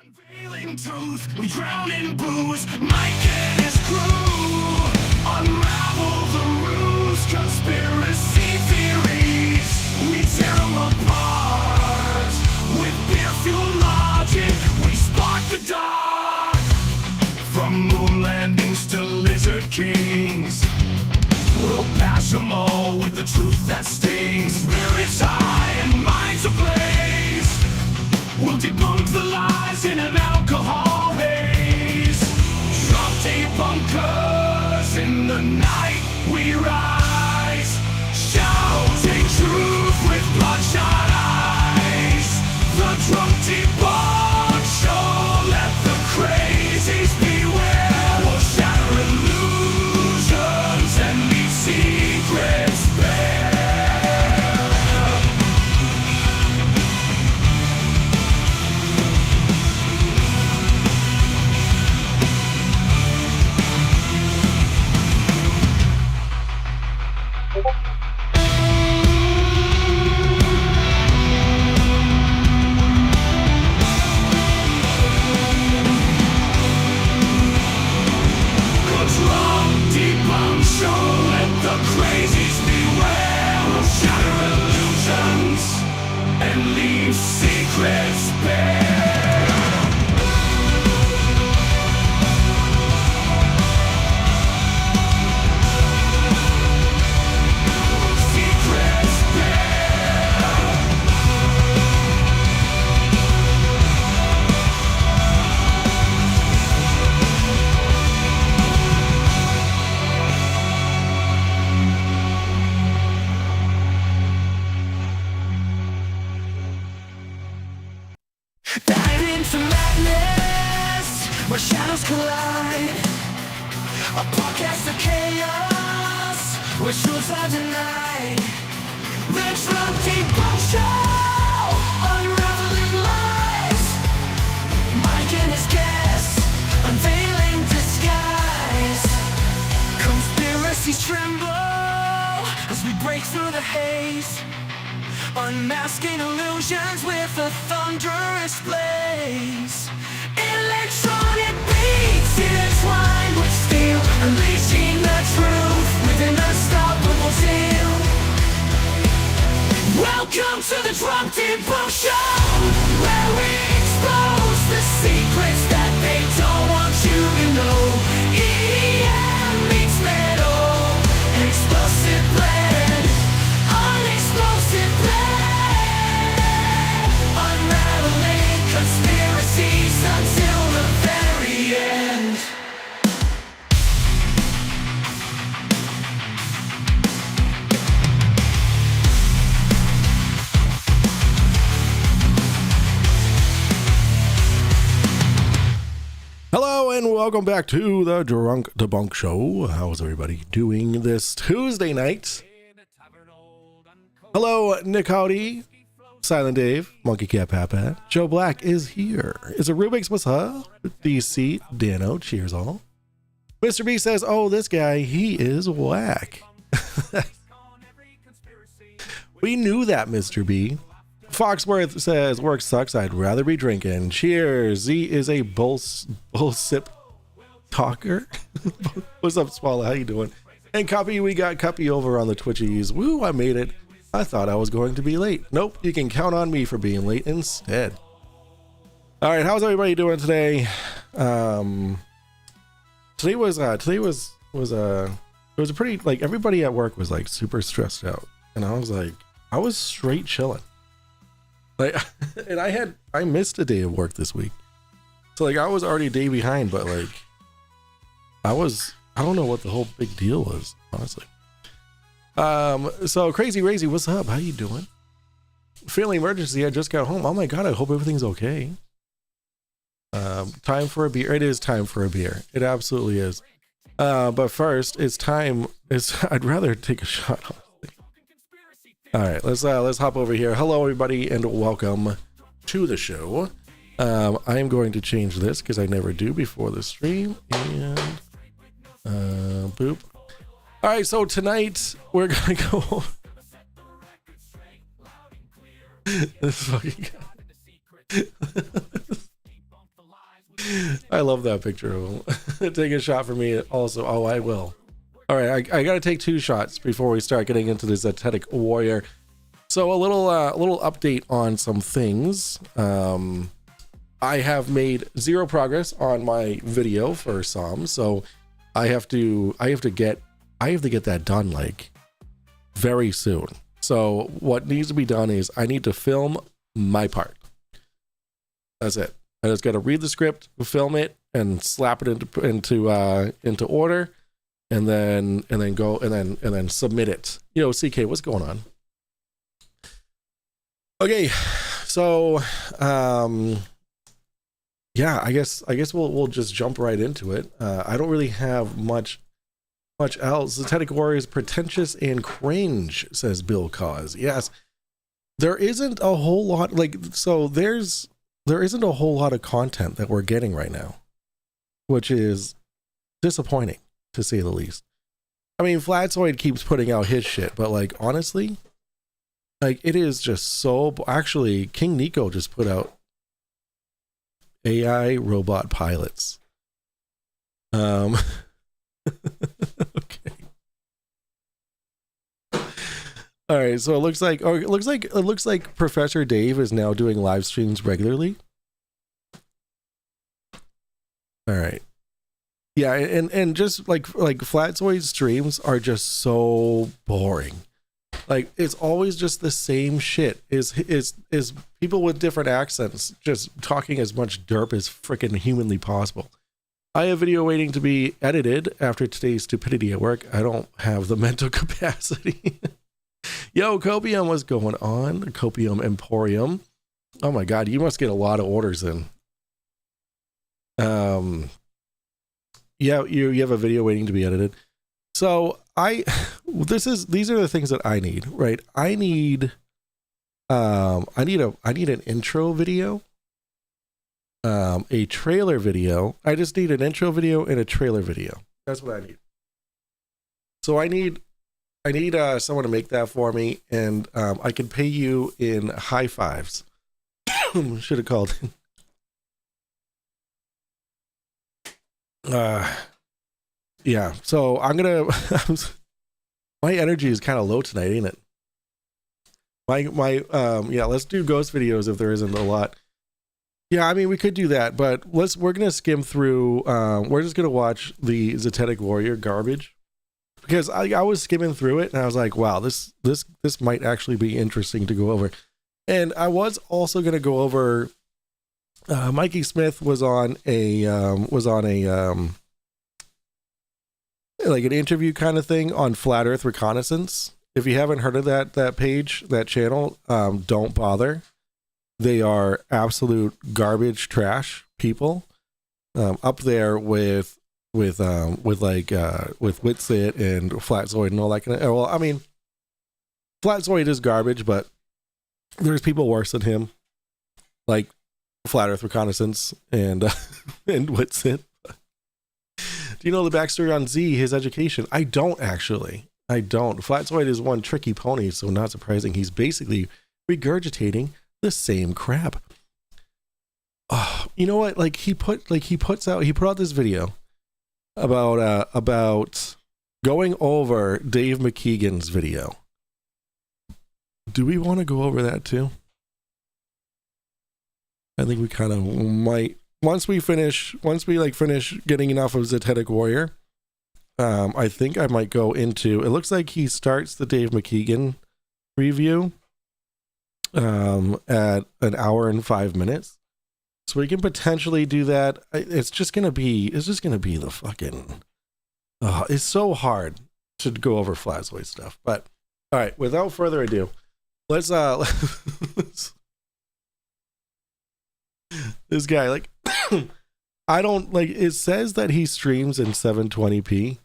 Unveiling truth, we drown in booze. Mike and his crew unravel the ruse. Conspiracy theories, we tear them apart. With beer fuel logic, we spark the dark. From moon landings to lizard kings, we'll pass them all with the truth that stings. Spirits high and minds ablaze, we'll debunk the lies in an alcohol haze. Drop debunkers in the night we rise, shouting truth with bloodshot eyes. The drunk debunk show, let the crazies beware. We'll shatter illusions and leave secrets bare. Secrets bare. Secrets bare. Dive into madness, where shadows collide. A podcast of chaos, where truths are denied. The drunk debunk show, unraveling lies. Mike and his guests, unveiling disguise. Conspiracies tremble as we break through the haze, unmasking illusions with a thunderous blaze. Electronic beats intertwined with steel, unleashing the truth with an unstoppable zeal. Welcome to the Drunk Debunk Show, where we expose the secrets that they don't want you to know. EDM meets metal, explosive blend, unexplosive blend, unraveling conspiracies until the very end. Hello and welcome back to the Drunk Debunk Show. How's everybody doing this Tuesday night? Hello, Nick Howdy, Silent Dave, Monkey Cat Papa, Joe Black is here. Is it Rubik's? What's up? DC, Dano, cheers all. Mr. B says, oh, this guy, he is whack. We knew that, Mr. B. Foxworth says, work sucks, I'd rather be drinking. Cheers. Z is a bull sip talker. What's up, Swallow? How you doing? And Cuppy, we got Cuppy over on the Twitchies. Woo, I made it. I thought I was going to be late. Nope, you can count on me for being late instead. All right, how's everybody doing today? Today was a pretty, like, everybody at work was like super stressed out, and I was straight chilling. Like, and I missed a day of work this week, so like I was already a day behind, but like I don't know what the whole big deal was, honestly. So Crazy Razy, what's up? How you doing? Family emergency, I just got home. Oh my god, I hope everything's okay. Time for a beer. It is time for a beer. It absolutely is. But first, I'd rather take a shot. All right, let's hop over here. Hello, everybody, and welcome to the show. I am going to change this because I never do before the stream. And boop. All right, so tonight we're gonna go. This fucking guy. I love that picture of him. Take a shot for me also. Oh, I will. All right, I got to take 2 shots before we start getting into the Zetetic Warrior. So a little update on some things. I have made 0 progress on my video for Psalm, so I have to get that done like very soon. So what needs to be done is I need to film my part. That's it. I just got to read the script, film it, and slap it into order, and then submit it. Yo, CK, what's going on? Okay, so yeah, I guess we'll just jump right into it. I don't really have much else. Zetetic Warriors pretentious and cringe, says Bill Cause. Yes, there isn't a whole lot there isn't a whole lot of content that we're getting right now, which is disappointing to say the least. I mean, Flatzoid keeps putting out his shit, but like honestly, like it is just so. Actually, King Nico just put out AI robot pilots. Okay. All right, so it looks like Professor Dave is now doing live streams regularly. All right. Yeah, and just like Flatzoid's streams are just so boring. Like it's always just the same shit. Is people with different accents just talking as much derp as freaking humanly possible. I have video waiting to be edited after today's stupidity at work. I don't have the mental capacity. Yo, Copium, what's going on? Copium Emporium. Oh my god, you must get a lot of orders in. Yeah, you have a video waiting to be edited. So these are the things that I need, right? I need an intro video, a trailer video. I just need an intro video and a trailer video. That's what I need. So I need someone to make that for me, and I can pay you in high fives. Should have called. Yeah. So I'm gonna. My energy is kind of low tonight, ain't it? Yeah. Let's do ghost videos if there isn't a lot. Yeah, I mean we could do that, but we're gonna skim through. We're just gonna watch the Zetetic Warrior garbage. Because I was skimming through it and I was like, wow, this might actually be interesting to go over. And I was also going to go over Mikey Smith was on a like an interview kind of thing on Flat Earth Reconnaissance. If you haven't heard of that page, that channel, don't bother. They are absolute garbage trash people, up there with Witsit and Flatzoid and all that kind of. Well, I mean, Flatzoid is garbage, but there's people worse than him, like Flat Earth Reconnaissance and and Witsit. Do you know the backstory on Z, his education? I don't actually. I don't. Flatzoid is one tricky pony, so not surprising. He's basically regurgitating the same crap. Oh, you know what? He put out this video about going over Dave McKeegan's video. Do we want to go over that too? I think we kind of might once we finish getting enough of Zetetic Warrior. I think I might go into. It looks like he starts the Dave McKeegan review at an hour and 5 minutes. So we can potentially do that. It's just gonna be the fucking. It's so hard to go over Flatzoid stuff. But all right, without further ado, let's this guy I don't like. It says that he streams in 720p,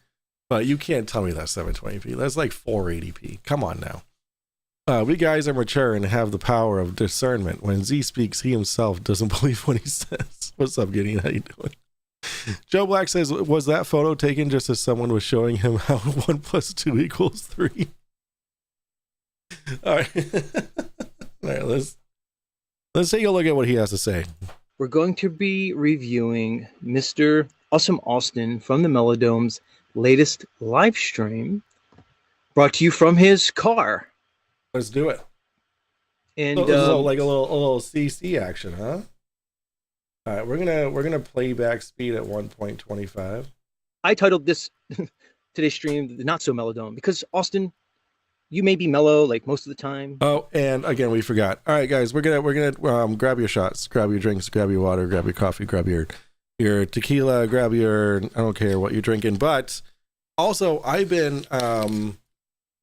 but you can't tell me that's 720p. That's like 480p. Come on now. We guys are mature and have the power of discernment. When Z speaks, he himself doesn't believe what he says. What's up, Gideon? How you doing? Joe Black says, was that photo taken just as someone was showing him how 1 + 2 = 3? All right. All right, let's take a look at what he has to say. we're going to be reviewing Mr. Awesome Austin from the Melodome's latest live stream, brought to you from his car. Let's do it. And So, a little CC action, huh? All right, we're gonna playback speed at 1.25. I titled this today's stream the Not So Melodome because Austin, you may be mellow like most of the time. Oh, and again, we forgot. All right, guys, we're gonna grab your shots, grab your drinks, grab your water, grab your coffee, grab your tequila, grab your, I don't care what you're drinking. But also, I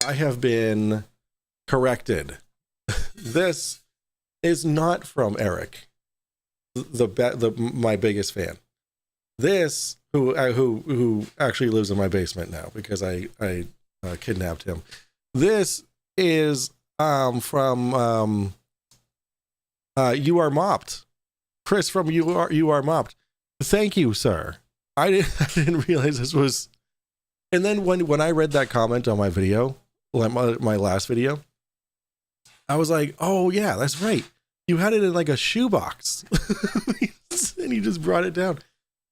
have been corrected. This is not from Eric, my biggest fan. This who actually lives in my basement now because I kidnapped him. This is from You Are Mopped. Chris from You Are Mopped. Thank you, sir. I didn't realize this was. And then when I read that comment on my video, my last video, I was like, oh yeah, that's right. You had it in like a shoebox. And you just brought it down.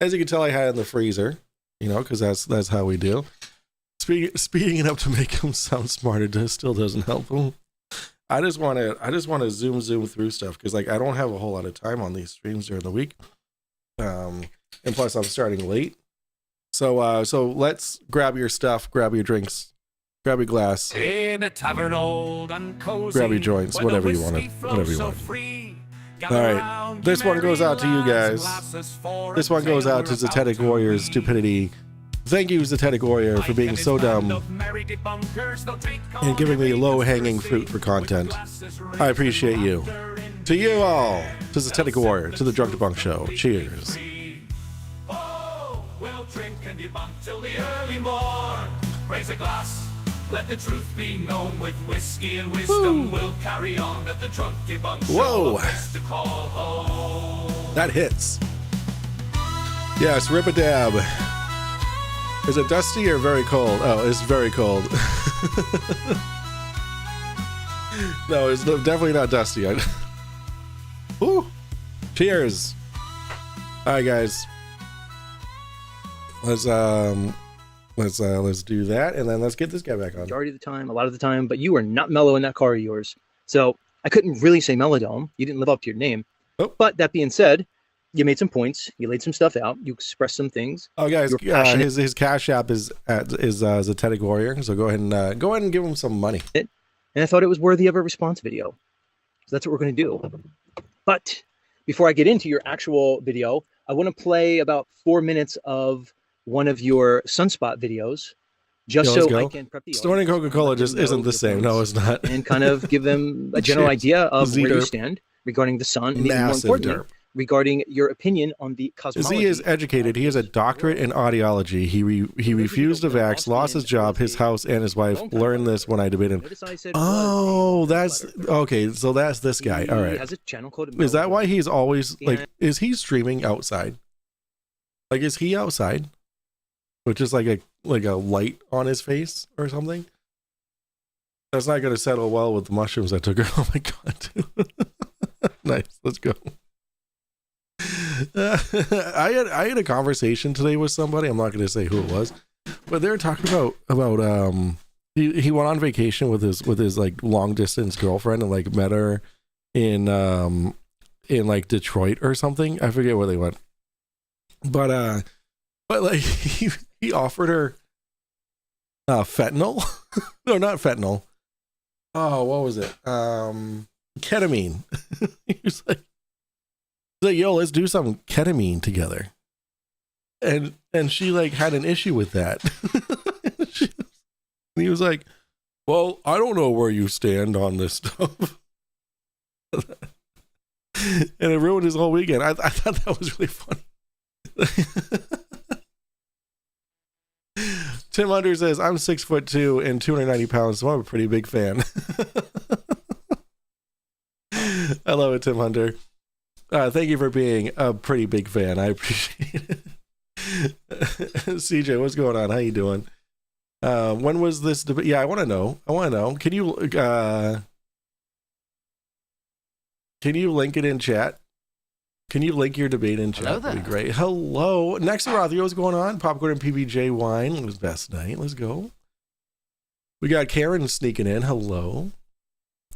As you can tell, I had it in the freezer, because that's how we do. Speeding it up to make him sound smarter still doesn't help him. I just want to zoom through stuff because like I don't have a whole lot of time on these streams during the week, and plus I'm starting late. So let's grab your stuff, grab your drinks, grab your glass, In a tavern old and cozy, grab your joints, whatever you want. All right, this one goes out to you guys. This one goes out to Zetetic Warrior's stupidity. Thank you, Zetetic Warrior, for being so dumb and giving me low-hanging fruit for content. I appreciate you. To you all, to Zetetic Warrior, to the Drunk Debunk Show. Cheers. Oh, we'll drink and debunk till the early morn. Raise a glass, let the truth be known. With whiskey and wisdom, we'll carry on at the Drunk Debunk Show. Whoa. A place to call home. That hits. Yes, rip a dab. Is it dusty or very cold? Oh, it's very cold. No, it's definitely not dusty. Woo! Cheers. All right, guys. Let's do that, and then let's get this guy back on. Majority of the time, a lot of the time, but you are not mellow in that car of yours. So I couldn't really say Melodome. You didn't live up to your name. Oh. But that being said, you made some points. You laid some stuff out. You expressed some things. Oh, guys, his Cash App is Zetetic Warrior. So go ahead and give him some money. And I thought it was worthy of a response video. So that's what we're going to do. But before I get into your actual video, I want to play about 4 minutes of one of your Sunspot videos, just so I can prep the Snorting Coca-Cola just isn't the same. No, it's not. And kind of give them a general idea of where you stand regarding the sun, and even more importantly, regarding your opinion on the cosmology. He is educated. He has a doctorate in audiology. He refused to vax, lost his job, his house, and his wife. Learned this when I debated him. Oh, that's okay. So that's this guy. All right. Is that why he's always like? Is he streaming outside? Like, is he outside? With just like a light on his face or something? That's not going to settle well with the mushrooms I took. Oh my god. Nice. Let's go. I had a conversation today with somebody. I'm not going to say who it was, but they were talking about he went on vacation with his like long distance girlfriend and like met her in like Detroit or something. I forget where they went, but like he offered her fentanyl. No, not fentanyl. Oh, what was it? Ketamine. He was like, yo, let's do some ketamine together. And she like had an issue with that. He was like, well, I don't know where you stand on this stuff. And it ruined his whole weekend. I thought that was really funny. Tim Under says, I'm 6'2" and 290 pounds, so I'm a pretty big fan. I love it, Tim Hunter. Thank you for being a pretty big fan. I appreciate it. CJ, what's going on? How you doing? When was this debate? Yeah, I want to know. Can you link it in chat? Can you link your debate in chat? That'd be great. Hello. Next to Rothio, what's going on? Popcorn and PBJ wine. It was best night. Let's go. We got Karen sneaking in. Hello.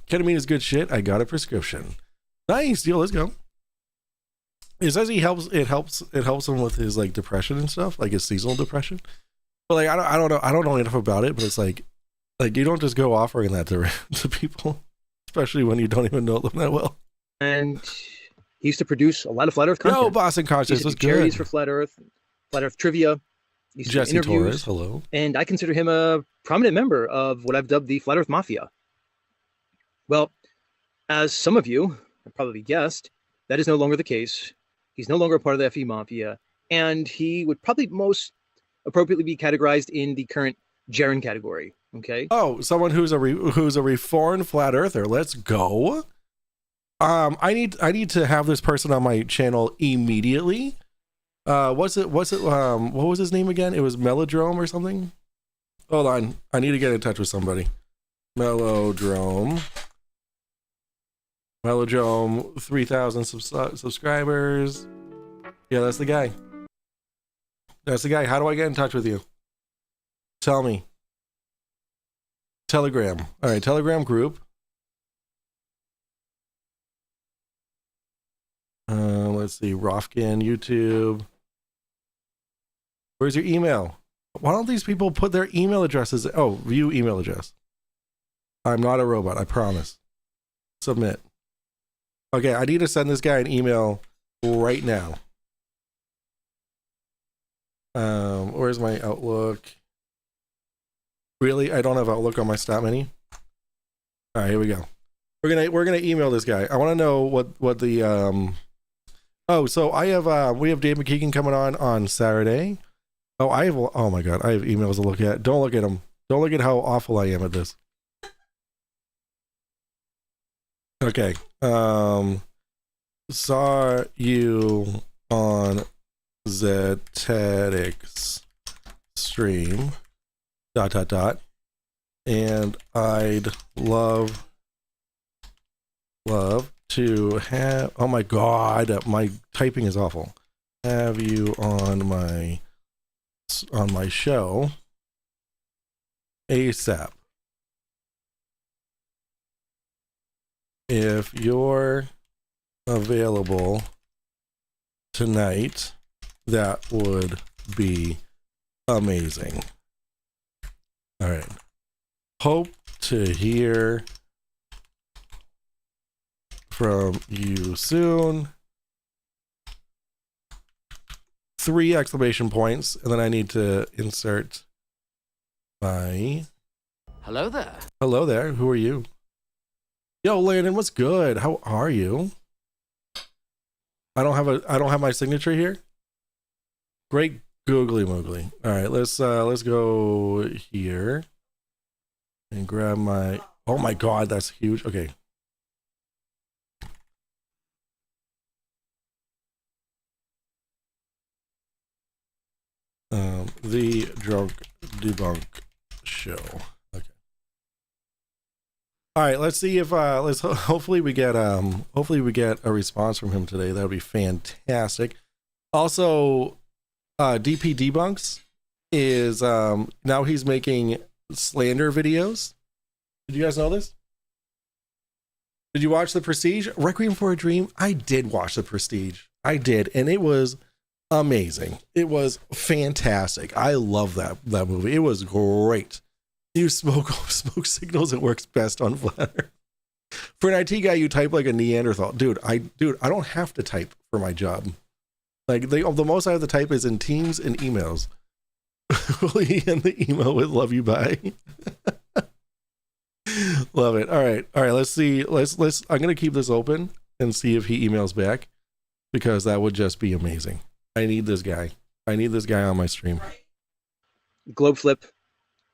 Ketamine is good shit. I got a prescription. Nice deal. Let's go. It says it helps him with his like depression and stuff, like his seasonal depression. But like I don't know enough about it, but it's like you don't just go offering that to people, especially when you don't even know them that well. And he used to produce a lot of Flat Earth content. No, Boston Conscious was good. Charities for Flat Earth trivia. Jesse Torres, hello. And I consider him a prominent member of what I've dubbed the Flat Earth Mafia. Well, as some of you have probably guessed, that is no longer the case. He's no longer a part of the FE Mafia, and he would probably most appropriately be categorized in the current Jaren category. Okay. Oh, someone who's a reformed flat earther. Let's go. I need to have this person on my channel immediately. What was his name again? It was Melodrome or something. Hold on, I need to get in touch with somebody. Melodrome, 3,000 subscribers. Yeah, that's the guy. How do I get in touch with you? Tell me. Telegram. All right, Telegram group. Let's see, Rofkin, YouTube. Where's your email? Why don't these people put their email addresses? Oh, view email address. I'm not a robot, I promise. Submit. Okay, I need to send this guy an email right now. Where's my Outlook? Really? I don't have Outlook on my stat menu? All right, here we go. We're gonna email this guy. I want to know what the Oh, so we have Dave McKeegan coming on Saturday. Oh my god, I have emails to look at. Don't look at them. Don't look at how awful I am at this. Okay. Saw you on Zetetic's stream. ... And I'd love to have, oh my god, my typing is awful. Have you on my show ASAP. If you're available tonight, that would be amazing. All right. Hope to hear from you soon. 3 exclamation points, and then I need to insert my hello there. Hello there. Who are you? Yo, Landon, what's good? How are you? I don't have my signature here. Great googly moogly. All right, let's go here and grab my, oh my god, that's huge. Okay. The Drunk Debunk Show. Okay. All right, let's see if hopefully we get a response from him today. That would be fantastic. Also, DP Debunks is now he's making slander videos. Did you guys know this? Did you watch The Prestige? Requiem for a Dream? I did watch The Prestige. I did, and it was amazing. It was fantastic. I love that movie. It was great. You smoke signals, it works best on flat Earth. For an IT guy, you type like a Neanderthal. Dude, I don't have to type for my job. Like the most I have to type is in Teams and emails. Will he end the email with "love you, bye"? Love it. All right. Let's see. Let's. I'm gonna keep this open and see if he emails back, because that would just be amazing. I need this guy. I need this guy on my stream. Globe flip.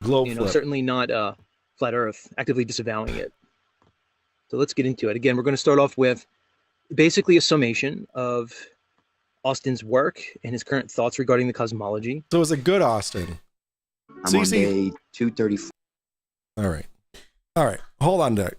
Flip. Certainly not flat Earth, actively disavowing it. So let's get into it. Again, we're going to start off with basically a summation of Austin's work and his current thoughts regarding the cosmology. So it's a good Austin. I'm on day 234. All right. Hold on, Dick.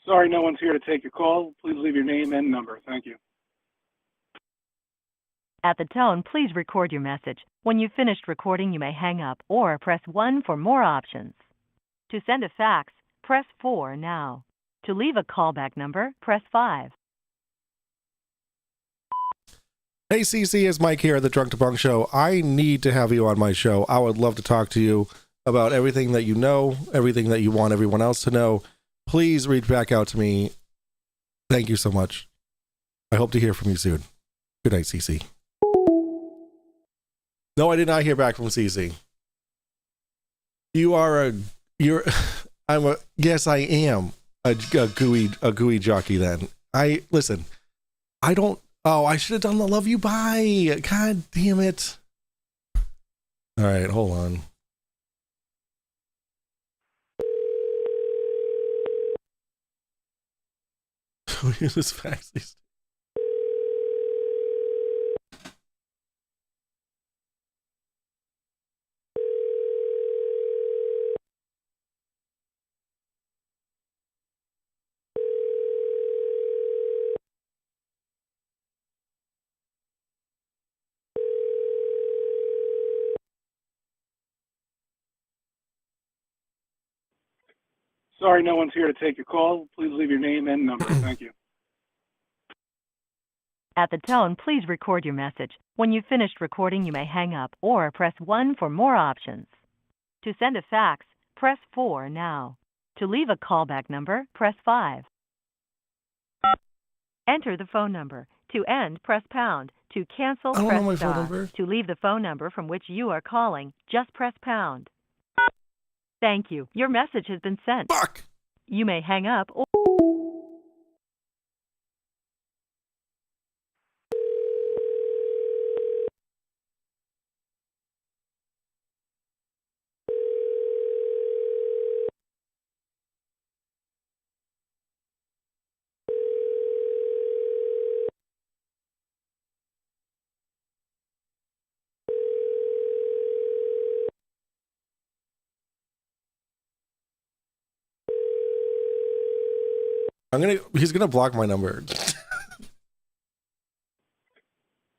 Sorry, no one's here to take your call. Please leave your name and number. Thank you. At the tone, please record your message. When you've finished recording, you may hang up or press 1 for more options. To send a fax, press 4 now. To leave a callback number, press 5. Hey, CC, it's Mike here at the Drunk Debunk Show. I need to have you on my show. I would love to talk to you about everything that you know, everything that you want everyone else to know. Please reach back out to me. Thank you so much. I hope to hear from you soon. Good night, CC. No, I did not hear back from CC. Yes, I am a gooey jockey then. I should have done the love you bye. God damn it. All right, hold on. This fax. Sorry, no one's here to take your call. Please leave your name and number. Thank you. At the tone, please record your message. When you've finished recording, you may hang up or press 1 for more options. To send a fax, press 4 now. To leave a callback number, press 5. Enter the phone number. To end, press pound. To cancel, I don't know my press phone star. number. To leave the phone number from which you are calling, just press pound. Thank you. Your message has been sent. Fuck! You may hang up or... He's gonna block my number.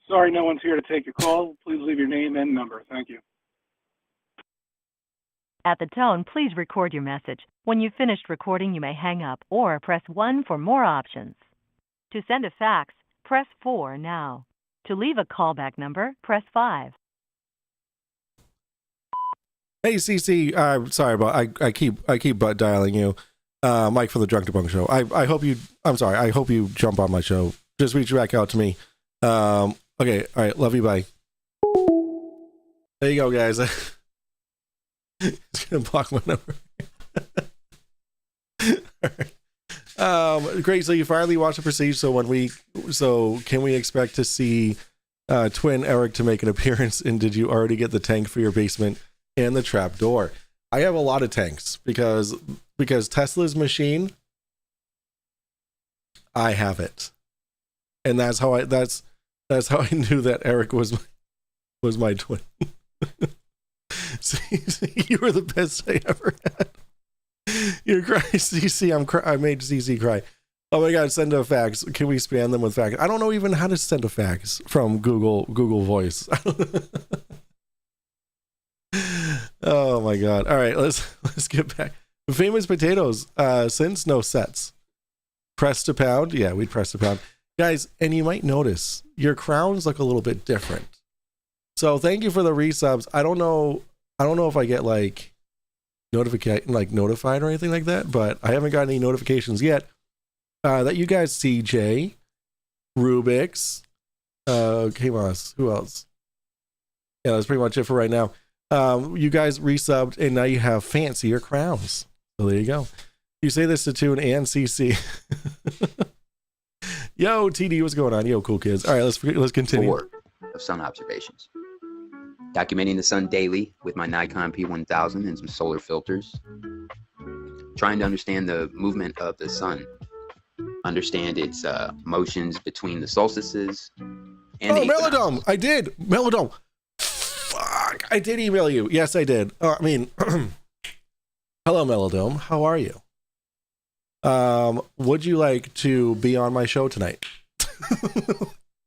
Sorry, no one's here to take your call. Please leave your name and number. Thank you. At the tone, please record your message. When you've finished recording, you may hang up or press 1 for more options. To send a fax, press 4 now. To leave a callback number, press 5. Hey, CC, sorry about I keep dialing you. Mike for the Drunk Debunk Show. I hope you jump on my show. Just reach back out to me. Okay, all right, love you, bye. There you go, guys. It's gonna block my number. All right. Great. So you finally watched the Prestige. So can we expect to see twin Eric to make an appearance? And did you already get the tank for your basement and the trap door? I have a lot of tanks because Tesla's machine, I have it, and that's how I knew that Eric was my twin. See, you were the best I ever had. You're crying, CC. I made CC cry. Oh my god, send a fax. Can we spam them with fax? I don't know even how to send a fax from Google Voice. Oh my god. All right, let's get back. Famous potatoes. Since no sets. Press to pound. Yeah, we'd press to pound. Guys, and you might notice your crowns look a little bit different. So thank you for the resubs. I don't know if I get notified or anything like that, but I haven't got any notifications yet that you guys, CJ, Rubik's, Kamos. Who else? Yeah, that's pretty much it for right now. You guys resubbed, and now you have fancier crowns. So there you go. You say this to Tune and CC. Yo, TD, what's going on? Yo, cool kids. All right, let's continue. 4 of sun observations. Documenting the sun daily with my Nikon P1000 and some solar filters. Trying to understand the movement of the sun. Understand its motions between the solstices. And oh, Melodome! I did! Melodome! Fuck! I did email you. Yes, I did. Hello, Melodome. How are you? Would you like to be on my show tonight?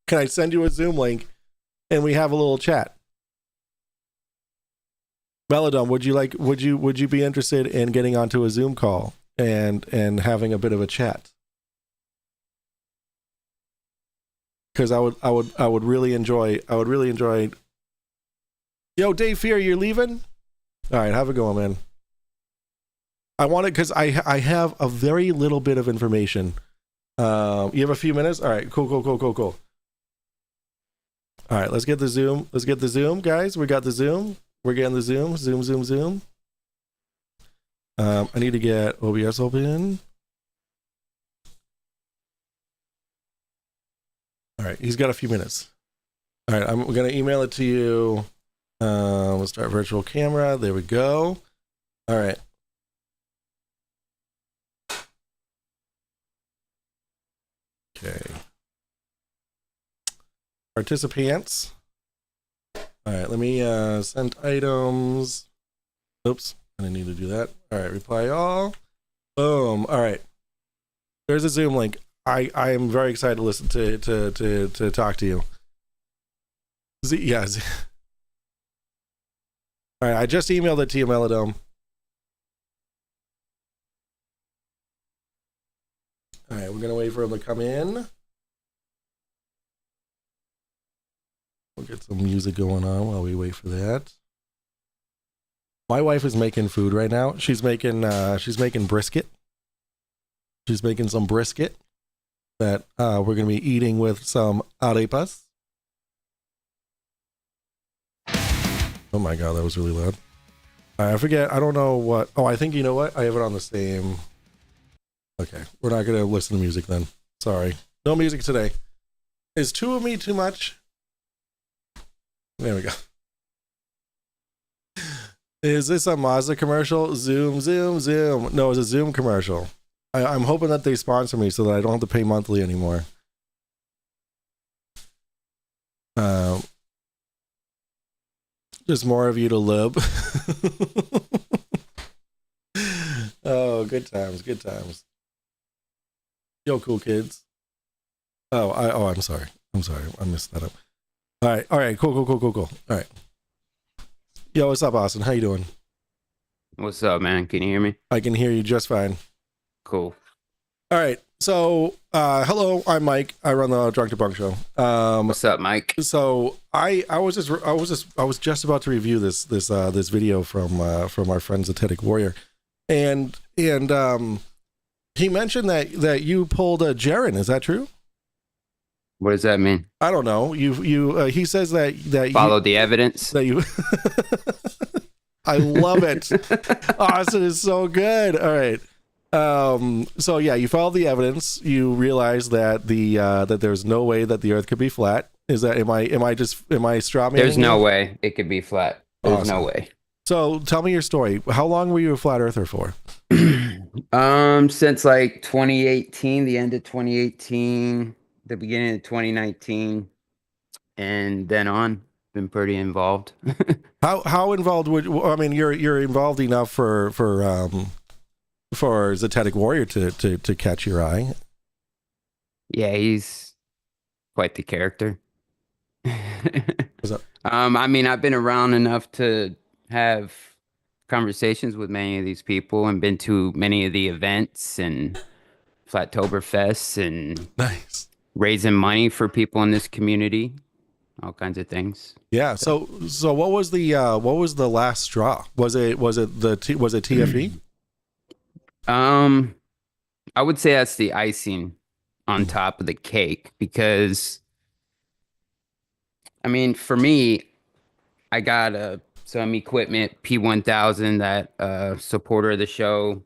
Can I send you a Zoom link and we have a little chat? Melodome, would you be interested in getting onto a Zoom call and having a bit of a chat? Because I would really enjoy. Yo, Dave Fear, you're leaving? All right, have a go, man. I want it because I have a very little bit of information. You have a few minutes? All right, cool. All right, let's get the Zoom. Guys. We got the Zoom. We're getting the Zoom. Zoom. I need to get OBS open. All right, he's got a few minutes. All right, I'm going to email it to you. We'll start virtual camera. There we go. All right. Okay. Participants. All right, let me send items. Oops, I didn't need to do that. All right, reply all. Boom. All right. There's a Zoom link. I am very excited to listen to talk to you. Yes. All right, I just emailed it to you, Melodome. All right, we're gonna wait for him to come in. We'll get some music going on while we wait for that. My wife is making food right now. She's making brisket. She's making some brisket that we're gonna be eating with some arepas. Oh my god, that was really loud. I forget. I don't know what. Oh, I think you know what. I have it on the same. Okay, we're not gonna listen to music then. Sorry, no music today. Is two of me too much? There we go. Is this a Mazda commercial? Zoom. No, it's a Zoom commercial. I'm hoping that they sponsor me so that I don't have to pay monthly anymore. Just more of you to lib. Oh, good times. Yo, cool kids. I'm sorry. I messed that up. All right. Cool. All right. Yo, what's up, Austin? How you doing? What's up, man? Can you hear me? I can hear you just fine. Cool. All right. So, hello, I'm Mike. I run the Drunk Debunk show. What's up, Mike? So I was just about to review this video from our friend Zetetic Warrior, and he mentioned that you pulled a Jaren. Is that true? What does that mean? I don't know. He says that Follow the evidence. That you. I love it. Austin is so good. All right. So yeah, you followed the evidence. You realized that that there's no way that the Earth could be flat. Is that am I straw manning? There's no way it could be flat. There's no way. So tell me your story. How long were you a flat earther for? Since like 2018, the end of 2018, the beginning of 2019, and then on, been pretty involved. How involved you're involved enough for Zetetic Warrior to catch your eye. Yeah, he's quite the character. What's up? I mean, I've been around enough to have conversations with many of these people and been to many of the events and Flattoberfests and nice raising money for people in this community, all kinds of things. Yeah. So what was the last straw? Was it TFE? I would say that's the icing on top of the cake, because I mean, for me, I got some equipment P1000 that supporter of the show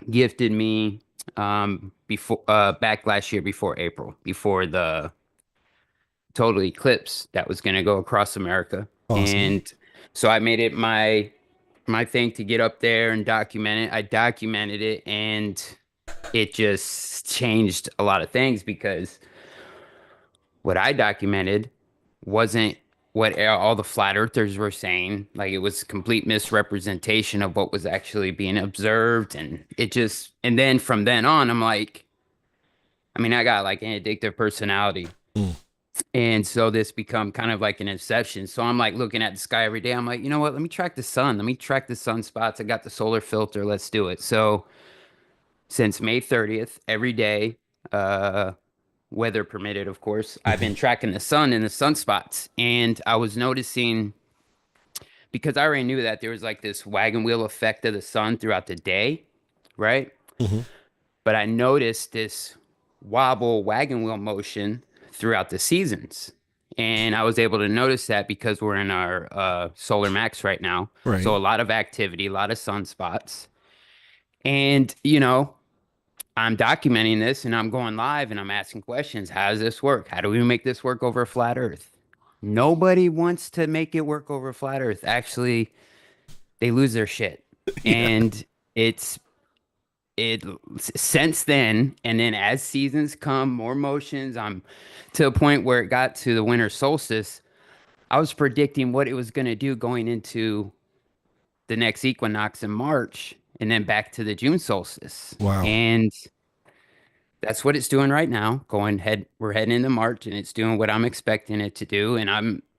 gifted me before back last year before April, before the total eclipse that was going to go across America. Awesome. And so I made it my thing to get up there and document it. I documented it, and it just changed a lot of things because what I documented wasn't what all the flat earthers were saying. Like, it was complete misrepresentation of what was actually being observed. And it just, and then from then on, I'm like, I mean, I got like an addictive personality. Mm. And so this become kind of like an obsession. So I'm like looking at the sky every day. I'm like, you know what? Let me track the sun. Let me track the sunspots. I got the solar filter. Let's do it. So since May 30th, every day, uh, weather permitted, of course, I've been tracking the sun and the sunspots. And I was noticing, because I already knew that there was like this wagon wheel effect of the sun throughout the day, right? Mm-hmm. But I noticed this wobble wagon wheel motion throughout the seasons. And I was able to notice that because we're in our solar max right now. Right. So a lot of activity, a lot of sunspots. And, you know, I'm documenting this and I'm going live and I'm asking questions. How does this work? How do we make this work over flat Earth? Nobody wants to make it work over flat Earth. Actually, they lose their shit. Yeah. And it's it since then, and then as seasons come, more motions, I'm to a point where it got to the winter solstice. I was predicting what it was going to do going into the next equinox in March and then back to the June solstice. Wow. And that's what it's doing right now. We're heading into March, and it's doing what I'm expecting it to do. And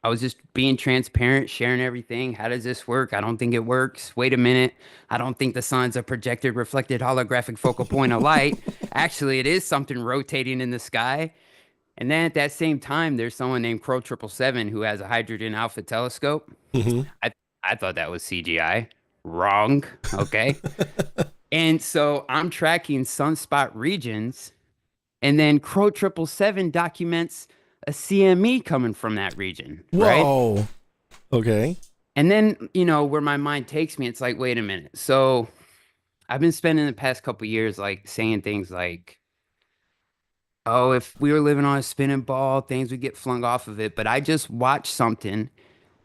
I was just being transparent, sharing everything. How does this work? I don't think it works. Wait a minute. I don't think the sun's a projected, reflected, holographic focal point of light. Actually, it is something rotating in the sky. And then at that same time, there's someone named Crow 777 who has a hydrogen alpha telescope. Mm-hmm. I thought that was CGI. Wrong. Okay. And so I'm tracking sunspot regions, and then Crow 777 documents a CME coming from that region, right? Whoa. Okay. And then, you know, where my mind takes me, it's like, wait a minute. So I've been spending the past couple years like saying things like, oh, if we were living on a spinning ball, things would get flung off of it. But I just watched something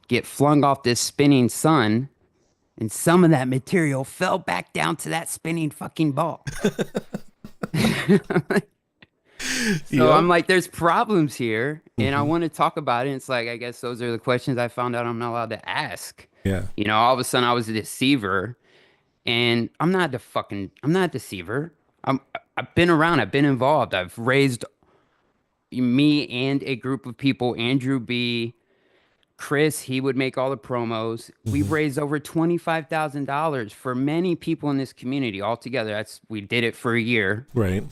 get flung off this spinning sun, and some of that material fell back down to that spinning fucking ball. So Yep. I'm like, there's problems here, and I Mhm. want to talk about it. It's like, I guess those are the questions I found out I'm not allowed to ask. Yeah. You know, all of a sudden I was a deceiver, and I'm not a deceiver. I've been around, I've been involved. I've raised me and a group of people, Andrew B, Chris, he would make all the promos. We've Mhm. raised over $25,000 for many people in this community altogether. We did it for a year, Right.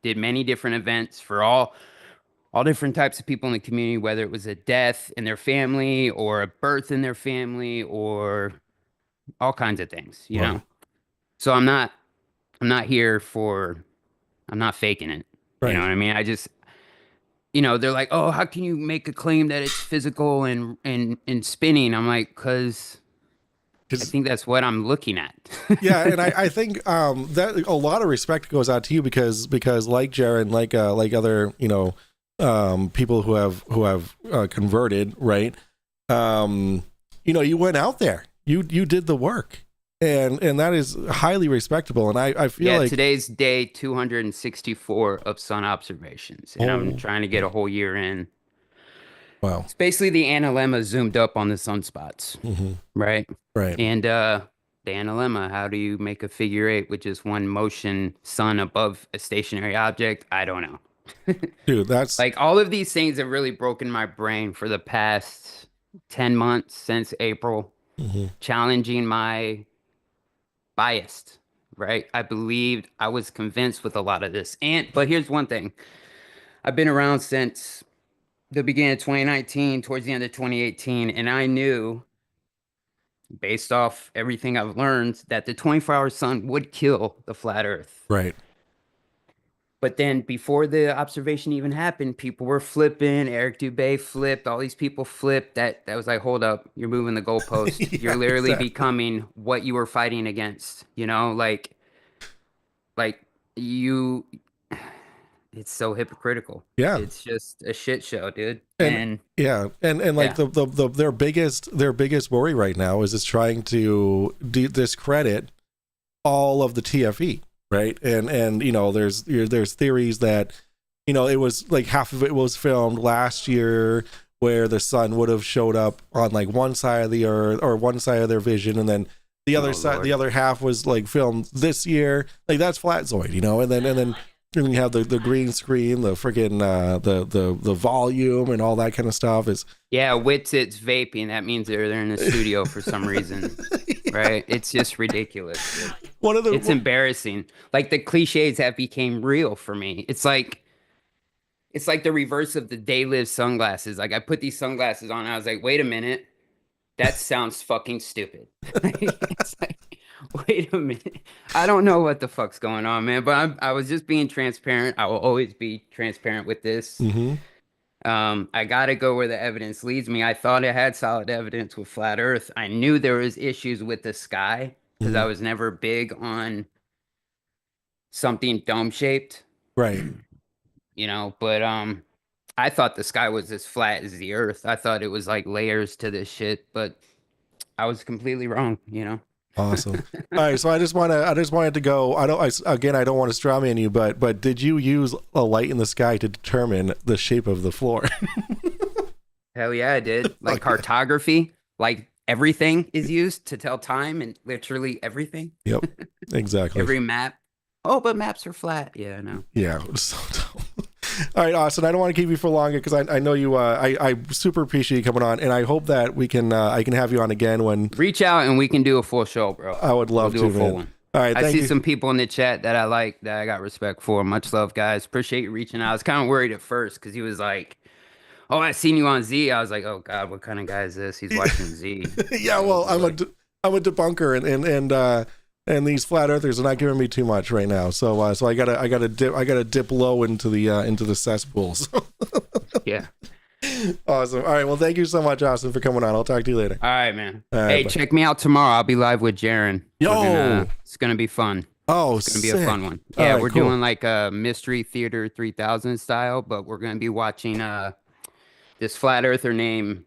did many different events for all different types of people in the community, whether it was a death in their family or a birth in their family or all kinds of things, you Wow. know. So I'm not here for I'm not faking it. You know Right. what I mean? I just, you know, they're like, "Oh, how can you make a claim that it's physical and spinning?" I'm like, "Cuz I Because think that's what I'm looking at." yeah, and I think that a lot of respect goes out to you because like Jared, like other people who have converted, right? You went out there, you did the work, and that is highly respectable, and I feel Yeah, like today's day 264 of sun observations, and I'm oh trying to get a whole year in. wow. It's basically the analemma zoomed up on the sunspots, Hmm. right? Right. And the analemma, how do you make a figure eight with just one motion sun above a stationary object? I don't know. Dude, that's Like, all of these things have really broken my brain for the past 10 months since April, mhm. challenging my bias, right? I was convinced with a lot of this. But here's one thing. I've been around since the beginning of 2019, towards the end of 2018, and I knew, based off everything I've learned, that the 24-hour sun would kill the flat Earth. Right. But then before the observation even happened, people were flipping. Eric Dubé flipped. All these people flipped. That was like, hold up, you're moving the goalpost. Yeah, You're literally exactly. becoming what you were fighting against. You know, like you. It's so hypocritical. Yeah. It's just a shit show, dude. And And yeah, and like yeah, their biggest worry right now is it's trying to discredit all of the TFE, right? And there's theories that it was like half of it was filmed last year where the sun would have showed up on like one side of the earth or one side of their vision, and then the other side, Lord. the other half was like filmed this year. Like that's Flatzoid, and then you have the green screen, the freaking the volume and all that kind of stuff is Yeah, Witsit's vaping. That means they're in the studio for some reason, right? It's just ridiculous, dude. It's embarrassing. Like the cliches have became real for me. It's like the reverse of the day live sunglasses. Like I put these sunglasses on and I was like, wait a minute, that sounds fucking stupid. It's like, wait a minute. I don't know what the fuck's going on, man. But I was just being transparent. I will always be transparent with this. Mm-hmm. I gotta go where the evidence leads me. I thought I had solid evidence with flat Earth. I knew there was issues with the sky because I was never big on something dome shaped, Right. But I thought the sky was as flat as the Earth. I thought it was like layers to this shit, but I was completely wrong. Awesome. All right, so I just wanted to go. I don't want to straw man you, but did you use a light in the sky to determine the shape of the floor? Hell yeah, I did. Like cartography, like everything is used to tell time and literally everything. Yep, exactly. Every map. Oh, but maps are flat. Yeah, I know. Yeah, it was so dumb. All right, Austin, I don't want to keep you for longer because I know you. I super appreciate you coming on, and I hope that I can have you on again when. Reach out and we can do a full show, bro. I would love We'll do to, a full man. one. All right, I see some people in the chat that I like, that I got respect for. Much love, guys. Appreciate you reaching out. I was kind of worried at first because he was like, "Oh, I seen you on Z." I was like, "Oh God, what kind of guy is this? He's watching Z." Yeah, well, I'm a debunker, and these flat earthers are not giving me too much right now. So I gotta dip low into the cesspools. Yeah. Awesome. All right. Well, thank you so much, Austin, for coming on. I'll talk to you later. All right, man. All right, Hey, bye. check me out tomorrow. I'll be live with Jaren. Yo! It's gonna be fun. Oh, It's gonna be sick. a fun one. All Yeah, right, we're cool. doing like a Mystery Theater 3000 style, but we're gonna be watching this flat earther named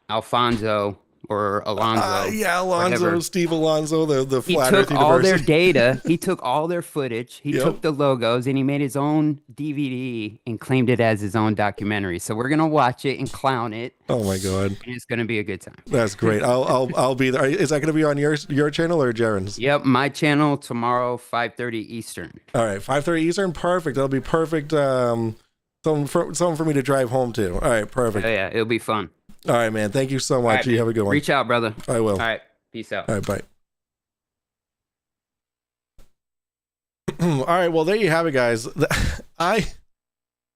Alfonso or Alonzo. Yeah, Alonzo, whatever. Steve Alonzo, the He flat took Earth all their University. data, he took all their footage, he Yep. took the logos, and he made his own DVD and claimed it as his own documentary. So we're gonna watch it and clown it, Oh my god, and it's gonna be a good time. that's great. I'll be there. Is that going to be on your channel or Jaren's? Yep, my channel tomorrow, 5:30 Eastern. All right, 5:30 Eastern. Perfect. That'll be perfect. Something for me to drive home to. All right, perfect. Oh, yeah, it'll be fun. All right, man. Thank you so much. All right, You man. have a good one. Reach out, brother. I will. All right, peace out. All right, bye. All right, well, there you have it, guys. I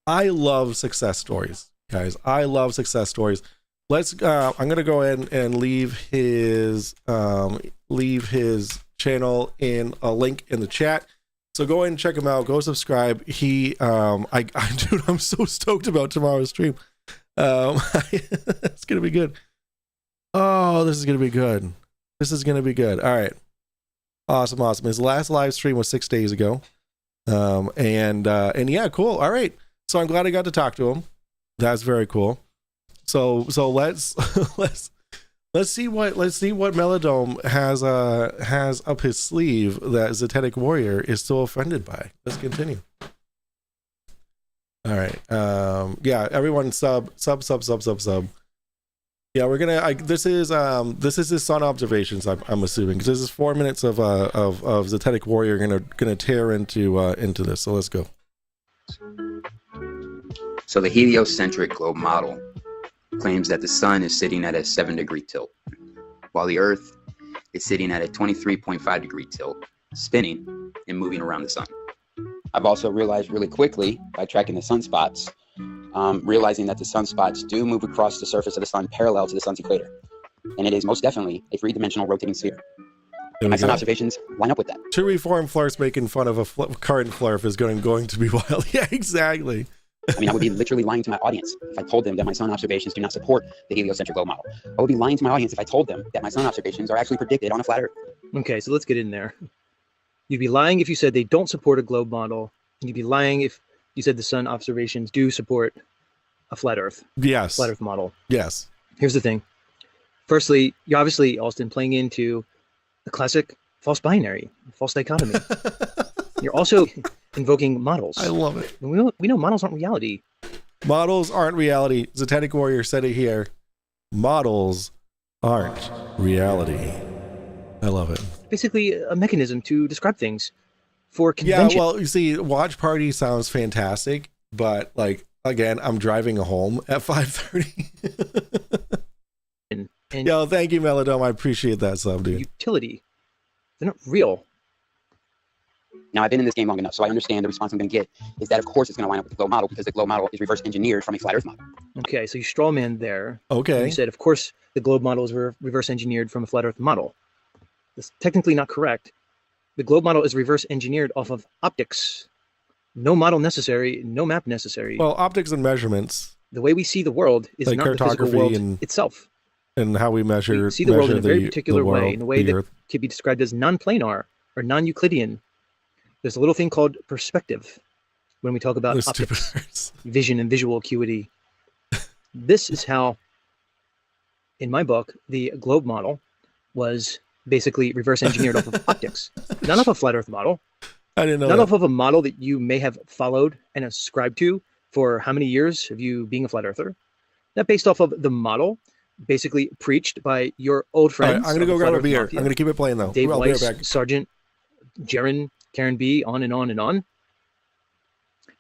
love success stories, guys. I love success stories. I'm gonna go ahead and leave his channel in a link in the chat. So go ahead and check him out. Go subscribe. Dude, I'm so stoked about tomorrow's stream. It's gonna be good. Oh, this is gonna be good. This is gonna be good. All right. Awesome. His last live stream was 6 days ago. And yeah, cool. All right. So I'm glad I got to talk to him. That's very cool. So let's see what Melodome has up his sleeve that Zetetic Warrior is still offended by. Let's continue. All right. Yeah, everyone sub. Yeah, we're gonna. This is his sun observations. I'm assuming because this is 4 minutes of Zetetic Warrior gonna tear into this. So let's go. So the heliocentric globe model claims that the sun is sitting at a 7-degree tilt, while the Earth is sitting at a 23.5-degree tilt, spinning and moving around the sun. I've also realized really quickly by tracking the sunspots, realizing that the sunspots do move across the surface of the sun parallel to the sun's equator. And it is most definitely a three-dimensional rotating sphere. There My we sun go. observations line up with that. Two reformed flurfs making fun of a current flurf is going to be wild. Yeah, exactly. I mean, I would be literally lying to my audience if I told them that my sun observations do not support the heliocentric globe model. I would be lying to my audience if I told them that my sun observations are actually predicted on a flat Earth. Okay, so let's get in there. You'd be lying if you said they don't support a globe model, and you'd be lying if you said the sun observations do support a flat Earth Yes. model. Yes. Here's the thing. Firstly, you're obviously, Austin, playing into the classic false binary, false dichotomy. You're also invoking models. I love it. And we know models aren't reality. Models aren't reality. Zetetic Warrior said it here. Models aren't reality. I love it. Basically, a mechanism to describe things for Yeah, convention. well, you see, watch party sounds fantastic, but like again, I'm driving home at 5:30. and Yo, thank you, Melodome. I appreciate that sub, dude. utility. They're not real. Now, I've been in this game long enough, so I understand the response I'm going to get is that, of course, it's going to line up with the globe model because the globe model is reverse engineered from a flat Earth model. Okay, so you straw man there. Okay. You said, of course, the globe model is reverse engineered from a flat Earth model. That's technically not correct. The globe model is reverse engineered off of optics. No model necessary, no map necessary. Well, optics and measurements The way we see the world is like not the physical cartography world and- itself. and how we measure We see the world in a very the particular way, world, in a way the that Earth. could be described as non-planar or non-Euclidean. There's a little thing called perspective when we talk about Those optics, stupid words. vision, and visual acuity. This is how, in my book, the globe model was basically reverse engineered off of optics, not off a flat Earth model, I didn't know not that. off of a model that you may have followed and ascribed to for how many years of you being a flat earther. Not based off of the model, basically preached by your old All right, friends. I'm gonna of go the grab Flat a Earth beer. Mafia, I'm gonna keep it playing though. Dave I'll be right Weiss, back. Sergeant, Jaren, Karen B, on and on and on.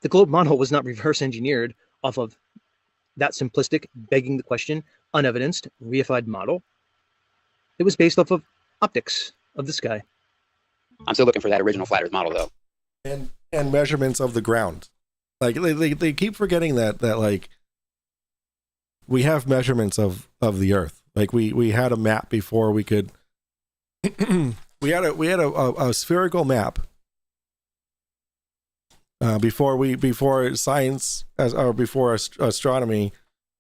The globe model was not reverse engineered off of that simplistic, begging the question, unevidenced, reified model. It was based off of optics of the sky. I'm still looking for that original flat Earth model, though. And measurements of the ground. Like they keep forgetting that like we have measurements of the Earth. Like we had a map before we could. we had a spherical map before science before astronomy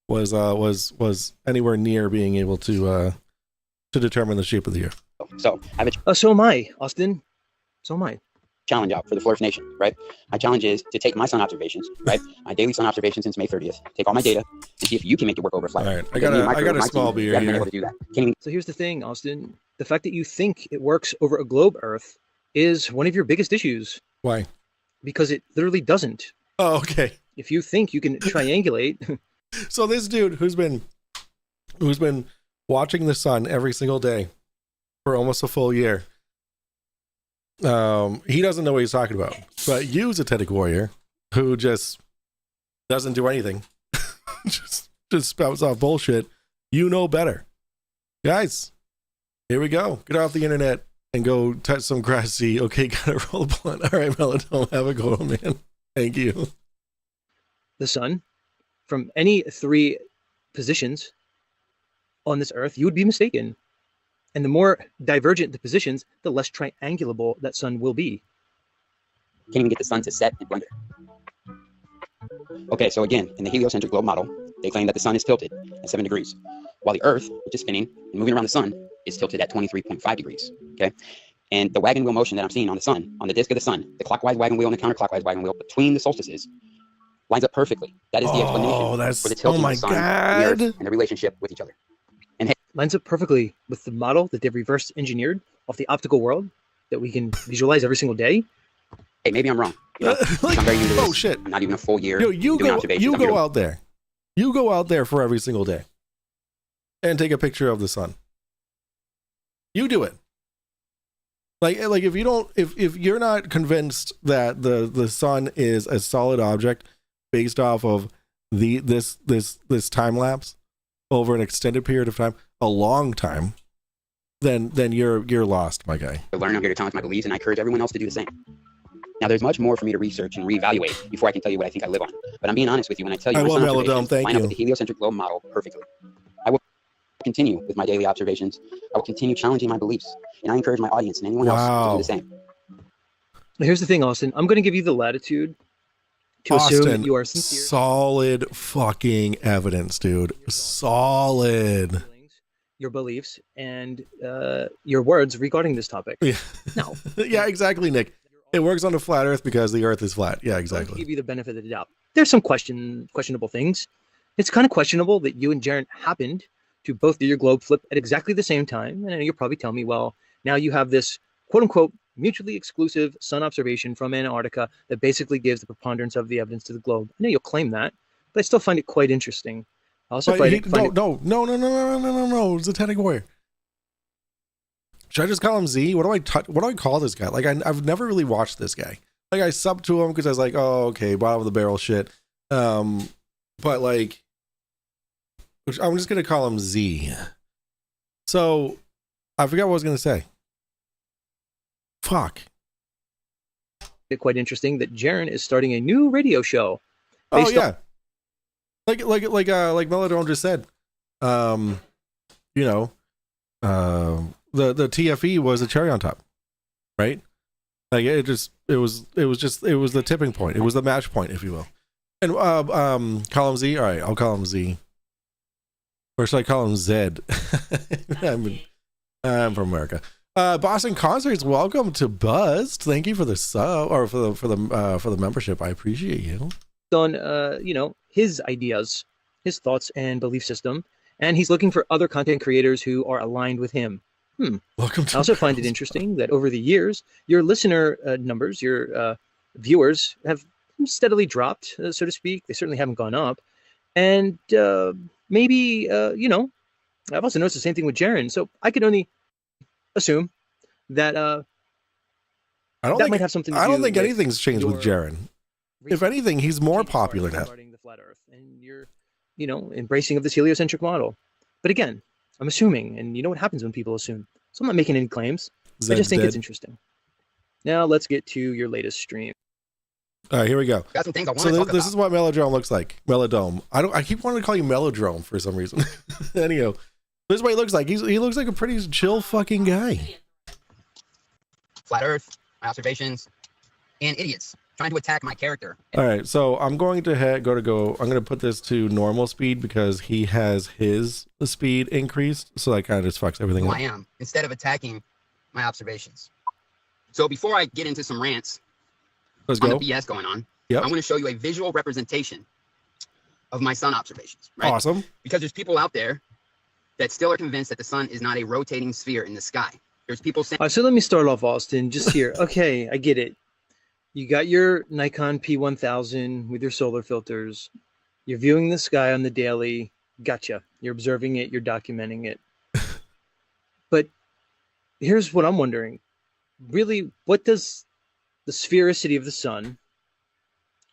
was anywhere near being able to determine the shape of the Earth. So I have a So am I, Austin. So am I. challenge out for the Florida Nation, right? My challenge is to take my sun observations, right? My daily sun observations since May 30th. Take all my data and see if you can make it work over a flat. All Earth. right, I got a small beer We haven't been here. able to do that. Can't even So here's the thing, Austin. The fact that you think it works over a globe Earth is one of your biggest issues Why? because it literally doesn't. Oh, okay. If you think you can triangulate, So this dude who's been watching the sun every single day for almost a full year, he doesn't know what he's talking about. But you, Zetetic Warrior, who just doesn't do anything, just spouts off bullshit, you know better. Guys, here we go. Get off the internet and go touch some grass. See, okay, gotta roll a blunt. All right, Melodome, have a good one, man. Thank you. the sun, from any three positions on this Earth, you would be mistaken. And the more divergent the positions, the less triangulable that sun will be. can't even get the sun to set in Blender. Okay, so again, in the heliocentric globe model, they claim that the sun is tilted at 7 degrees, while the Earth, which is spinning and moving around the sun, is tilted at 23.5 degrees. Okay, and the wagon wheel motion that I'm seeing on the sun, on the disk of the sun, the clockwise wagon wheel and the counterclockwise wagon wheel between the solstices, lines up perfectly. That is the explanation that's for the tilting oh my of the sun, god. the Earth, and their relationship with each other. Lines up perfectly with the model that they've reverse engineered off the optical world that we can visualize every single day. Hey, maybe I'm wrong. You know, Like, I'm very new to this. oh shit. I'm not even a full year Yo, you doing go observations. you I'm here go to- out there. You go out there for every single day and take a picture of the sun. You do it. Like if you don't if you're not convinced that the sun is a solid object based off of this time lapse over an extended period of time, a long time, then you're lost, my guy. to learn. I'm here to challenge my beliefs, and I encourage everyone else to do the same. Now, there's much more for me to research and reevaluate before I can tell you what I think I live on. But I'm being honest with you when I tell you I my will, sun Melodome, observations thank line up you. with the heliocentric globe model perfectly. I will continue with my daily observations. I will continue challenging my beliefs, and I encourage my audience and anyone else to do the same. Here's the thing, Austin. I'm going to give you the latitude to assume that you are sincere. Solid fucking evidence, dude. Solid. Your beliefs and your words regarding this topic. Yeah. No. Yeah, exactly, Nick. It works on a flat Earth because the Earth is flat. Yeah, exactly. I'll give you the benefit of the doubt. There's some questionable things. It's kind of questionable that you and Jaren happened to both do your globe flip at exactly the same time. And you'll probably tell me, well, now you have this quote unquote mutually exclusive sun observation from Antarctica that basically gives the preponderance of the evidence to the globe. I know you'll claim that, but I still find it quite interesting. I also No, Zetetic Warrior. Should I just call him Z? What do I call this guy? Like, I've never really watched this guy. Like, I subbed to him because I was like, oh, okay, bottom of the barrel shit. But like, I'm just gonna call him Z. So, I forgot what I was gonna say. Fuck. It's quite interesting that Jaren is starting a new radio show. Oh yeah. Like Melodrome just said. The TFE was a cherry on top, right? Like it was the tipping point. It was the match point, if you will. And call him Z. All right, I'll call him Z. Or should I call him Zed? I'm from America. Boston Concerts, welcome to Buzzed. Thank you for the sub or for the membership. I appreciate you. On his ideas, his thoughts and belief system, and he's looking for other content creators who are aligned with him. Welcome to I also find it interesting that over the years, your listener numbers, your viewers have steadily dropped, so to speak. They certainly haven't gone up. And maybe, I've also noticed the same thing with Jaren. So I could only assume that might have something to do. I don't think anything's changed with Jaren. If anything, he's more popular now. Regarding the flat Earth and your, embracing of this heliocentric model. But again, I'm assuming, and you know what happens when people assume. So I'm not making any claims. I just think it's interesting. Now let's get to your latest stream. All right, here we go. Got some things I want So to talk this is what Melodrome looks like. Melodome. I keep wanting to call you Melodrome for some reason. Anyhow, this is what he looks like. He looks like a pretty chill fucking guy. Flat Earth, my observations, and idiots trying to attack my character. All right, so I'm going to I'm going to put this to normal speed because he has his speed increased, so that kind of just fucks everything up. I am, instead of attacking my observations. So before I get into some rants Let's on go. the BS going on, Yep. I'm going to show you a visual representation of my sun observations. Right? Awesome. Because there's people out there that still are convinced that the sun is not a rotating sphere in the sky. There's people saying... All right, so let me start off, Austin, just here. Okay, I get it. You got your Nikon P1000 with your solar filters. You're viewing the sky on the daily. Gotcha. You're observing it. You're documenting it. But here's what I'm wondering. Really, what does the sphericity of the sun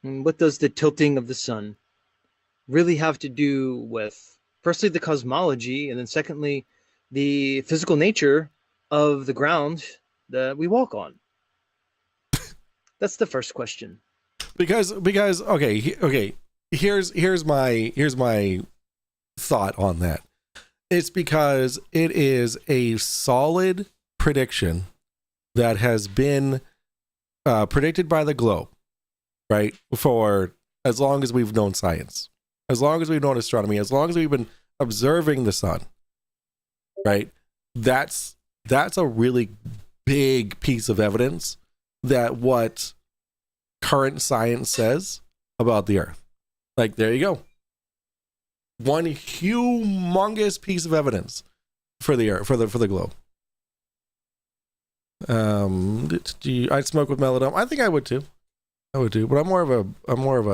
and what does the tilting of the sun really have to do with, firstly, the cosmology, and then secondly, the physical nature of the ground that we walk on? That's the first question. Because okay. Here's my thought on that. It's because it is a solid prediction that has been predicted by the globe, right? For as long as we've known science, as long as we've known astronomy, as long as we've been observing the sun, right? That's a really big piece of evidence that what current science says about the Earth. Like, there you go. One humongous piece of evidence for the Earth, for the globe. I'd smoke with Melodome. I think I would too. But I'm more of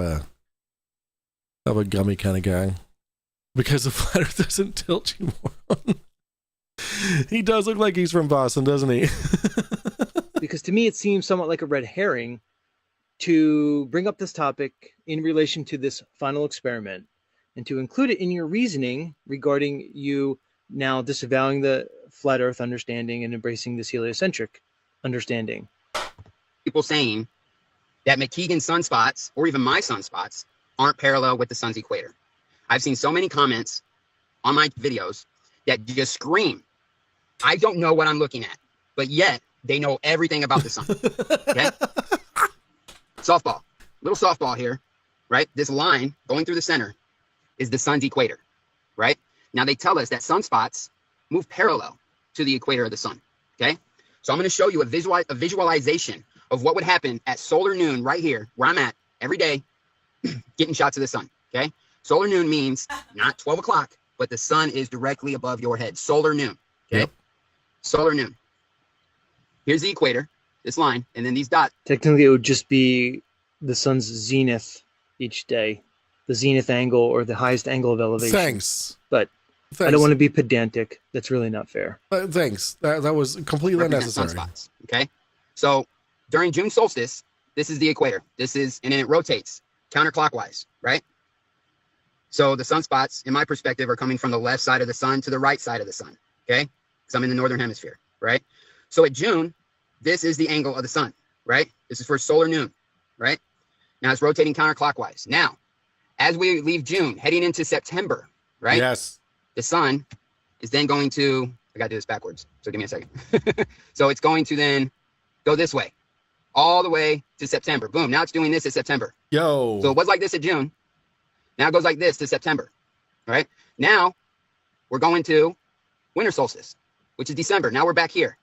a gummy kind of guy, because the flat Earth doesn't tilt you more. He does look like he's from Boston, doesn't he? Because to me, it seems somewhat like a red herring to bring up this topic in relation to this final experiment and to include it in your reasoning regarding you now disavowing the flat Earth understanding and embracing this heliocentric understanding. People saying that McKeegan's sunspots, or even my sunspots, aren't parallel with the sun's equator. I've seen so many comments on my videos that just scream, I don't know what I'm looking at, but yet they know everything about the sun. Okay? Softball, little softball here, right? This line going through the center is the sun's equator, right? Now they tell us that sunspots move parallel to the equator of the sun, okay? So I'm going to show you a visualization of what would happen at solar noon right here, where I'm at every day, getting shots of the sun, okay? Solar noon means not 12 o'clock, but the sun is directly above your head. Solar noon, okay? Yep. Solar noon. Here's the equator, this line, and then these dots. Technically, it would just be the sun's zenith each day, the zenith angle or the highest angle of elevation. Thanks. But I don't want to be pedantic. That's really not fair. Thanks. That was completely unnecessary. Sunspots, okay? So during June solstice, this is the equator. This is, and then it rotates counterclockwise, right? So the sunspots, in my perspective, are coming from the left side of the sun to the right side of the sun, okay? Because I'm in the northern hemisphere, right? So at June, this is the angle of the sun, right? This is for solar noon, right? Now it's rotating counterclockwise. Now, as we leave June, heading into September, right? Yes. The sun is then going to, I got to do this backwards, so give me a second. So it's going to then go this way, all the way to September. Boom, now it's doing this at September. Yo. So it was like this at June. Now it goes like this to September, right? Now we're going to winter solstice, which is December. Now we're back here.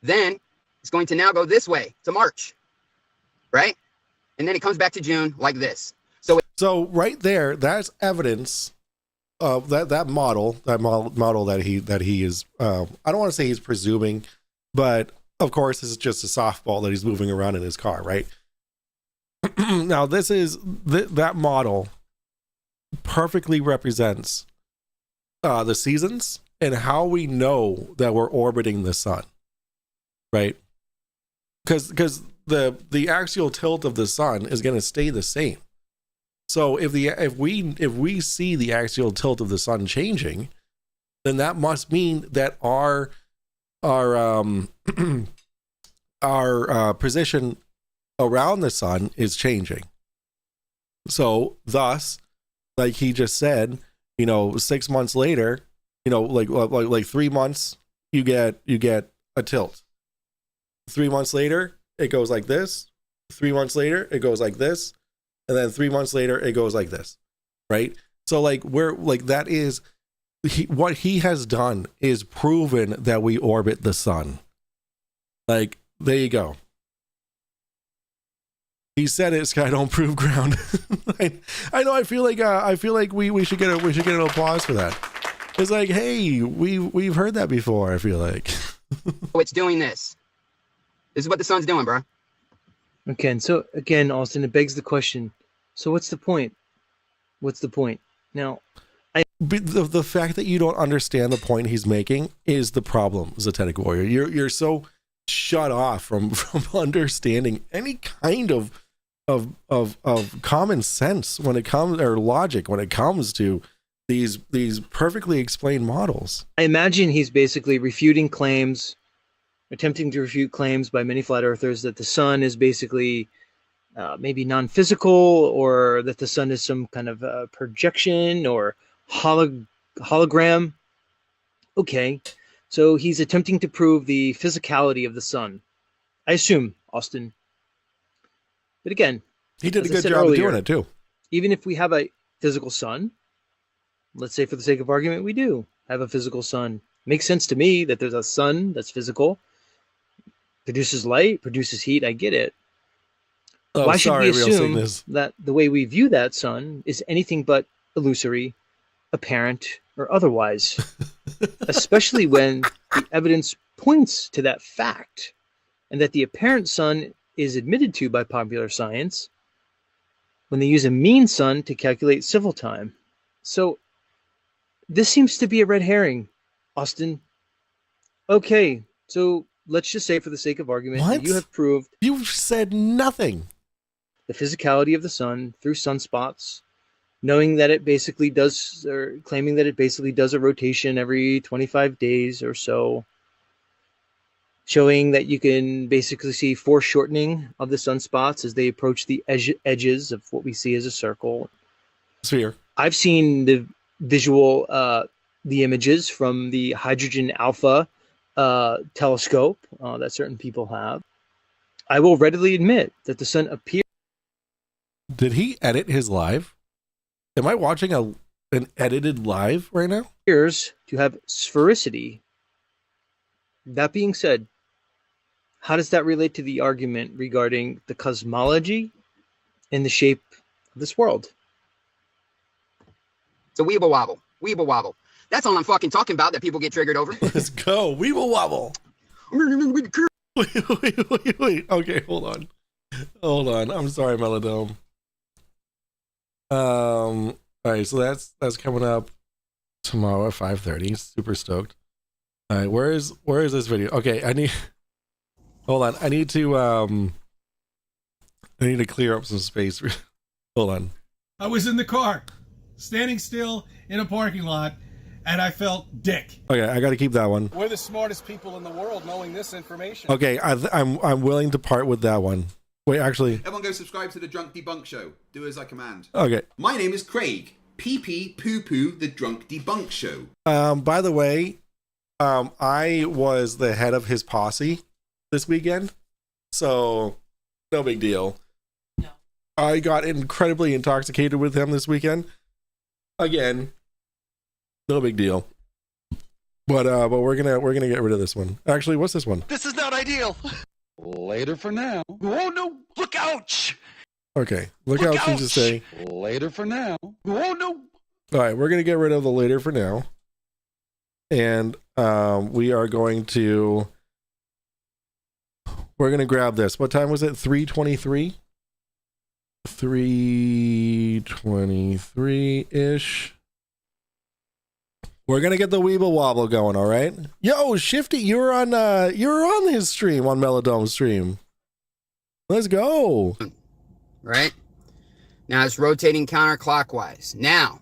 Then it's going to now go this way to March, right? And then it comes back to June like this. So right there, that's evidence of that model that he is. I don't want to say he's presuming, but of course, it's just a softball that he's moving around in his car, right? Now, this is that model perfectly represents the seasons and how we know that we're orbiting the sun, right? Because the axial tilt of the sun is going to stay the same. So if we see the axial tilt of the sun changing, then that must mean that our position around the sun is changing. So thus, like he just said, 6 months later, like 3 months, you get a tilt. 3 months later, it goes like this. 3 months later, it goes like this. And then 3 months later, it goes like this, right? So like that is what he has done is proven that we orbit the sun. Like, there you go. He said it, Sky don't prove ground. I know. I feel like we should get an applause for that. It's like, hey, we've heard that before. I feel like. So it's doing this. This is what the sun's doing, bro. Okay, and so again, Austin, it begs the question. So what's the point? What's the point? Now, the fact that you don't understand the point he's making is the problem, Zetetic Warrior. You're so shut off from understanding any kind of common sense when it comes, or logic when it comes to these perfectly explained models. I imagine he's basically refuting claims, attempting to refute claims by many flat earthers that the sun is basically maybe non-physical, or that the sun is some kind of projection or hologram. Okay, so he's attempting to prove the physicality of the sun, I assume, Austin. But again, he did a good job of doing it too. Even if we have a physical sun, let's say for the sake of argument, we do have a physical sun. Makes sense to me that there's a sun that's physical, produces light, produces heat. I get it. Oh, why should we assume sickness. that the way we view that sun is anything but illusory, apparent, or otherwise? Especially when the evidence points to that fact, and that the apparent sun is admitted to by popular science when they use a mean sun to calculate civil time. So this seems to be a red herring, Austin. Okay, so let's just say, for the sake of argument, that you have proved You've said nothing. the physicality of the sun through sunspots, knowing that it basically does, or claiming that it basically does a rotation every 25 days or so, showing that you can basically see foreshortening of the sunspots as they approach the edges of what we see as a circle. Sphere. I've seen the visual the images from the hydrogen alpha telescope that certain people have, I will readily admit that the sun appears. Did he edit his live? Am I watching an edited live right now? Appears to have sphericity. That being said, how does that relate to the argument regarding the cosmology and the shape of this world? It's a weeble wobble. Weeble wobble. That's all I'm fucking talking about that people get triggered over. Let's go. We will wobble. Wait. Okay, hold on. I'm sorry, Melodome. All right, so that's coming up tomorrow at 5:30. Super stoked. All right, where is this video? Okay, hold on. I need to clear up some space. Hold on. I was in the car, standing still in a parking lot, and I felt dick. Okay, I got to keep that one. We're the smartest people in the world knowing this information. Okay, I'm willing to part with that one. Wait, actually. Everyone go subscribe to the Drunk Debunk Show. Do as I command. Okay. My name is Craig. PP Poo Poo, the Drunk Debunk Show. By the way, I was the head of his posse this weekend, so no big deal. No. I got incredibly intoxicated with him this weekend. Again, no big deal. But we're gonna get rid of this one. Actually, what's this one? This is not ideal. Later for now. Oh no! Look out! Okay, look out, seems to say. Later for now. Oh no! All right, we're gonna get rid of the later for now, and we are going to. We're gonna grab this. What time was it? 3:23. 3:23 ish. We're gonna get the Weeble Wobble going, all right? Yo, Shifty, you were on his stream, on Melodome's stream. Let's go. Right? Now it's rotating counterclockwise. Now,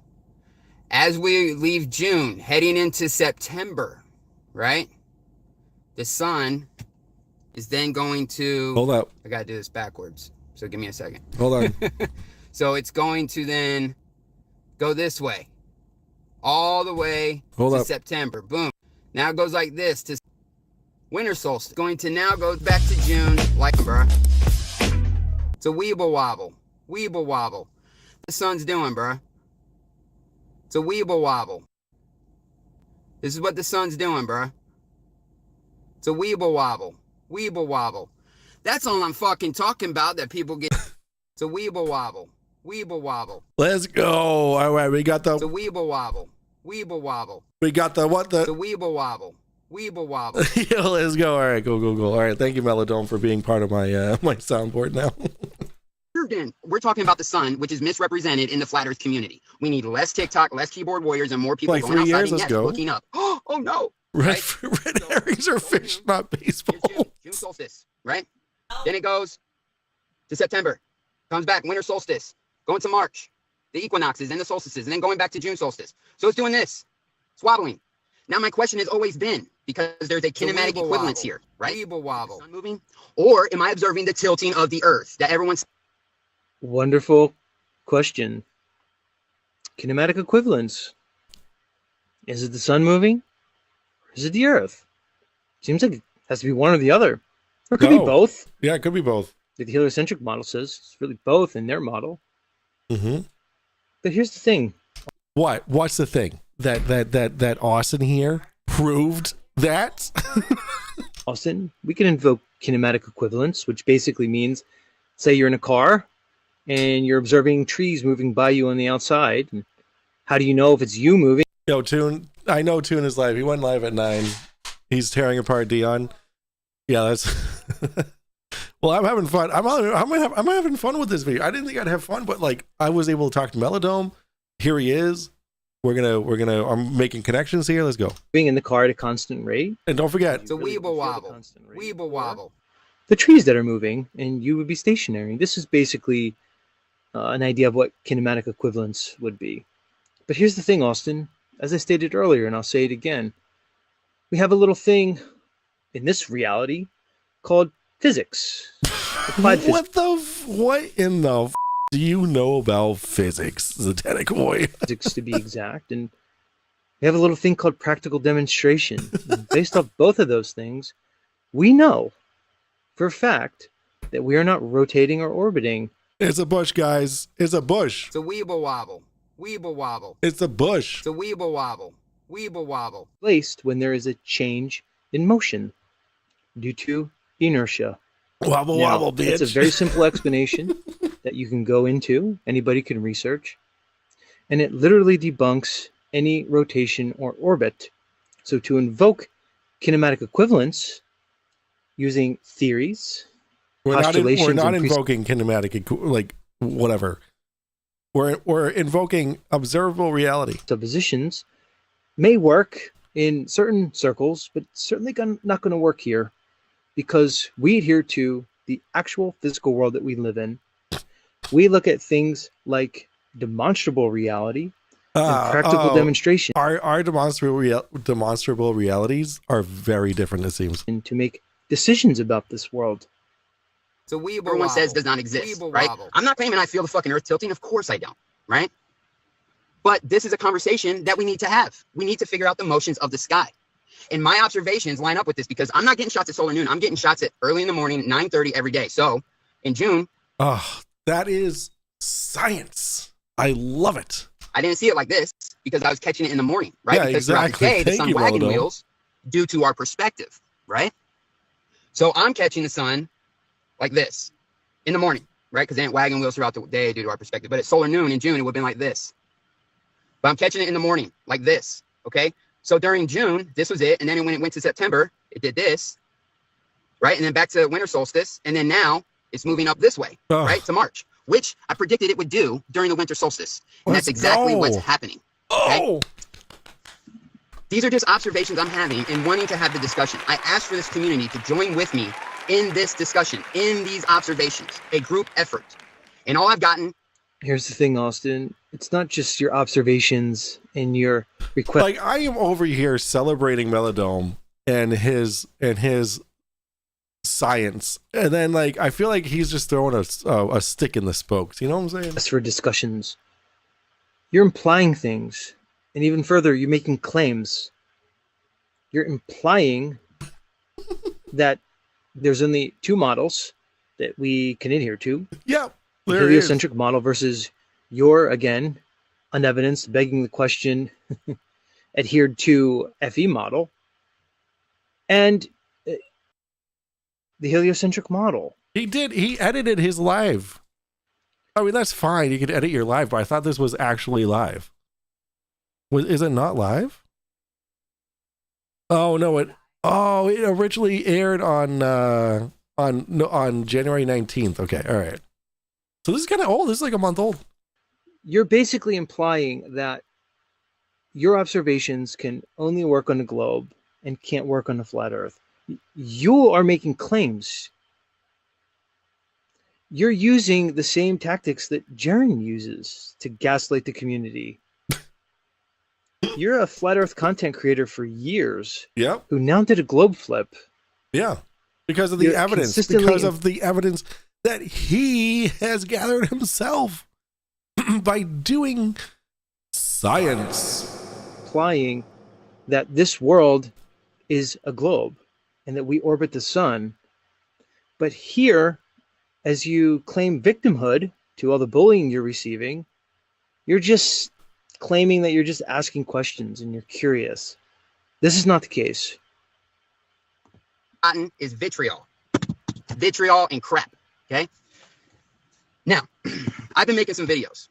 as we leave June, heading into September, right? The sun is then going to... Hold up. I gotta do this backwards, so give me a second. Hold on. So it's going to then go this way. All the way to September. Boom. Now it goes like this to winter solstice. Going to now go back to June, like, bruh. It's a weeble wobble. Weeble wobble. The sun's doing, bruh. It's a weeble wobble. This is what the sun's doing, bruh. It's a weeble wobble. Weeble wobble. That's all I'm fucking talking about that people get. It's a weeble wobble. Weeble wobble. Let's go. All right, we got the... It's a weeble wobble. Weeble wobble. We got the what the... It's a weeble wobble. Weeble wobble. Yo, let's go. All right, go. All right, thank you, Melodome, for being part of my my soundboard now. We're talking about the sun, which is misrepresented in the flat Earth community. We need less TikTok, less keyboard warriors, and more people Like going 3 outside years, and let's go. looking up. Oh no! Red herrings are fish, not baseball. June solstice, right? Then it goes to September, comes back winter solstice, going to March, the equinoxes and the solstices, and then going back to June solstice. So it's doing this. It's wobbling. Now my question has always been, because there's a kinematic equivalence here, right? Weeble wobble. Sun moving? Or am I observing the tilting of the Earth that everyone's... Wonderful question. Kinematic equivalence. Is it the sun moving? Or is it the Earth? Seems like it has to be one or the other. Or it could be both. Yeah, it could be both. The heliocentric model says it's really both in their model. Mm-hmm. But here's the thing. What? What's the thing? That Austin here proved that? Austin, we can invoke kinematic equivalence, which basically means, say you're in a car and you're observing trees moving by you on the outside. And how do you know if it's you moving? Yo, Toon, I know Toon is live. He went live at 9. He's tearing apart Dion. Yeah, that's... Well, I'm having fun. I'm having fun with this video. I didn't think I'd have fun, but like I was able to talk to Melodome. Here he is. I'm making connections here. Let's go. Being in the car at a constant rate. And don't forget. It's a weeble wobble. Weeble wobble. The trees that are moving and you would be stationary. This is basically an idea of what kinematic equivalence would be. But here's the thing, Austin. As I stated earlier, and I'll say it again, we have a little thing in this reality called physics. Applied physics. What in the f do you know about physics, Zetetic boy? Physics to be exact. And We have a little thing called practical demonstration. And based off both of those things, we know for a fact that we are not rotating or orbiting. It's a bush, guys. It's a bush. It's a weeble wobble. Weeble wobble. It's a bush. It's a weeble wobble. Weeble wobble. Placed when there is a change in motion due to inertia. Wobble, Now, wobble, bitch. it's a very simple explanation that you can go into, anybody can research, and it literally debunks any rotation or orbit. So to invoke kinematic equivalence using theories, we're postulations, not and invoking kinematic, like whatever. We're invoking observable reality. suppositions may work in certain circles, but certainly not going to work here because we adhere to the actual physical world that we live in. We look at things like demonstrable reality and practical demonstration. Our demonstrable realities are very different, it seems. And to make decisions about this world. So everyone says does not exist, right? I'm not claiming I feel the fucking earth tilting. Of course I don't, right? But this is a conversation that we need to have. We need to figure out the motions of the sky. And my observations line up with this because I'm not getting shots at solar noon. I'm getting shots at early in the morning, 9:30 every day. So in June. Oh, that is science. I love it. I didn't see it like this because I was catching it in the morning, right? Yeah, because exactly. throughout the day, the sun wagon Melodo. wheels due to our perspective, right? So I'm catching the sun like this in the morning, right? Because then wagon wheels throughout the day due to our perspective. But at solar noon in June, it would have been like this. But I'm catching it in the morning like this, okay? So during June, this was it. And then when it went to September, it did this, right? And then back to winter solstice. And then now it's moving up this way, right? To March, which I predicted it would do during the winter solstice. And that's exactly what's happening. Okay? These are just observations I'm having and wanting to have the discussion. I asked for this community to join with me in this discussion, in these observations, a group effort. And all I've gotten. Here's the thing, Austin. It's not just your observations and your request. Like, I am over here celebrating Melodome and his science, and then like I feel like he's just throwing a stick in the spokes. You know what I'm saying? As for discussions, you're implying things, and even further, you're making claims. You're implying that there's only two models that we can adhere to. Yeah, the there heliocentric model versus your, again, unevidenced, begging the question, adhered to FE model, and the heliocentric model. He edited his live. I mean, that's fine. You could edit your live, but I thought this was actually live. Is it not live? Oh no, it originally aired on January 19th. Okay, all right. So this is kind of old. This is like a month old. You're basically implying that your observations can only work on a globe and can't work on a flat Earth. You are making claims. You're using the same tactics that Jaren uses to gaslight the community. You're a flat Earth content creator for years. Yep. Who now did a globe flip. Yeah. Because of the evidence. Because of the evidence that he has gathered himself by doing science. Implying that this world is a globe and that we orbit the sun. But here, as you claim victimhood to all the bullying you're receiving, you're just claiming that you're just asking questions and you're curious. This is not the case. Cotton is vitriol. Vitriol and crap, okay? Now, I've been making some videos.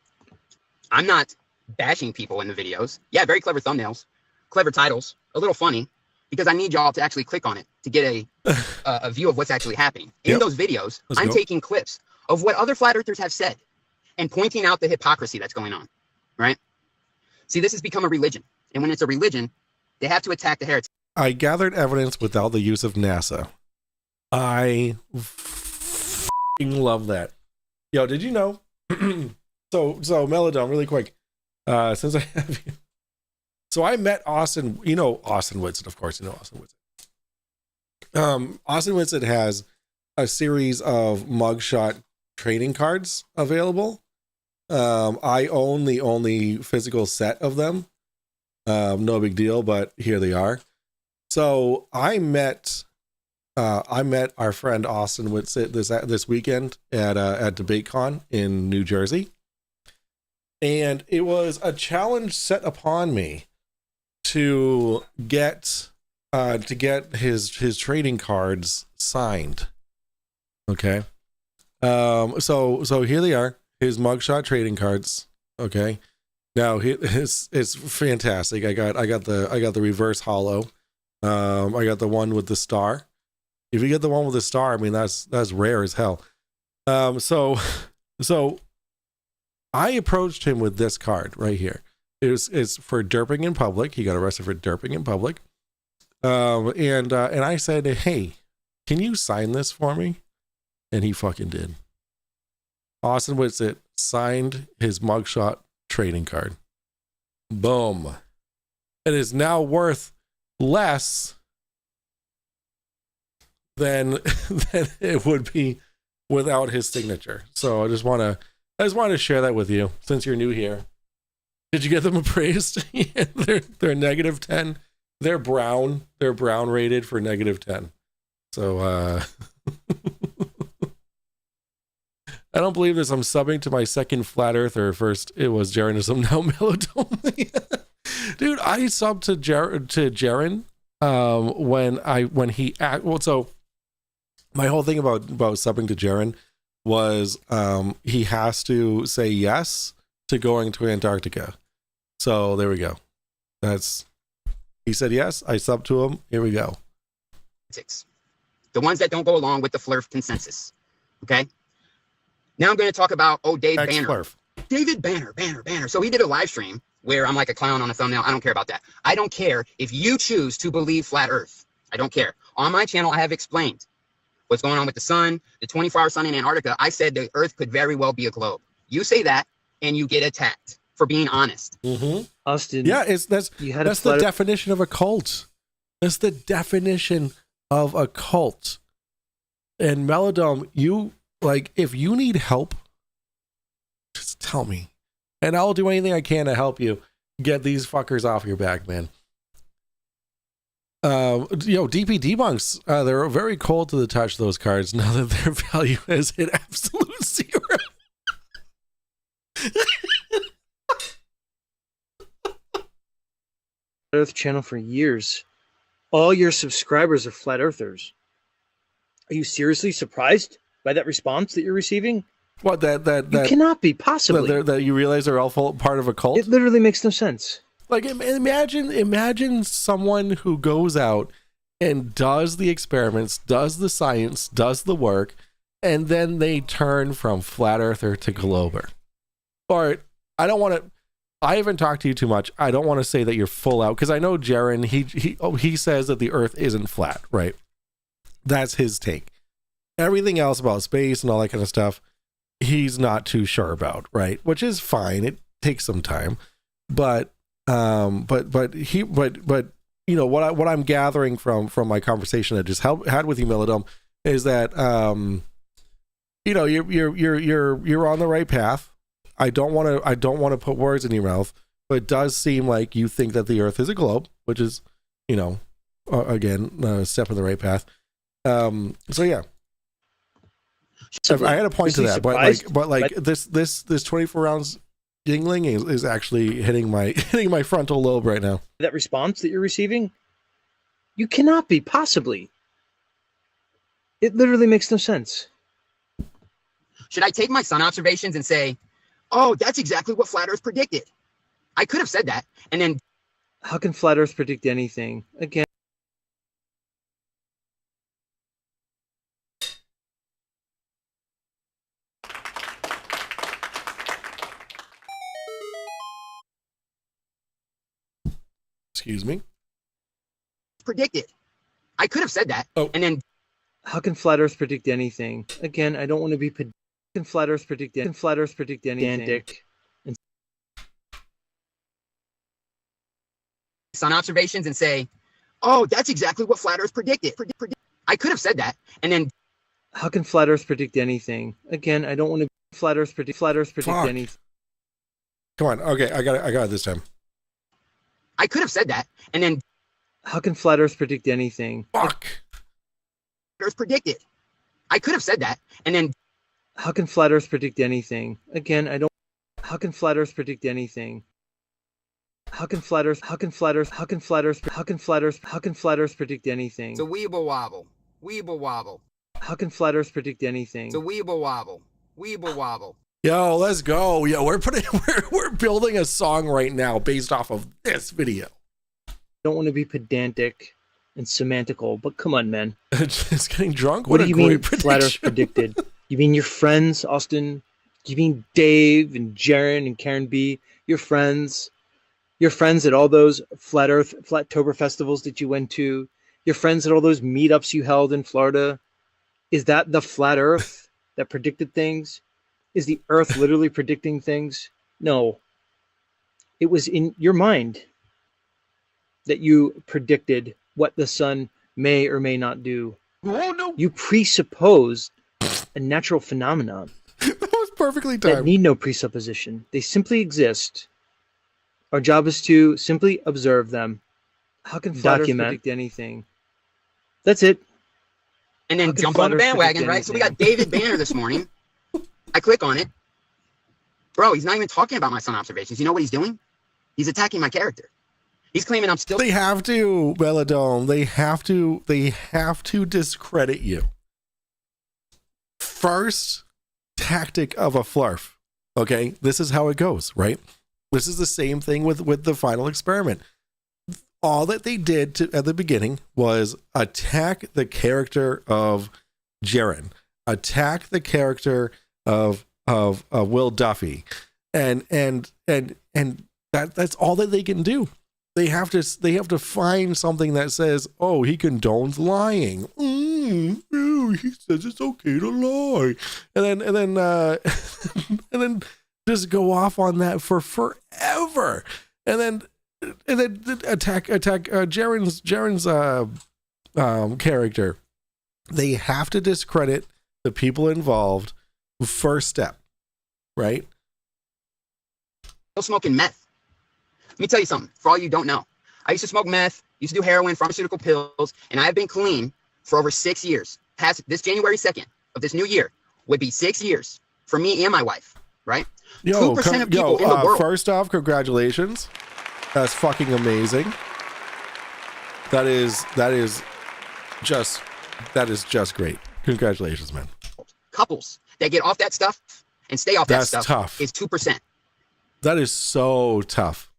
I'm not bashing people in the videos. Yeah, very clever thumbnails, clever titles, a little funny, because I need y'all to actually click on it to get a view of what's actually happening. In those videos, I'm taking clips of what other flat earthers have said and pointing out the hypocrisy that's going on, right? See, this has become a religion. And when it's a religion, they have to attack the heretics. I gathered evidence without the use of NASA. I love that. Yo, did you know? So Melodome, really quick. Since I have you. So I met Austin, you know Austin Whitson, of course, you know Austin Whitson. Austin Whitson has a series of mugshot trading cards available. I own the only physical set of them. No big deal, but here they are. So I met our friend Austin Whitsitt this weekend at DebateCon in New Jersey, and it was a challenge set upon me to get his trading cards signed. Okay. So here they are, his mugshot trading cards. Okay. Now it's fantastic. I got the reverse hollow. I got the one with the star. If you get the one with the star, I mean that's rare as hell. So I approached him with this card right here. It's for derping in public. He got arrested for derping in public. And I said, hey, can you sign this for me? And he fucking did. Austin Whitsitt signed his mugshot trading card. Boom. It is now worth less than it would be without his signature. So I just wanted to share that with you since you're new here. Did you get them appraised? Yeah, they're -10. They're brown. They're brown rated for -10. So I don't believe this. I'm subbing to my second flat earther. First it was Jeranism, now Melodome. Dude, I subbed to Jaren when he so my whole thing about subbing to Jaren was he has to say yes to going to Antarctica. So there we go. He said yes, I subbed to him. Here we go. The ones that don't go along with the Flurf consensus. Okay? Now I'm going to talk about Dave Banner. Flurf. David Banner. So he did a live stream where I'm like a clown on a thumbnail. I don't care about that. I don't care if you choose to believe flat Earth. I don't care. On my channel, I have explained what's going on with the sun, the 24-hour sun in Antarctica. I said the Earth could very well be a globe. You say that, and you get attacked for being honest. Mm-hmm. Austin. Yeah, that's the definition of a cult. That's the definition of a cult. And Melodome, if you need help, just tell me, and I'll do anything I can to help you get these fuckers off your back, man. DP debunks, they're very cold to the touch, those cards, now that their value has hit absolute zero. Earth channel for years. All your subscribers are flat earthers. Are you seriously surprised by that response that you're receiving? What, that you cannot be, possibly. That you realize they're all part of a cult? It literally makes no sense. Like, imagine someone who goes out and does the experiments, does the science, does the work, and then they turn from flat earther to glober. Or, I haven't talked to you too much. I don't want to say that you're full out, because I know Jaren, he says that the Earth isn't flat, right? That's his take. Everything else about space and all that kind of stuff, he's not too sure about, right? Which is fine. It takes some time, but you know what I'm gathering from my conversation I just had with you, Melodome, is that you know you're on the right path. I don't want to put words in your mouth, but it does seem like you think that the Earth is a globe, which is, you know, again, a step in the right path. So yeah, I had a point to that, but this 24 rounds yingling is actually hitting my frontal lobe right now. That response that you're receiving, you cannot be, possibly. It literally makes no sense. Should I take my sun observations and say, oh, that's exactly what flat Earth predicted? I could have said that, and then... How can flat Earth predict anything? Again... Excuse me? Predicted. I could have said that, and then... How can flat Earth predict anything? Again, I don't want to be... Can flat Earth predict anything? Sun observations and say, oh, that's exactly what flat Earth predicted. I could have said that, and then... How can flat Earth predict anything? Again, I don't want to... Flat Earth predict anything. Come on, okay, I got it this time. I could have said that, and then How can flat Earth predict anything? Fuck. Earth predicted. I could have said that, and then How can flat Earth predict anything? Again, I don't. How can flat Earth predict anything? How can flat Earth? How can flat Earth? How can flat Earth? How can flat Earth? How can flat Earth predict anything? it's a weeble wobble, weeble wobble. How can flat Earth predict anything? It's a weeble wobble, weeble wobble. Yo, let's go. Yo, we're building a song right now based off of this video. I don't want to be pedantic and semantical, but come on, man. Just getting drunk. What What do a you great mean flat Earth prediction. predicted? You mean your friends, Austin? You mean Dave and Jaren and Karen B? Your friends? Your friends at all those flat Earth, Flattober festivals that you went to? Your friends at all those meetups you held in Florida? Is that the flat Earth that predicted things? Is the Earth literally predicting things? No. It was in your mind that you predicted what the sun may or may not do. Oh no! You presupposed a natural phenomenon That was perfectly that timed. need no presupposition. They simply exist. Our job is to simply observe them. How can flat Earth predict anything? That's it. And then How can jump on the flat Earth bandwagon, predict right? So we got anything? David Banner this morning. I click on it. Bro, he's not even talking about my sun observations. You know what he's doing? He's attacking my character. He's claiming I'm still They have to, Belladome. They have to discredit you. First tactic of a flurf. Okay, this is how it goes, right? This is the same thing with the final experiment. All that they did at the beginning was attack the character of Jaren, attack the character of Will Duffy, and that's all that they can do. They have to find something that says, oh, he condones lying. Ooh, he says it's okay to lie, and then just go off on that for forever, and then attack Jaren's character. They have to discredit the people involved. First step, right? smoking meth. Let me tell you something, for all you don't know. I used to smoke meth, used to do heroin, pharmaceutical pills, and I have been clean for over 6 years. Past this January 2nd of this new year would be 6 years for me and my wife, right? 2% of people in the world. First off, congratulations. That's fucking amazing. That is just great. Congratulations, man. Couples that get off that stuff and stay off that That's stuff tough. is 2%. That is so tough.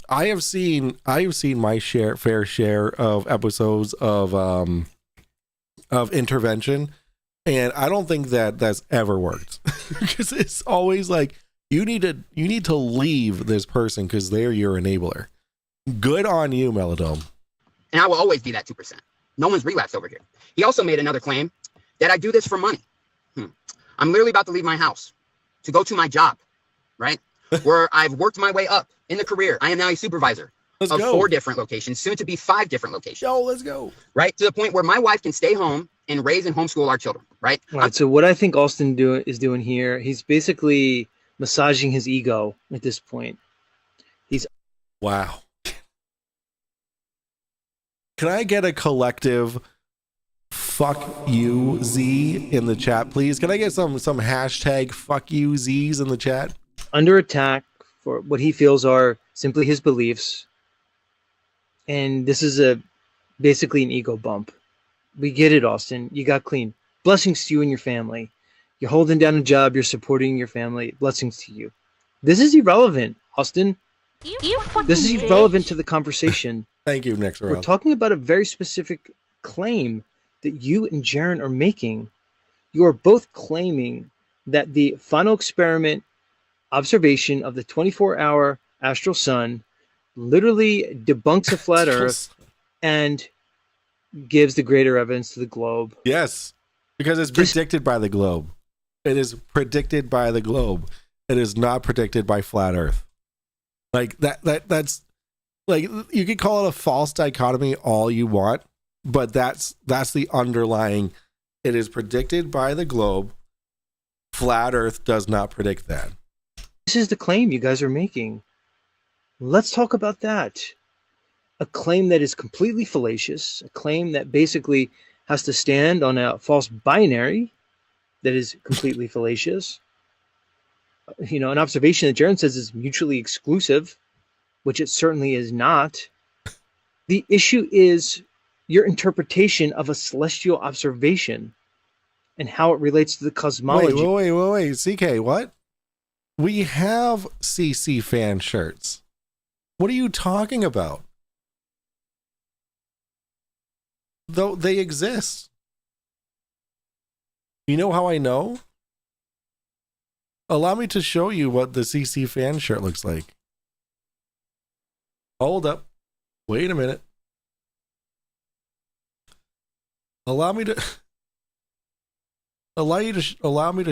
I have seen my fair share of episodes of intervention, and I don't think that's ever worked. Because it's always like you need to leave this person because they're your enabler. Good on you, Melodome. And I will always be that 2%. No one's relapsed over here. He also made another claim that I do this for money. I'm literally about to leave my house to go to my job, right? Where I've worked my way up in the career. I am now a supervisor of 4 different locations, soon to be 5 different locations. Yo, let's go. Right? To the point where my wife can stay home and raise and homeschool our children, right? All right, so what I think Austin is doing here, he's basically massaging his ego at this point. Wow. Can I get a collective fuck you Z in the chat, please? Can I get some hashtag fuck you Z's in the chat? Under attack for what he feels are simply his beliefs. And this is basically an ego bump. We get it, Austin. You got clean. Blessings to you and your family. You're holding down a job. You're supporting your family. Blessings to you. This is irrelevant, Austin. This is irrelevant to the conversation. Thank you, Nick. We're talking about a very specific claim that you and Jaren are making. You are both claiming that the final experiment observation of the 24-hour astral sun literally debunks a flat earth and gives the greater evidence to the globe. Yes, because it's predicted by the globe. It is predicted by the globe. It is not predicted by flat earth. Like that's like, you could call it a false dichotomy all you want, but that's the underlying. It is predicted by the globe. Flat earth does not predict that. This is the claim you guys are making. Let's talk about that. a claim that is completely fallacious, a claim that basically has to stand on a false binary that is completely fallacious. You know, an observation that Jaron says is mutually exclusive, which it certainly is not. The issue is your interpretation of a celestial observation and how it relates to the cosmology. Wait. CK, what? We have CC fan shirts. What are you talking about? Though they exist. You know how I know? Allow me to show you what the CC fan shirt looks like. Hold up. Wait a minute. Allow me to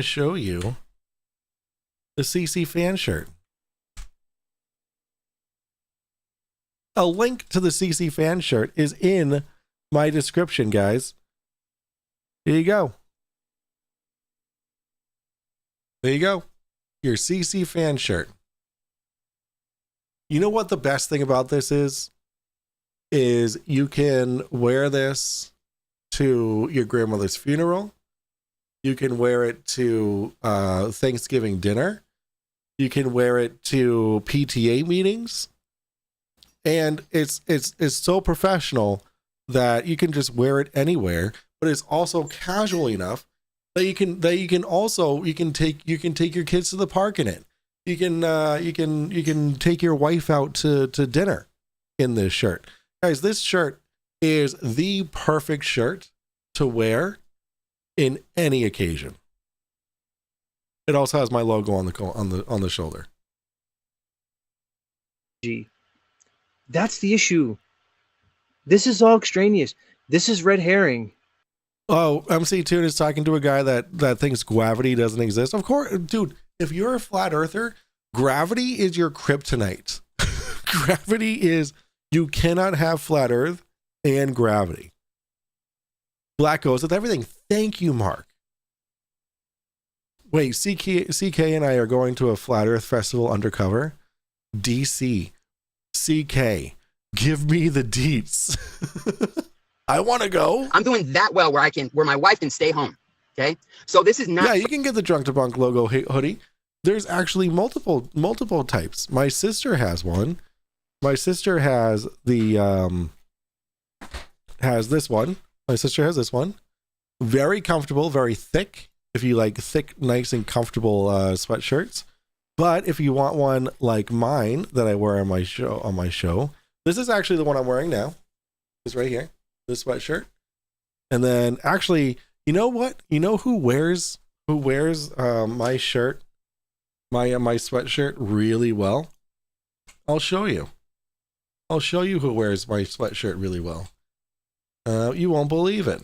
show you the CC fan shirt. A link to the CC fan shirt is in my description, guys. Here you go. There you go. Your CC fan shirt. You know what the best thing about this is? Is you can wear this to your grandmother's funeral. You can wear it to Thanksgiving dinner. You can wear it to PTA meetings. And it's so professional that you can just wear it anywhere, but it's also casual enough that you can take your kids to the park in it. You can take your wife out to dinner in this shirt. Guys, this shirt is the perfect shirt to wear in any occasion. It also has my logo on the shoulder. That's the issue. This is all extraneous. This is red herring. Oh, MC Toon is talking to a guy that thinks gravity doesn't exist. Of course, dude, if you're a flat earther, gravity is your kryptonite. Gravity is, you cannot have flat earth and gravity. Black goes with everything. Thank you, Mark. Wait, CK and I are going to a flat earth festival undercover. DC. CK. Give me the deets. I want to go. I'm doing that well where my wife can stay home. Okay. So this is not. Yeah, you can get the Drunk Debunk logo hoodie. There's actually multiple types. My sister has one. My sister has has this one. My sister has this one. Very comfortable, very thick. If you like thick, nice and comfortable sweatshirts. But if you want one like mine that I wear on my show, this is actually the one I'm wearing now. It's right here, this sweatshirt. And then actually, you know what? You know who wears my shirt, my sweatshirt really well? I'll show you. I'll show you who wears my sweatshirt really well. You won't believe it.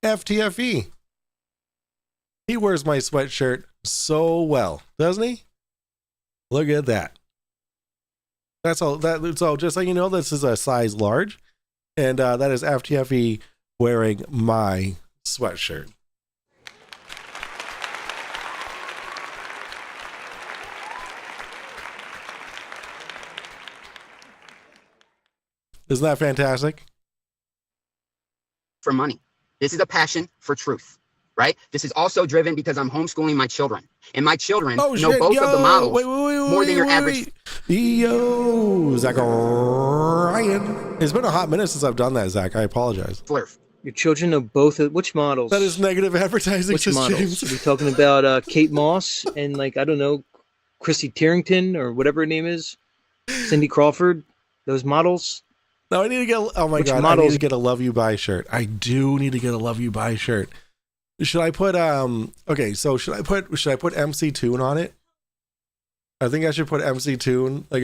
FTFE. He wears my sweatshirt so well, doesn't he? Look at that. That's all. So just so you know, this is a size large, and that is FTFE wearing my sweatshirt. Isn't that fantastic? For money. This is a passion for truth, right? This is also driven because I'm homeschooling my children. And my children know both of the models more than your average. Yo, Zach Ryan. It's been a hot minute since I've done that, Zach. I apologize. Flurf. Your children know both of which models? That is negative advertising. Which models? James. Are we talking about Kate Moss and I don't know, Chrissy Tarrington or whatever her name is? Cindy Crawford? Those models? No, I need to get. Oh my god! I need to get a Love You Bye shirt. I do need to get a Love You Bye shirt. Should I put Okay, so should I put MC Toon on it? I think I should put MC Toon like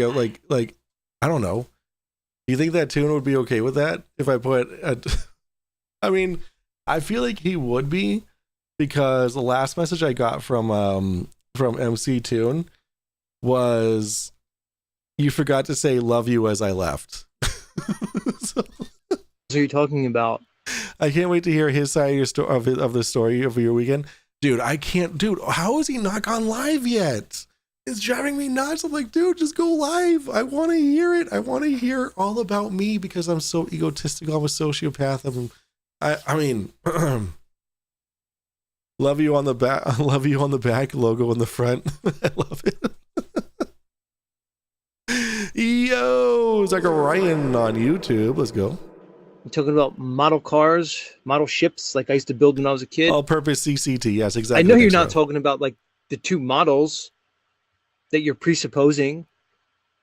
I don't know. Do you think that Toon would be okay with that if I put? I mean, I feel like he would be because the last message I got from MC Toon was, "You forgot to say love you as I left." So, what are you talking about? I can't wait to hear his side of the story of your weekend. Dude, I can't. Dude, how is he not gone live yet? It's driving me nuts. I'm like, dude, just go live. I want to hear it. I want to hear all about me because I'm so egotistical. I'm a sociopath. I mean, love you on the back. Love you on the back. Logo in the front. I love it. Yo, Zachariah on YouTube. Let's go. I'm talking about model cars, model ships, like I used to build when I was a kid. All-purpose CCT. Yes, exactly. I know you're not talking about like the two models that you're presupposing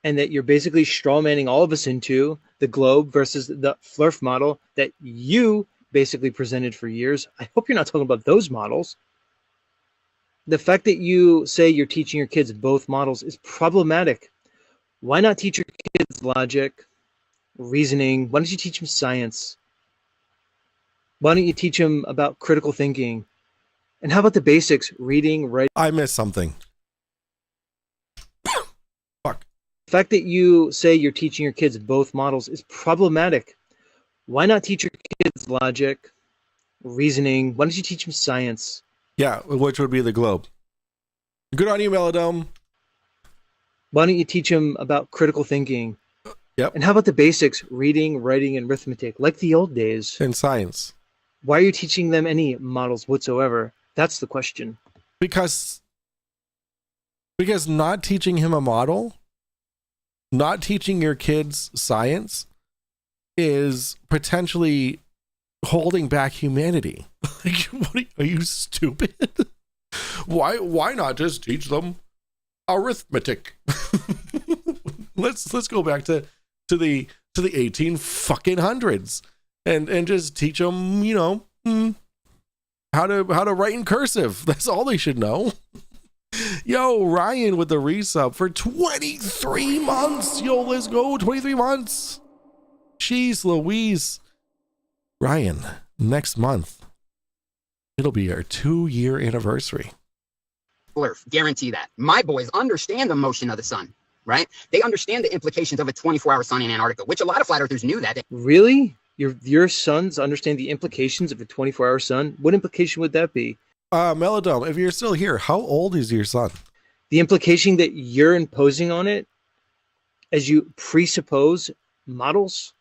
and that you're basically strawmanning all of us into, the globe versus the Flurf model that you basically presented for years. I hope you're not talking about those models. The fact that you say you're teaching your kids both models is problematic. Why not teach your kids logic, reasoning? Why don't you teach them science? Why don't you teach them about critical thinking? And how about the basics, reading, writing? I missed something. Fuck. The fact that you say you're teaching your kids both models is problematic. Why not teach your kids logic, reasoning? Why don't you teach them science? Yeah, which would be the globe. Good on you, Melodome. Why don't you teach them about critical thinking? Yep. And how about the basics, reading, writing, and arithmetic, like the old days? And science. Why are you teaching them any models whatsoever? That's the question. Because not teaching him a model, not teaching your kids science is potentially holding back humanity. Like, are you stupid? Why not just teach them arithmetic? let's go back to the 18 fucking hundreds and just teach them, you know, how to write in cursive. That's all they should know. Yo, Ryan with the resub for 23 months. Yo, let's go. 23 months. Jeez Louise. Ryan, next month, it'll be our 2-year anniversary. Blurf, guarantee that. My boys understand the motion of the sun, right? They understand the implications of a 24-hour sun in Antarctica, which a lot of flat earthers knew that. Really? Your sons understand the implications of a 24-hour sun? What implication would that be? Melodome, if you're still here, how old is your son? The implication that you're imposing on it as you presuppose models?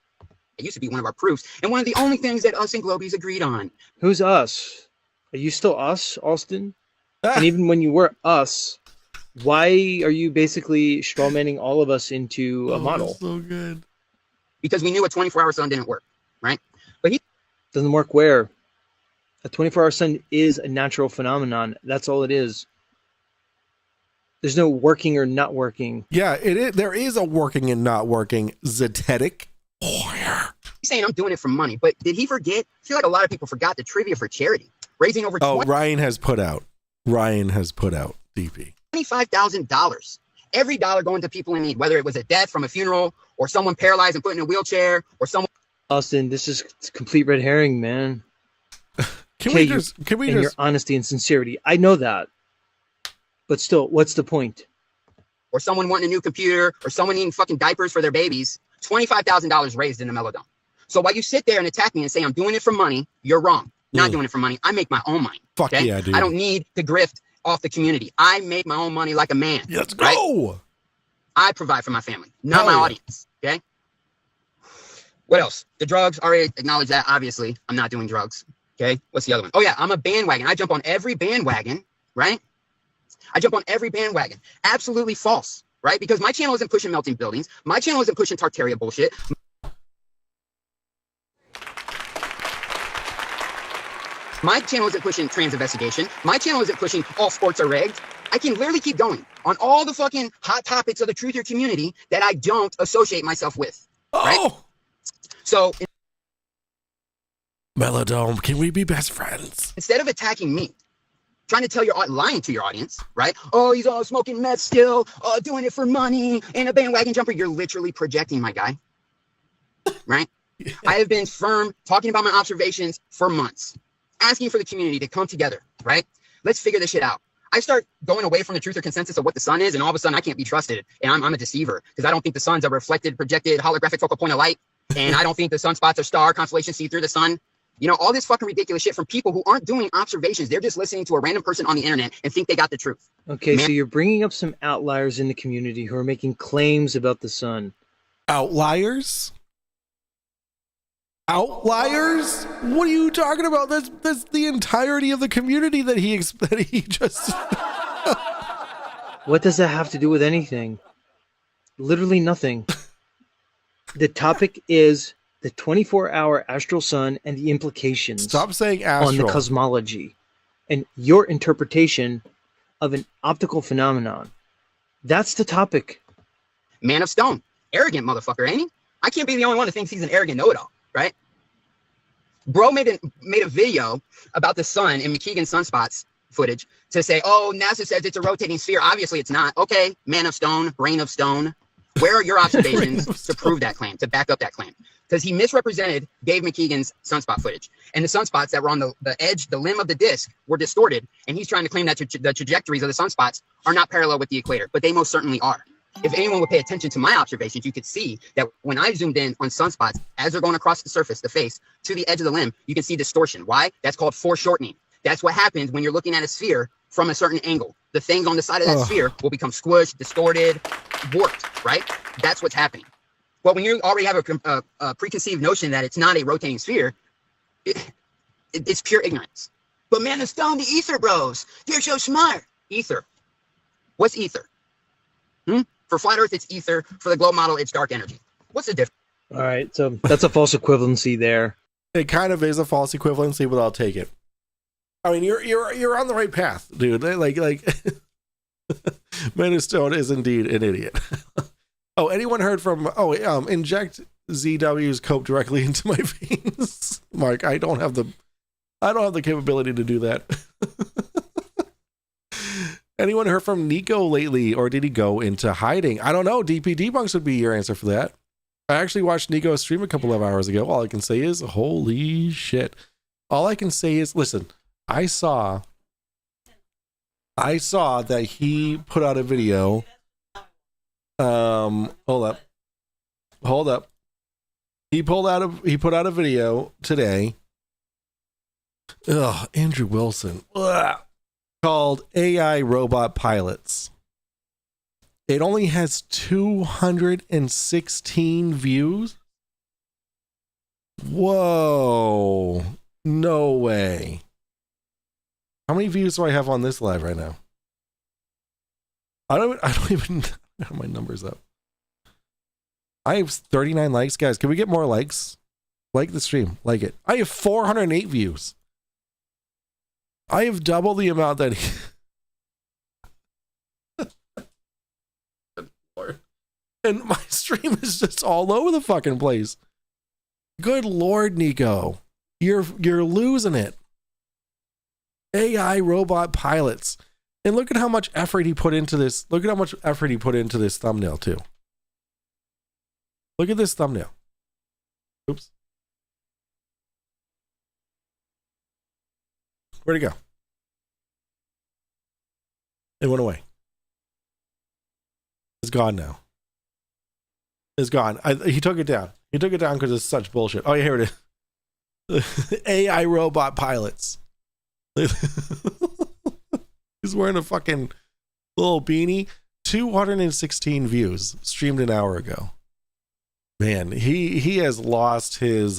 It used to be one of our proofs, and one of the only things that us and Globies agreed on. Who's us? Are you still us, Alston? And even when you were us, why are you basically strawmanning all of us into a model? That's so good. Because we knew a 24-hour sun didn't work, right? But he doesn't work where? A 24-hour sun is a natural phenomenon. That's all it is. There's no working or not working. Yeah, it is. There is a working and not working. Zetetic. He's saying I'm doing it for money, but did he forget? I feel like a lot of people forgot the trivia for charity, raising over Ryan has put out DP. $25,000. Every dollar going to people in need, whether it was a death from a funeral or someone paralyzed and put in a wheelchair or someone. Austin, this is complete red herring, man. Can we just your honesty and sincerity? I know that, but still, what's the point? Or someone wanting a new computer, or someone needing fucking diapers for their babies. $25,000 raised in the Melodome. So while you sit there and attack me and say I'm doing it for money, you're wrong. Not doing it for money. I make my own money. Fuck okay? Yeah, dude. I don't need to grift off the community. I make my own money like a man. Let's go. Right? I provide for my family, not my audience. Okay. What else? The drugs, already acknowledge that. Obviously, I'm not doing drugs. Okay. What's the other one? Oh yeah, I'm a bandwagon. I jump on every bandwagon, right? I jump on every bandwagon. Absolutely false, right? Because my channel isn't pushing melting buildings. My channel isn't pushing Tartaria bullshit. My channel isn't pushing trans investigation. My channel isn't pushing all sports are rigged. I can literally keep going on all the fucking hot topics of the truther community that I don't associate myself with. Right? So Melodome, can we be best friends? Instead of attacking me, trying to tell lying to your audience, right? Oh, he's all smoking meth still, doing it for money, and a bandwagon jumper. You're literally projecting, my guy. Right? Yeah. I have been firm talking about my observations for months, asking for the community to come together, right? Let's figure this shit out. I start going away from the truth or consensus of what the sun is, and all of a sudden I can't be trusted, and I'm a deceiver, because I don't think the sun's a reflected, projected, holographic focal point of light, and I don't think the sunspots are star constellations see through the sun. You know, all this fucking ridiculous shit from people who aren't doing observations. They're just listening to a random person on the internet and think they got the truth. Okay, so you're bringing up some outliers in the community who are making claims about the sun. Outliers? Outliers? What are you talking about? That's the entirety of the community that he just. What does that have to do with anything? Literally nothing. The topic is the 24-hour astral sun and the implications. Stop saying astral. On the cosmology and your interpretation of an optical phenomenon. That's the topic. Man of stone. Arrogant motherfucker, ain't he? I can't be the only one who thinks he's an arrogant know-it-all, right? Bro made a video about the sun and McKeegan sunspots footage to say, oh, NASA says it's a rotating sphere. Obviously it's not. Okay, man of stone, brain of stone. Where are your observations to prove that claim, to back up that claim? Because he misrepresented Dave McKeegan's sunspot footage. And the sunspots that were on the edge, the limb of the disk, were distorted. And he's trying to claim that the trajectories of the sunspots are not parallel with the equator, but they most certainly are. If anyone would pay attention to my observations, you could see that when I zoomed in on sunspots, as they're going across the surface, the face, to the edge of the limb, you can see distortion. Why? That's called foreshortening. That's what happens when you're looking at a sphere from a certain angle. The things on the side of that sphere will become squished, distorted, warped, right? That's what's happening. But when you already have a preconceived notion that it's not a rotating sphere, it's pure ignorance. But man, the stone, the ether bros, they're so smart. Ether. What's ether? For flat Earth, it's ether. For the globe model, it's dark energy. What's the difference? All right, so that's a false equivalency there. It kind of is a false equivalency, but I'll take it. I mean, you're on the right path, dude. Like Man of Stone is indeed an idiot. Oh, anyone heard from? Inject ZW's cope directly into my veins, Mark. I don't have the capability to do that. Anyone heard from Nico lately, or did he go into hiding? I don't know. DP Debunks would be your answer for that. I actually watched Nico stream a couple of hours ago. All I can say is, holy shit. All I can say is, listen, I saw that he put out a video. Hold up. He put out a video today. Ugh, Andrew Wilson. Ugh. Called AI Robot Pilots. It only has 216 views. Whoa. No way. How many views do I have on this live right now? I don't even have my numbers up. I have 39 likes. Guys, can we get more likes? Like the stream. Like it. I have 408 views. I have double the amount that he... And my stream is just all over the fucking place. Good Lord, Nico. You're losing it. AI robot pilots. And look at how much effort he put into this. Look at how much effort he put into this thumbnail too. Look at this thumbnail. Oops. Where'd it go? It went away. It's gone now. It's gone. He took it down. He took it down because it's such bullshit. Oh, yeah, here it is. AI robot pilots. He's wearing a fucking little beanie. 216 views. Streamed an hour ago. Man, he has lost his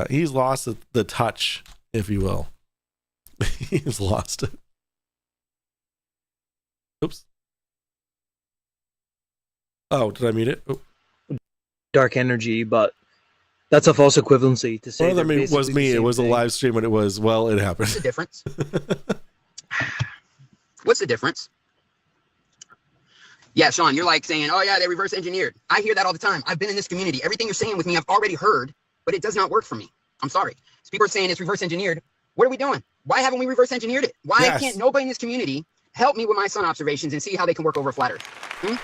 he's lost the touch, if you will. He's lost it. Oops. Oh, did I mute it? Oh. Dark energy, but that's a false equivalency to say. Well, I mean, it was me. It was a live stream, and it was, well, it happened. What's the difference? What's the difference? Yeah, Sean, you're like saying, oh yeah, they reverse engineered. I hear that all the time. I've been in this community. Everything you're saying with me, I've already heard, but it does not work for me. I'm sorry. So people are saying it's reverse engineered. What are we doing? Why haven't we reverse engineered it? Why can't nobody in this community help me with my sun observations and see how they can work over a flat Earth?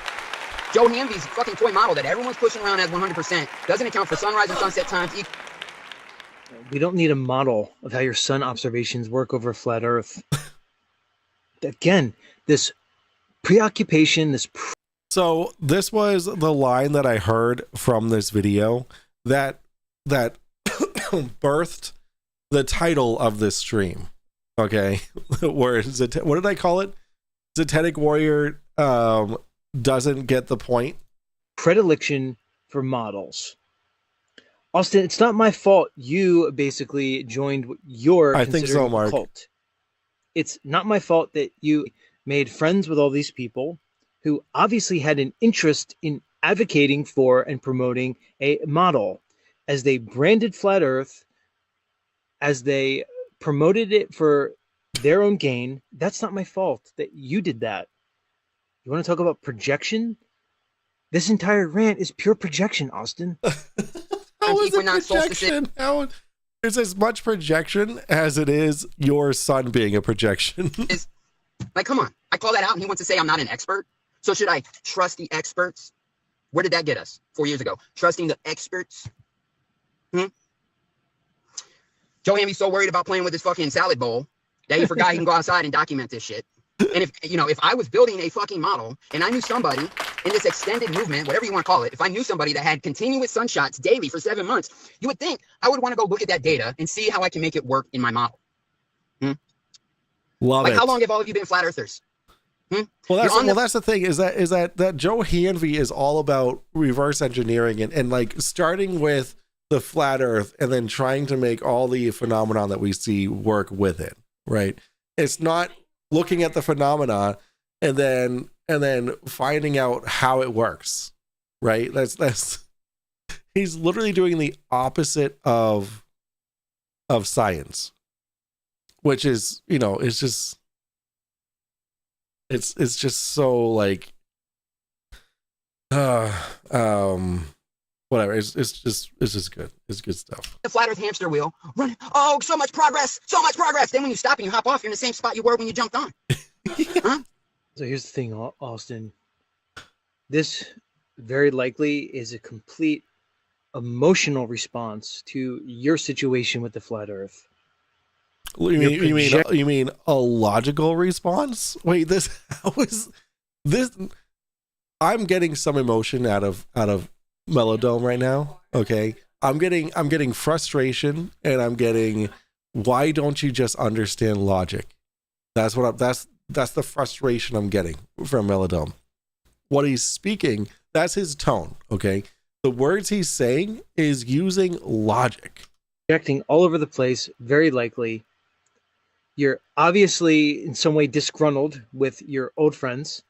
Joe Hamby's fucking toy model that everyone's pushing around as 100% doesn't account for sunrise and sunset times. We don't need a model of how your sun observations work over a flat Earth. Again, this preoccupation, So this was the line that I heard from this video that birthed the title of this stream, okay? Where what did I call it? Zetetic Warrior doesn't get the point. Predilection for models. Austin, it's not my fault you basically joined what you're I think so, considering a Mark. cult. It's not my fault that you made friends with all these people who obviously had an interest in advocating for and promoting a model. As they branded Flat Earth, as they promoted it for their own gain, that's not my fault that you did that. You want to talk about projection? This entire rant is pure projection, Austin. How is We're it not supposed to projection? How it's as much projection as it is your son being a projection. Like, come on. I call that out and he wants to say I'm not an expert. So should I trust the experts? Where did that get us 4 years ago? Trusting the experts? Joe Hamby's so worried about playing with his fucking salad bowl that he forgot he can go outside and document this shit. And if I was building a fucking model and I knew somebody in this extended movement, whatever you want to call it, if I knew somebody that had continuous sunshots daily for 7 months, you would think I would want to go look at that data and see how I can make it work in my model. Love it. How long have all of you been flat earthers? Well, that's the thing is that Joe Hanvey is all about reverse engineering and like starting with the flat Earth and then trying to make all the phenomenon that we see work with it. Right? It's not looking at the phenomena and then finding out how it works. Right? That's he's literally doing the opposite of science, which is, it's just. It's just so like whatever. It's just good. It's good stuff. The flat earth hamster wheel. Run. Oh, so much progress. Then when you stop and you hop off, you're in the same spot you were when you jumped on. So here's the thing, Austin. This very likely is a complete emotional response to your situation with the flat earth. You mean a logical response? Wait, how is this? I'm getting some emotion out of Melodome right now. Okay, I'm getting frustration, and I'm getting, why don't you just understand logic? That's the frustration I'm getting from Melodome. What he's speaking, that's his tone. Okay, the words he's saying is using logic. Projecting all over the place, very likely. You're obviously in some way disgruntled with your old friends.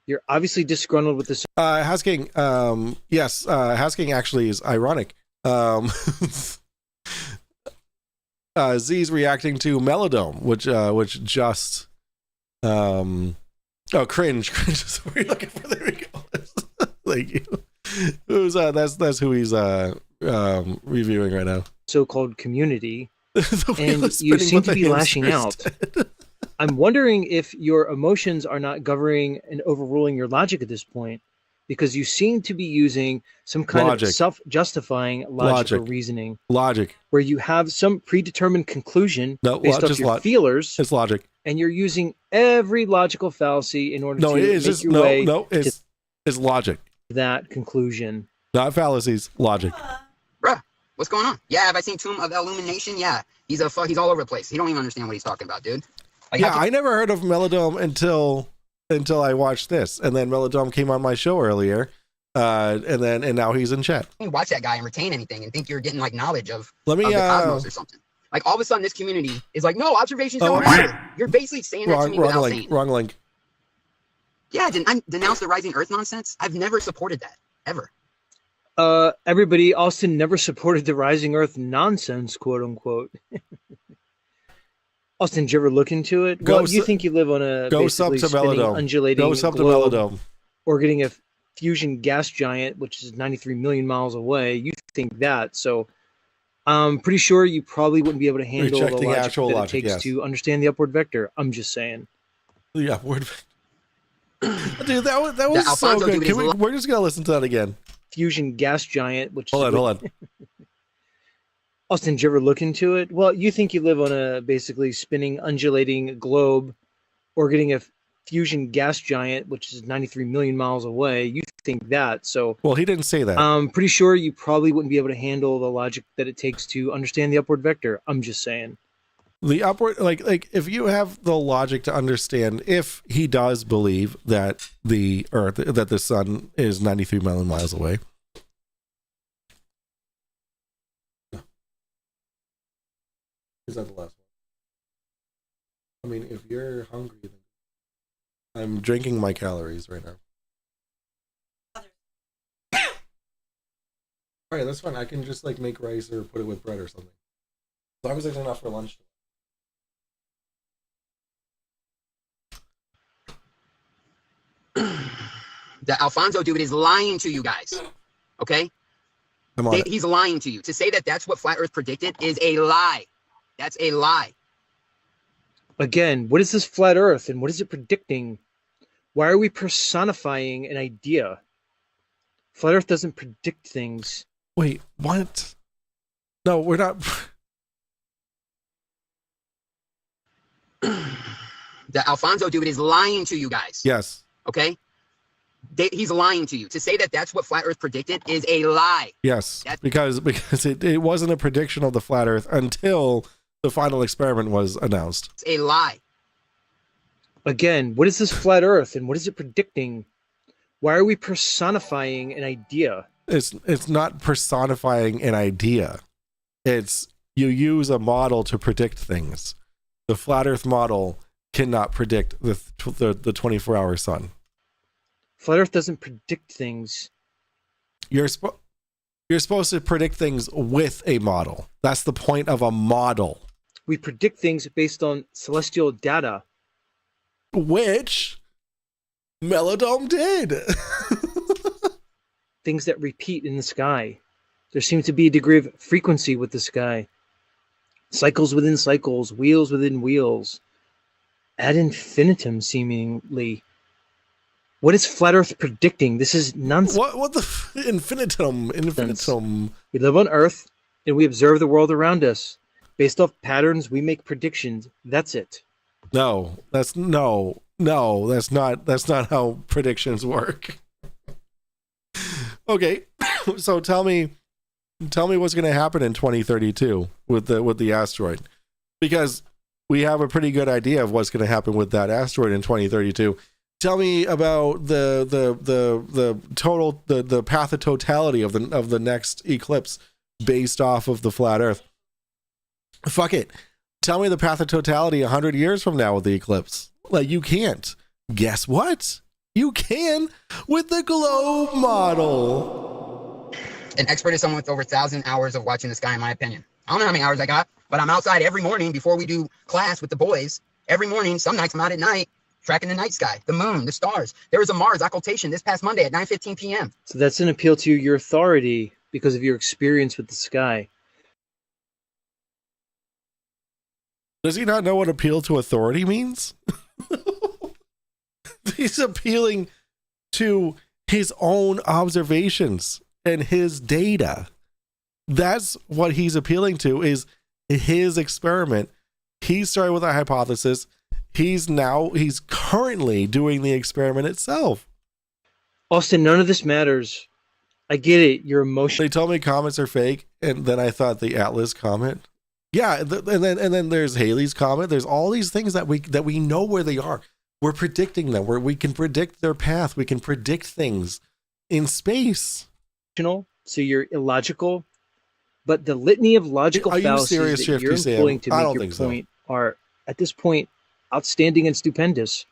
You're obviously disgruntled with this. Hasking, yes, Hasking actually is ironic. Z's reacting to Melodome, which just, cringe. That's what we're looking for. There we go. Thank you. That's who he's reviewing right now. So-called community. And you seem to be lashing out. I'm wondering if your emotions are not governing and overruling your logic at this point, because you seem to be using some kind of self-justifying logical reasoning. Logic. Where you have some predetermined conclusion based off your feelers. It's logic. And you're using every logical fallacy in order to make your way it's logic. That conclusion. Not fallacies, logic. Bruh. What's going on? Yeah, have I seen Tomb of Illumination? Yeah, he's all over the place. He don't even understand what he's talking about, dude. Like, I never heard of Melodome until I watched this, and then Melodome came on my show earlier, and now he's in chat. You watch that guy and retain anything and think you're getting like knowledge of the cosmos or something. Like all of a sudden, this community is like, no, observations don't matter. You're basically saying that to me without saying it. Wrong link. Yeah, I denounce the rising Earth nonsense. I've never supported that ever. Everybody, Austin never supported the rising Earth nonsense, quote unquote. Austin, did you ever look into it? You think you live on a basically spinning, undulating globe, orbiting a fusion gas giant, which is 93 million miles away. You think that, so I'm pretty sure you probably wouldn't be able to handle the logic that it takes to understand the upward vector. I'm just saying. The upward vector. Dude, that was so good. We're just gonna listen to that again. Fusion gas giant, which hold on. Austin, did you ever look into it? Well, you think you live on a basically spinning, undulating globe, orbiting a fusion gas giant, which is 93 million miles away. You think that. So Well, he didn't say that. I'm pretty sure you probably wouldn't be able to handle the logic that it takes to understand the upward vector. I'm just saying. The upward, like if you have the logic to understand, if he does believe that the Earth, that the sun is 93 million miles away. Is that the last one? I mean, if you're hungry, then I'm drinking my calories right now. All right, that's fine. I can just like make rice or put it with bread or something. As long as there's enough for lunch. The Alfonso dude is lying to you guys. Okay? He's lying to you. To say that that's what Flat Earth predicted is a lie. That's a lie. Again, what is this flat Earth and what is it predicting? Why are we personifying an idea? Flat Earth doesn't predict things. Wait, what? No, we're not. The Alfonso dude is lying to you guys. Yes. Okay? He's lying to you. To say that that's what Flat Earth predicted is a lie. Yes, because it wasn't a prediction of the flat Earth until the final experiment was announced. It's a lie. Again, what is this flat Earth and what is it predicting? Why are we personifying an idea? It's not personifying an idea. It's you use a model to predict things. The flat Earth model cannot predict the 24-hour sun. Flat Earth doesn't predict things. You're supposed to predict things with a model. That's the point of a model. We predict things based on celestial data. Which Melodome did. Things that repeat in the sky. There seems to be a degree of frequency with the sky. Cycles within cycles, wheels within wheels. Ad infinitum, seemingly. What is Flat Earth predicting? This is nonsense. What the infinitum? We live on Earth and we observe the world around us. Based off patterns, we make predictions. That's it. No, that's not how predictions work. Okay, so tell me what's going to happen in 2032 with the asteroid, because we have a pretty good idea of what's going to happen with that asteroid in 2032. Tell me about the total the path of totality of the next eclipse based off of the flat Earth. Fuck it. Tell me the path of totality 100 years from now with the eclipse. Like, you can't. Guess what? You can with the globe model. An expert is someone with over 1,000 hours of watching the sky, in my opinion. I don't know how many hours I got, but I'm outside every morning before we do class with the boys. Every morning, some nights I'm out at night, tracking the night sky, the moon, the stars. There was a Mars occultation this past Monday at 9:15 p.m. So that's an appeal to your authority because of your experience with the sky. Does he not know what appeal to authority means? He's appealing to his own observations and his data. That's what he's appealing to, is his experiment. He started with a hypothesis. He's currently doing the experiment itself. Austin, none of this matters. I get it. You're emotional. They told me comets are fake, and then I thought the Atlas comet. Yeah, and then there's Halley's comet. There's all these things that we know where they are. We're predicting them. We can predict their path. We can predict things in space. So you're illogical, but the litany of logical fallacies that you're employing to make your point are, at this point, outstanding and stupendous.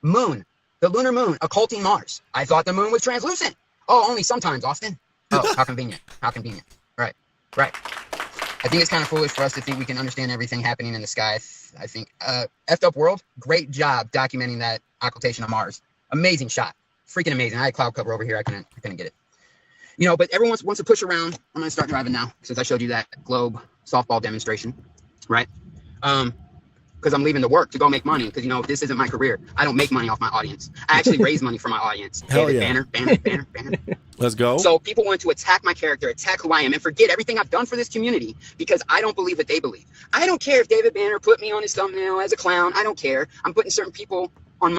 Moon, the lunar moon, occulting Mars. I thought the moon was translucent. Oh, only sometimes, Austin. Oh, how convenient. How convenient. Right. I think it's kind of foolish for us to think we can understand everything happening in the sky. I think effed up world, great job documenting that occultation of Mars. Amazing shot. Freaking amazing. I had cloud cover over here. I couldn't get it. You know, but everyone wants to push around. I'm going to start driving now since I showed you that globe softball demonstration, right? Because I'm leaving to work to go make money, because, you know, this isn't my career. I don't make money off my audience. I actually raise money for my audience. Hell yeah. Banner. Let's go. So people want to attack my character, attack who I am, and forget everything I've done for this community because I don't believe what they believe. I don't care if David Banner put me on his thumbnail as a clown. I don't care. I'm putting certain people on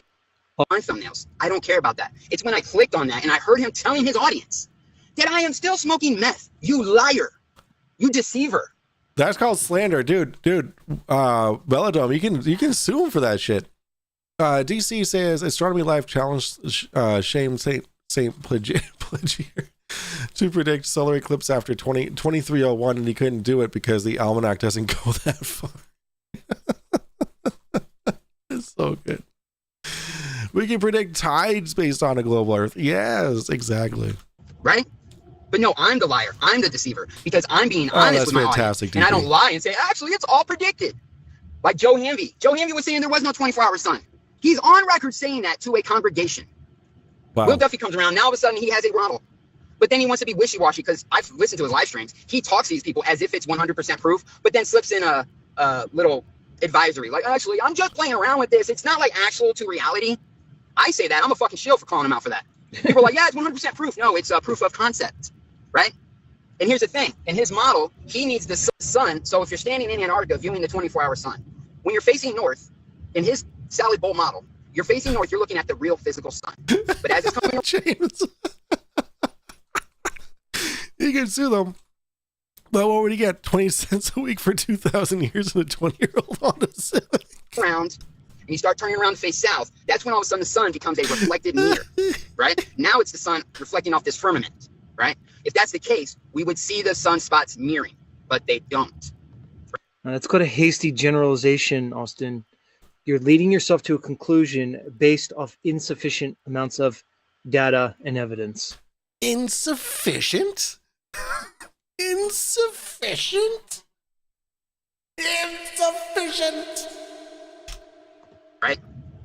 my thumbnails. I don't care about that. It's when I clicked on that and I heard him telling his audience that I am still smoking meth. You liar. You deceiver. That's called slander, dude. Velodome, you can sue him for that shit. DC says Astronomy Life challenged Shame Saint Plagier to predict solar eclipse after 2301, and he couldn't do it because the almanac doesn't go that far. It's so good. We can predict tides based on a global Earth. Yes, exactly. Right? But no, I'm the liar. I'm the deceiver because I'm being honest with my audience. And I don't lie and say, actually, it's all predicted. Like Joe Hamby. Joe Hamby was saying there was no 24-hour sun. He's on record saying that to a congregation. Wow. Will Duffy comes around. Now all of a sudden he has a model. But then he wants to be wishy-washy because I've listened to his live streams. He talks to these people as if it's 100% proof, but then slips in a little advisory. Like, actually, I'm just playing around with this. It's not like actual to reality. I say that. I'm a fucking shill for calling him out for that. People are like, yeah, it's 100% proof. No, it's a proof of concept, right? And here's the thing. In his model, he needs the sun. So if you're standing in Antarctica viewing the 24-hour sun, when you're facing north, in his salad bowl model, you're facing north, you're looking at the real physical sun. But as it's coming James. You can sue them. But what would he get? 20 cents a week for 2,000 years and a 20-year-old Honda Civic. Around, and you start turning around to face south, that's when all of a sudden the sun becomes a reflected mirror, right? Now it's the sun reflecting off this firmament, right? If that's the case, we would see the sunspots mirroring, but they don't. That's called a hasty generalization, Austin. You're leading yourself to a conclusion based off insufficient amounts of data and evidence. Insufficient? Insufficient? Insufficient? Right?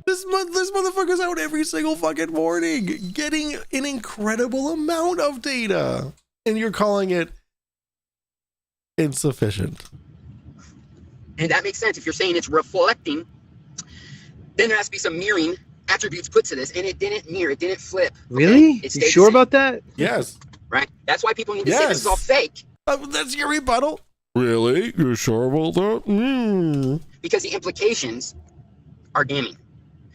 This motherfucker's out every single fucking morning getting an incredible amount of data. And you're calling it insufficient. And that makes sense. If you're saying it's reflecting, then there has to be some mirroring attributes put to this. And it didn't mirror. It didn't flip. Really? Okay? You sure about that? Yes. Right? That's why people need to say this is all fake. That's your rebuttal. Really? You're sure about that? Because the implications are damning.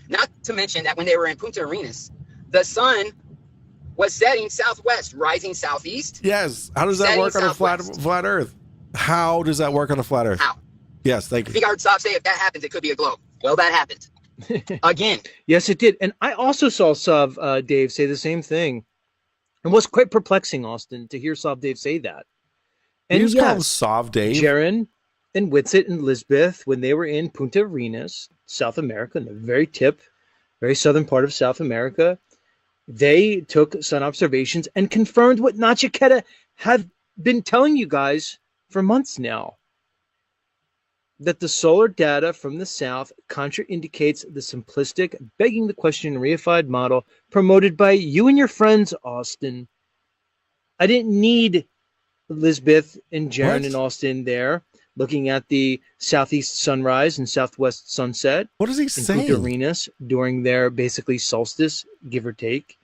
Not to mention that when they were in Punta Arenas, the sun was setting southwest, rising southeast. Yes. How does that work on a flat Earth? How does that work on a flat Earth? How? Yes, thank you. I think I heard Saab say if that happens, it could be a globe. Well, that happened. Again. Yes, it did. And I also saw Sav Dave say the same thing. It was quite perplexing, Austin, to hear Sav Dave say that. And you just call him Sav Dave? Jaron and Witsit and Lisbeth, when they were in Punta Arenas, South America, in the very tip, very southern part of South America, they took sun observations and confirmed what Nachiketa had been telling you guys for months now. That the solar data from the south contraindicates the simplistic, begging the question, reified model promoted by you and your friends, Austin. I didn't need Lisbeth and Jaron and Austin there looking at the southeast sunrise and southwest sunset. What is he saying? Punta Arenas during their basically solstice, give or take.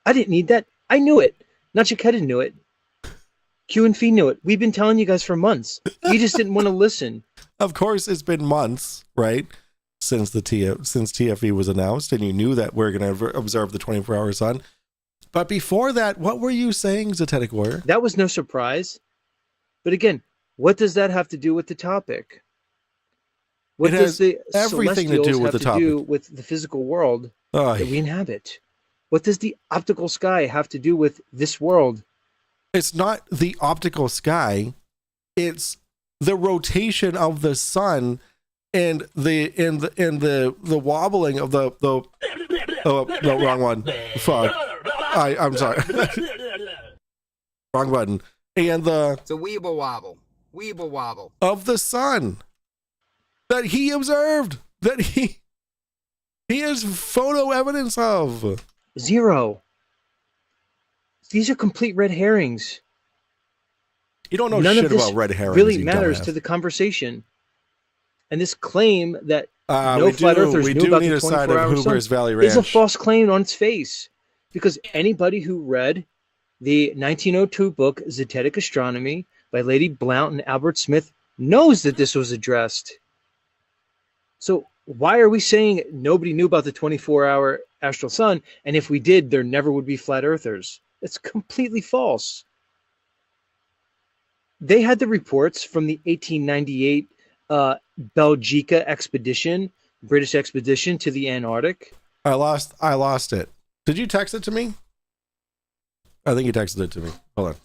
I didn't need that. I knew it. Nachiketa knew it. Q and Fee knew it. We've been telling you guys for months. You just didn't want to listen. Of course, it's been months, right? Since TFE was announced, and you knew that we're going to observe the 24-hour sun. But before that, what were you saying, Zetetic Warrior? That was no surprise. But again, what does that have to do with the topic? What does the everything to do with the topic. Do with the physical world that we inhabit? What does the optical sky have to do with this world? It's not the optical sky. It's the rotation of the sun and the wobbling of the oh no, wrong one. Fuck. I'm sorry. Wrong button. And it's a weeble wobble of the sun that he observed, that he has photo evidence of. Zero. These are complete red herrings. You don't know None shit of this about red herrings. Really matters to the conversation. And this claim that no flat earthers knew about the 24-hour sun Valley Ranch is a false claim on its face. Because anybody who read The 1902 book Zetetic Astronomy by Lady Blount and Albert Smith knows that this was addressed. So why are we saying nobody knew about the 24-hour astral sun, and if we did, there never would be flat earthers? It's completely false. They had the reports from the 1898 Belgica expedition, British expedition to the Antarctic. I lost it. Did you text it to me? I think you texted it to me. Hold on.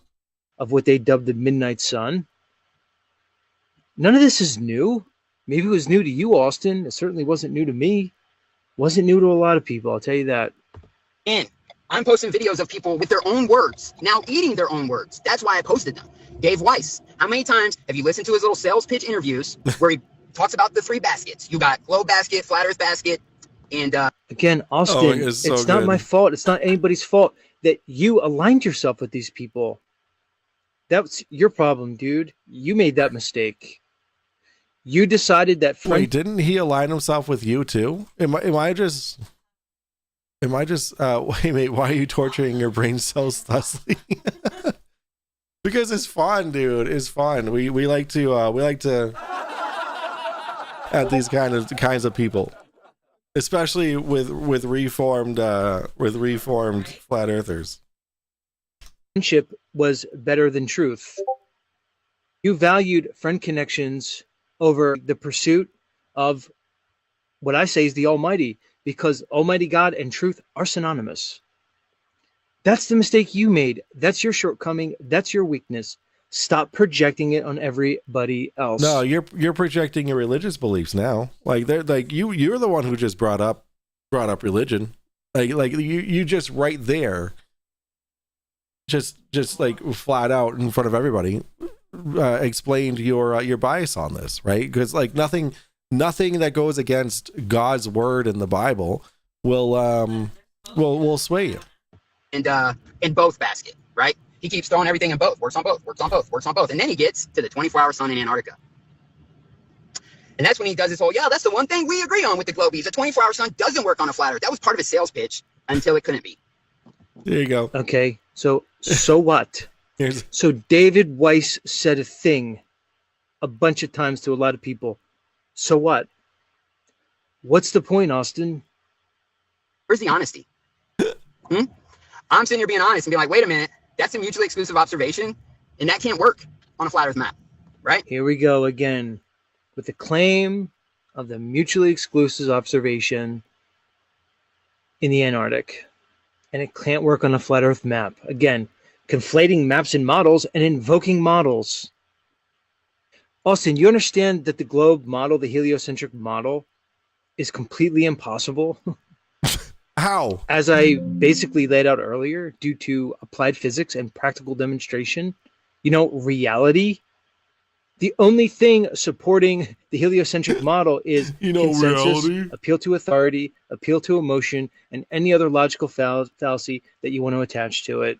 Of what they dubbed the Midnight Sun. None of this is new. Maybe it was new to you, Austin. It certainly wasn't new to me. Wasn't new to a lot of people, I'll tell you that. And I'm posting videos of people with their own words, now eating their own words. That's why I posted them. Dave Weiss, how many times have you listened to his little sales pitch interviews where he talks about the 3 baskets? You got globe basket, flat earth basket, and again, Austin, it's not my fault. It's not anybody's fault that you aligned yourself with these people. That's your problem, dude. You made that mistake. You decided that. Wait, didn't he align himself with you too? Am I just? Wait, mate, why are you torturing your brain so thusly? Because it's fun, dude. It's fun. We like to at these kinds of people, especially with reformed flat earthers. Friendship was better than truth. You valued friend connections over the pursuit of what I say is the Almighty, because Almighty God and truth are synonymous. That's the mistake you made. That's your shortcoming. That's your weakness. Stop projecting it on everybody else. No, you're projecting your religious beliefs now. Like they're like you're the one who just brought up religion. Like you just right there, just like flat out in front of everybody, explained your bias on this, right? Because like nothing that goes against God's word in the Bible will sway you. And in both basket, right? He keeps throwing everything in both, works on both. And then he gets to the 24-hour sun in Antarctica. And that's when he does this whole, yeah, that's the one thing we agree on with the Globies. The 24-hour sun doesn't work on a flat earth. That was part of his sales pitch until it couldn't be. There you go. Okay, so what? So David Weiss said a thing a bunch of times to a lot of people. So what? What's the point, Austin? Where's the honesty? I'm sitting here being honest and being like, wait a minute, that's a mutually exclusive observation, and that can't work on a flat earth map, right? Here we go again with the claim of the mutually exclusive observation in the Antarctic. And it can't work on a flat earth map. Again, conflating maps and models and invoking models. Austin, you understand that the globe model, the heliocentric model, is completely impossible? How? As I basically laid out earlier, due to applied physics and practical demonstration, reality. The only thing supporting the heliocentric model is consensus, reality, appeal to authority, appeal to emotion, and any other logical fallacy that you want to attach to it.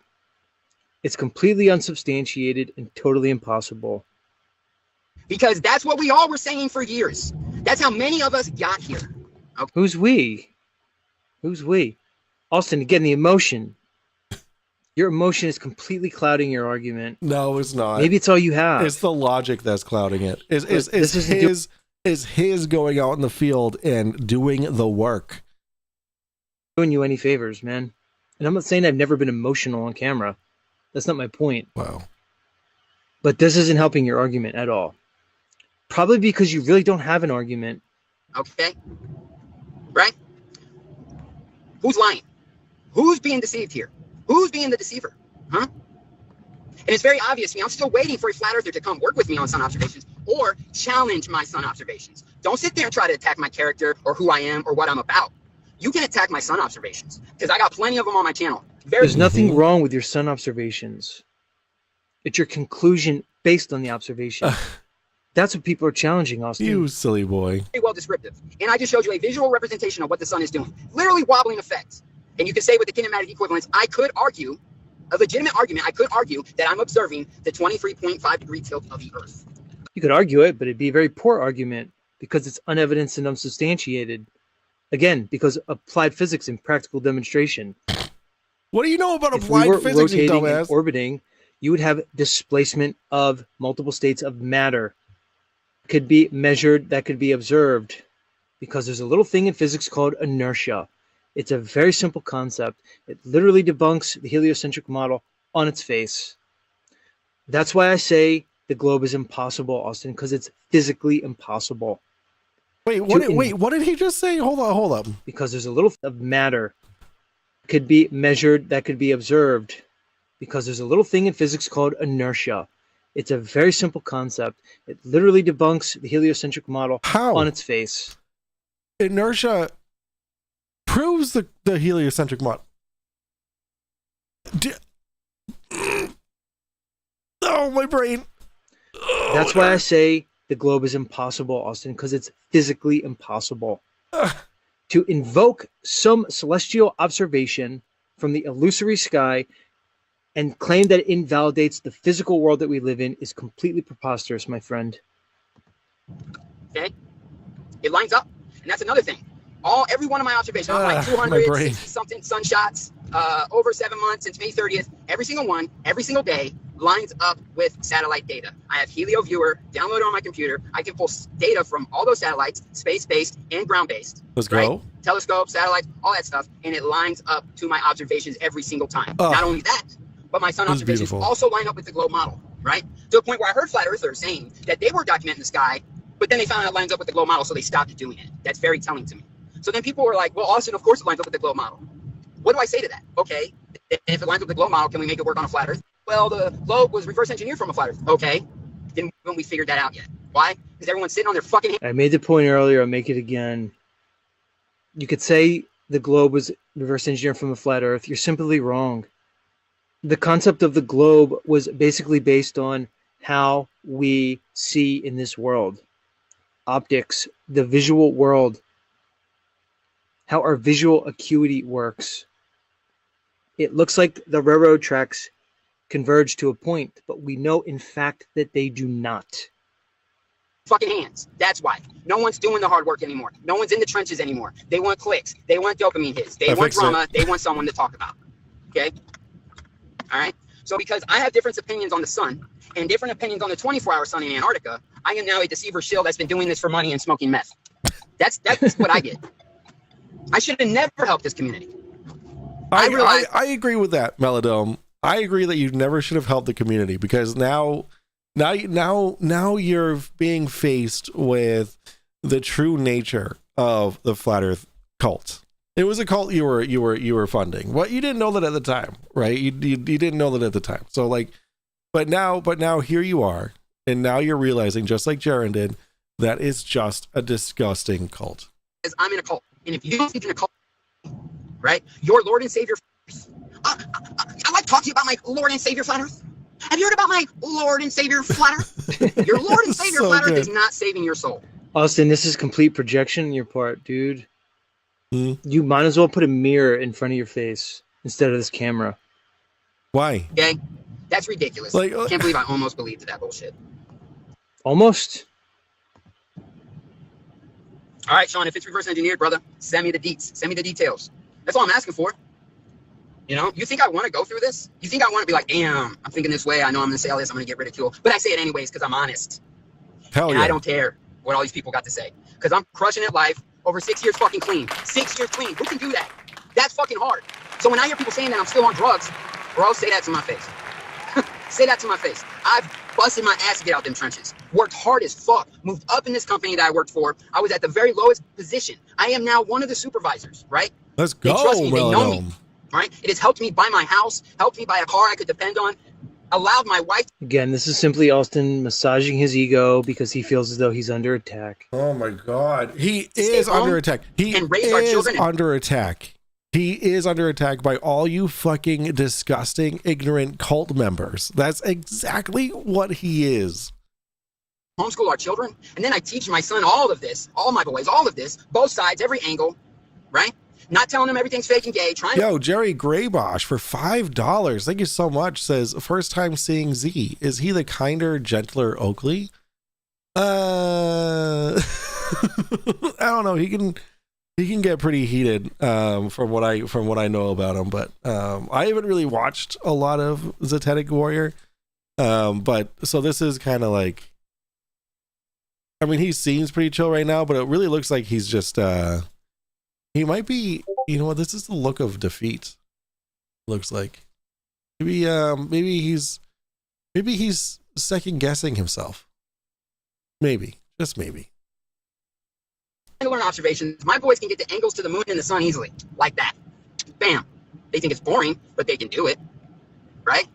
It's completely unsubstantiated and totally impossible. Because that's what we all were saying for years. That's how many of us got here. Okay. Who's we? Austin, again, the emotion. Your emotion is completely clouding your argument. No, it's not. Maybe it's all you have. It's the logic that's clouding it. Is his going out in the field and doing the work. Doing you any favors, man. And I'm not saying I've never been emotional on camera. That's not my point. Wow. But this isn't helping your argument at all. Probably because you really don't have an argument. Okay. Right? Who's lying? Who's being deceived here? Who's being the deceiver? Huh? And it's very obvious to me. I'm still waiting for a flat earther to come work with me on sun observations or challenge my sun observations. Don't sit there and try to attack my character or who I am or what I'm about. You can attack my sun observations because I got plenty of them on my channel. There's nothing wrong with your sun observations. It's your conclusion based on the observation. That's what people are challenging, Austin. You silly boy. Very well descriptive. And I just showed you a visual representation of what the sun is doing. Literally wobbling effects. And you can say with the kinematic equivalence, I could argue, a legitimate argument, I could argue that I'm observing the 23.5 degree tilt of the Earth. You could argue it, but it'd be a very poor argument because it's unevidenced and unsubstantiated. Again, because applied physics and practical demonstration. What do you know about If we applied were physics, you rotating and dumbass? orbiting, you would have displacement of multiple states of matter. Could be measured, that could be observed, because there's a little thing in physics called inertia. It's a very simple concept. It literally debunks the heliocentric model on its face. That's why I say the globe is impossible, Austin, because it's physically impossible. Wait, what did he just say? Hold up. Because there's a little of matter. Could be measured, that could be observed, because there's a little thing in physics called inertia. It's a very simple concept. It literally debunks the heliocentric model on its face. Inertia proves the heliocentric model. Oh, my brain. That's why I say the globe is impossible, Austin, because it's physically impossible. To invoke some celestial observation from the illusory sky and claim that it invalidates the physical world that we live in is completely preposterous, my friend. Okay? It lines up. And that's another thing. Every one of my observations, I'm like my brain. 260 something sunshots over 7 months since May 30th. Every single one, every single day, lines up with satellite data. I have Helio Viewer downloaded on my computer. I can pull data from all those satellites, space-based and ground-based. Let's right? go. Telescopes, satellites, all that stuff, and it lines up to my observations every single time. Not only that, but my sun observations also line up with the globe model, right? To a point where I heard flat earthers saying that they were documenting the sky, but then they found out it lines up with the globe model, so they stopped doing it. That's very telling to me. So then people were like, well, Austin, of course it lines up with the globe model. What do I say to that? Okay, if it lines up with the globe model, can we make it work on a flat earth? Well, the globe was reverse engineered from a flat earth. Okay, then when we figured that out yet. Why? Because everyone's sitting on their fucking hands. I made the point earlier, I'll make it again. You could say the globe was reverse engineered from a flat earth. You're simply wrong. The concept of the globe was basically based on how we see in this world. Optics, the visual world, how our visual acuity works. It looks like the railroad tracks converge to a point, but we know in fact that they do not. Fucking hands. That's why. No one's doing the hard work anymore. No one's in the trenches anymore. They want clicks. They want dopamine hits. They want drama. They want someone to talk about. Okay? All right? So because I have different opinions on the sun and different opinions on the 24-hour sun in Antarctica, I am now a deceiver shill that's been doing this for money and smoking meth. That's what I get. I should have never helped this community. I agree with that, Melodome. I agree that you never should have helped the community, because now you're being faced with the true nature of the flat earth cult. It was a cult you were funding. Well, you didn't know that at the time, right? You didn't know that at the time. So like, but now here you are, and now you're realizing, just like Jaren did, that it's just a disgusting cult. Because I'm in a cult, and if you don't think in a cult, right? Your Lord and Savior. I like talking about my Lord and Savior flat earth. Have you heard about my Lord and Savior flat earth? Your Lord and Savior flat earth is not saving your soul. Austin, this is complete projection on your part, dude. You might as well put a mirror in front of your face instead of this camera. Why? Okay, that's ridiculous. Like, can't believe I almost believed that bullshit. Almost? All right, Sean, if it's reverse engineered, brother, send me the deets. Send me the details. That's all I'm asking for. You know, you think I want to go through this? You think I want to be like, damn, I'm thinking this way. I know I'm going to say all this. I'm going to get ridiculed. But I say it anyways because I'm honest. Hell yeah. I don't care what all these people got to say. Because I'm crushing it live over 6 years fucking clean. 6 years clean. Who can do that? That's fucking hard. So when I hear people saying that I'm still on drugs, bro, say that to my face. Say that to my face. I've busted my ass to get out them trenches. Worked hard as fuck. Moved up in this company that I worked for. I was at the very lowest position. I am now one of the supervisors, right? Let's go. They trust me. They know me. Right? It has helped me buy my house, helped me buy a car I could depend on, allowed my wife. Again, this is simply Austin massaging his ego because he feels as though he's under attack. Oh my God. He is under attack. He is under attack. He is under attack by all you fucking disgusting, ignorant cult members. That's exactly what he is. Homeschool our children. And then I teach my son all of this, all my boys, all of this, both sides, every angle, right? Not telling them everything's fake and gay. Yo, Jerry Graybosh for $5. Thank you so much. Says, first time seeing Z. Is he the kinder, gentler Oakley? I don't know. He can. he can get pretty heated from what I know about him. But I haven't really watched a lot of Zetetic Warrior. But so this is kind of like, I mean, he seems pretty chill right now, but it really looks like he's just he might be, you know what, this is the look of defeat. Looks like maybe he's second guessing himself. Maybe, just maybe. To learn observations, my boys can get the angles to the moon and the sun easily, like that. Bam. They think it's boring, but they can do it, right?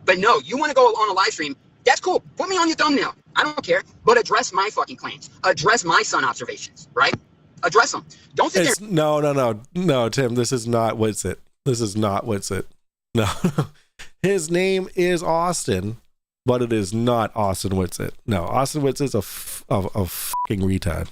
But no, you want to go on a live stream, that's cool. Put me on your thumbnail. I don't care. But address my fucking claims. Address my sun observations, right? Address them. Don't sit there. No, Tim, this is not what's it. This is not what's it. No. His name is Austin, but it is not Austin Whitsitt. No, Austin Whitsitt's a fucking retard.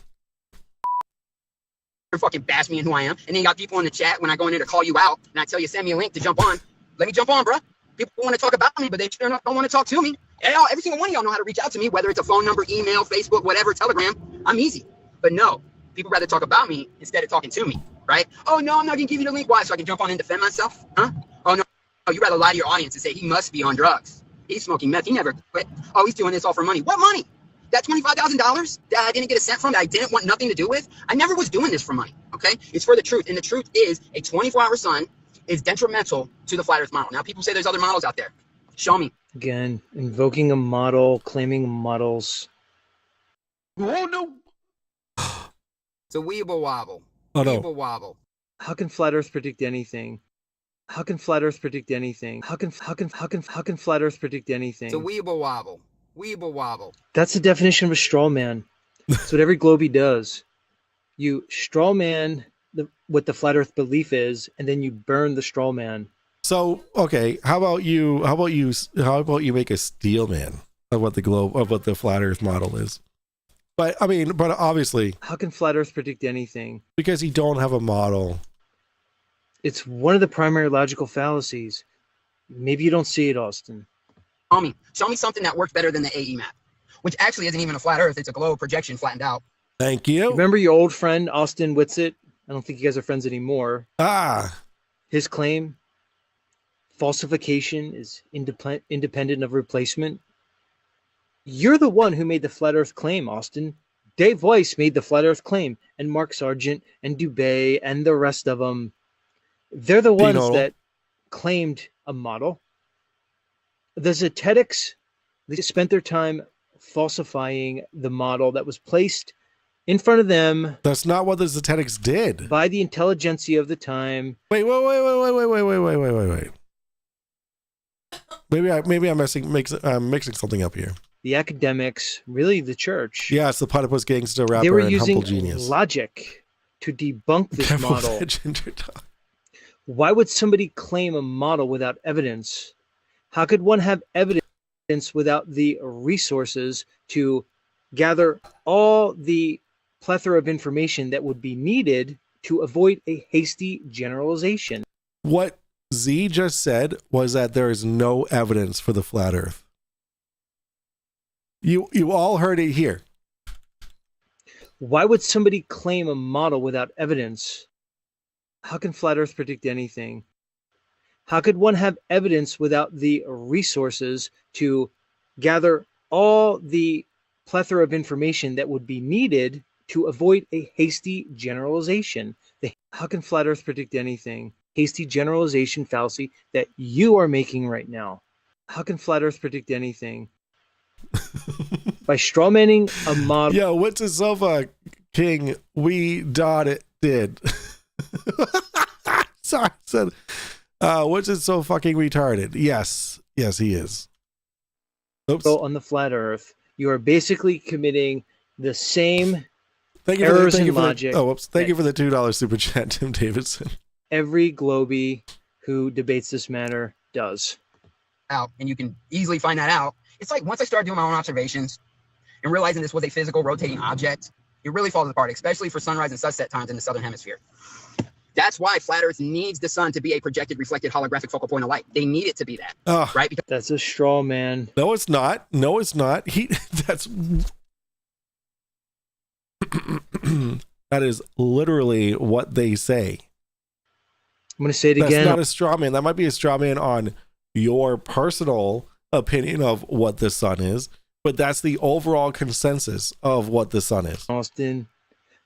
Fucking bash me in who I am, and then you got people in the chat when I go in there to call you out, and I tell you send me a link to jump on. Let me jump on, bro. People want to talk about me, but they sure don't want to talk to me. Every single one of y'all know how to reach out to me, whether it's a phone number, email, Facebook, whatever, Telegram. I'm easy. But no, people rather talk about me instead of talking to me, right? Oh no, I'm not gonna give you the link. Why? So I can jump on and defend myself? Huh? Oh no, you rather lie to your audience and say he must be on drugs. He's smoking meth. He never quit. Oh, he's doing this all for money. What money? That $25,000 that I didn't get a cent from, that I didn't want nothing to do with, I never was doing this for money, okay? It's for the truth, and the truth is a 24-hour sun is detrimental to the flat earth model. Now, people say there's other models out there. Show me. Again, invoking a model, claiming models. Oh, no. It's a weeble wobble. Oh, no. Weeble wobble. How can flat earth predict anything? How can flat earth predict anything? How can flat earth predict anything? It's a weeble wobble. Weeble wobble. That's the definition of a straw man. That's what every globie does. You straw man what the flat earth belief is, and then you burn the straw man. So, okay, how about you make a steel man of what the flat earth model is? But I mean, but obviously, how can flat earth predict anything? Because you don't have a model. It's one of the primary logical fallacies. Maybe you don't see it, Austin. Show me something that works better than the AE map, which actually isn't even a flat earth. It's a globe projection flattened out. Thank you. Remember your old friend, Austin Whitsitt? I don't think you guys are friends anymore. His claim, falsification is independent of replacement. You're the one who made the flat earth claim, Austin. Dave Weiss made the flat earth claim, and Mark Sargent and Dubé and the rest of them. They're the ones that claimed a model. The Zetetics, they spent their time falsifying the model that was placed in front of them. That's not what the Zetetics did. By the intelligentsia of the time. Wait. Maybe I'm mixing something up here. The academics, really the church. Yeah, it's the platypus gangster rapper and humble genius. They were using logic to debunk this model. Why would somebody claim a model without evidence? How could one have evidence without the resources to gather all the plethora of information that would be needed to avoid a hasty generalization? What Z just said was that there is no evidence for the flat earth. You all heard it here. Why would somebody claim a model without evidence? How can flat earth predict anything? How could one have evidence without the resources to gather all the plethora of information that would be needed to avoid a hasty generalization? How can flat earth predict anything? Hasty generalization fallacy that you are making right now. How can flat earth predict anything? By strawmanning a model. Yo, what's his sofa king? We did. Sorry, I said. What's it so fucking retarded? Yes, he is. Oops. On the flat earth, you are basically committing the same errors in logic. Thank you for the $2 super chat, Tim Davidson. Every globie who debates this matter does. Out, and you can easily find that out. It's like once I started doing my own observations and realizing this was a physical rotating object, it really falls apart, especially for sunrise and sunset times in the southern hemisphere. That's why flat Earth needs the sun to be a projected, reflected, holographic focal point of light. They need it to be that, right? Because that's a straw man. No, it's not. That is literally what they say. I'm going to say it That's again. not a straw man. That might be a straw man on your personal opinion of what the sun is, but that's the overall consensus of what the sun is. Austin,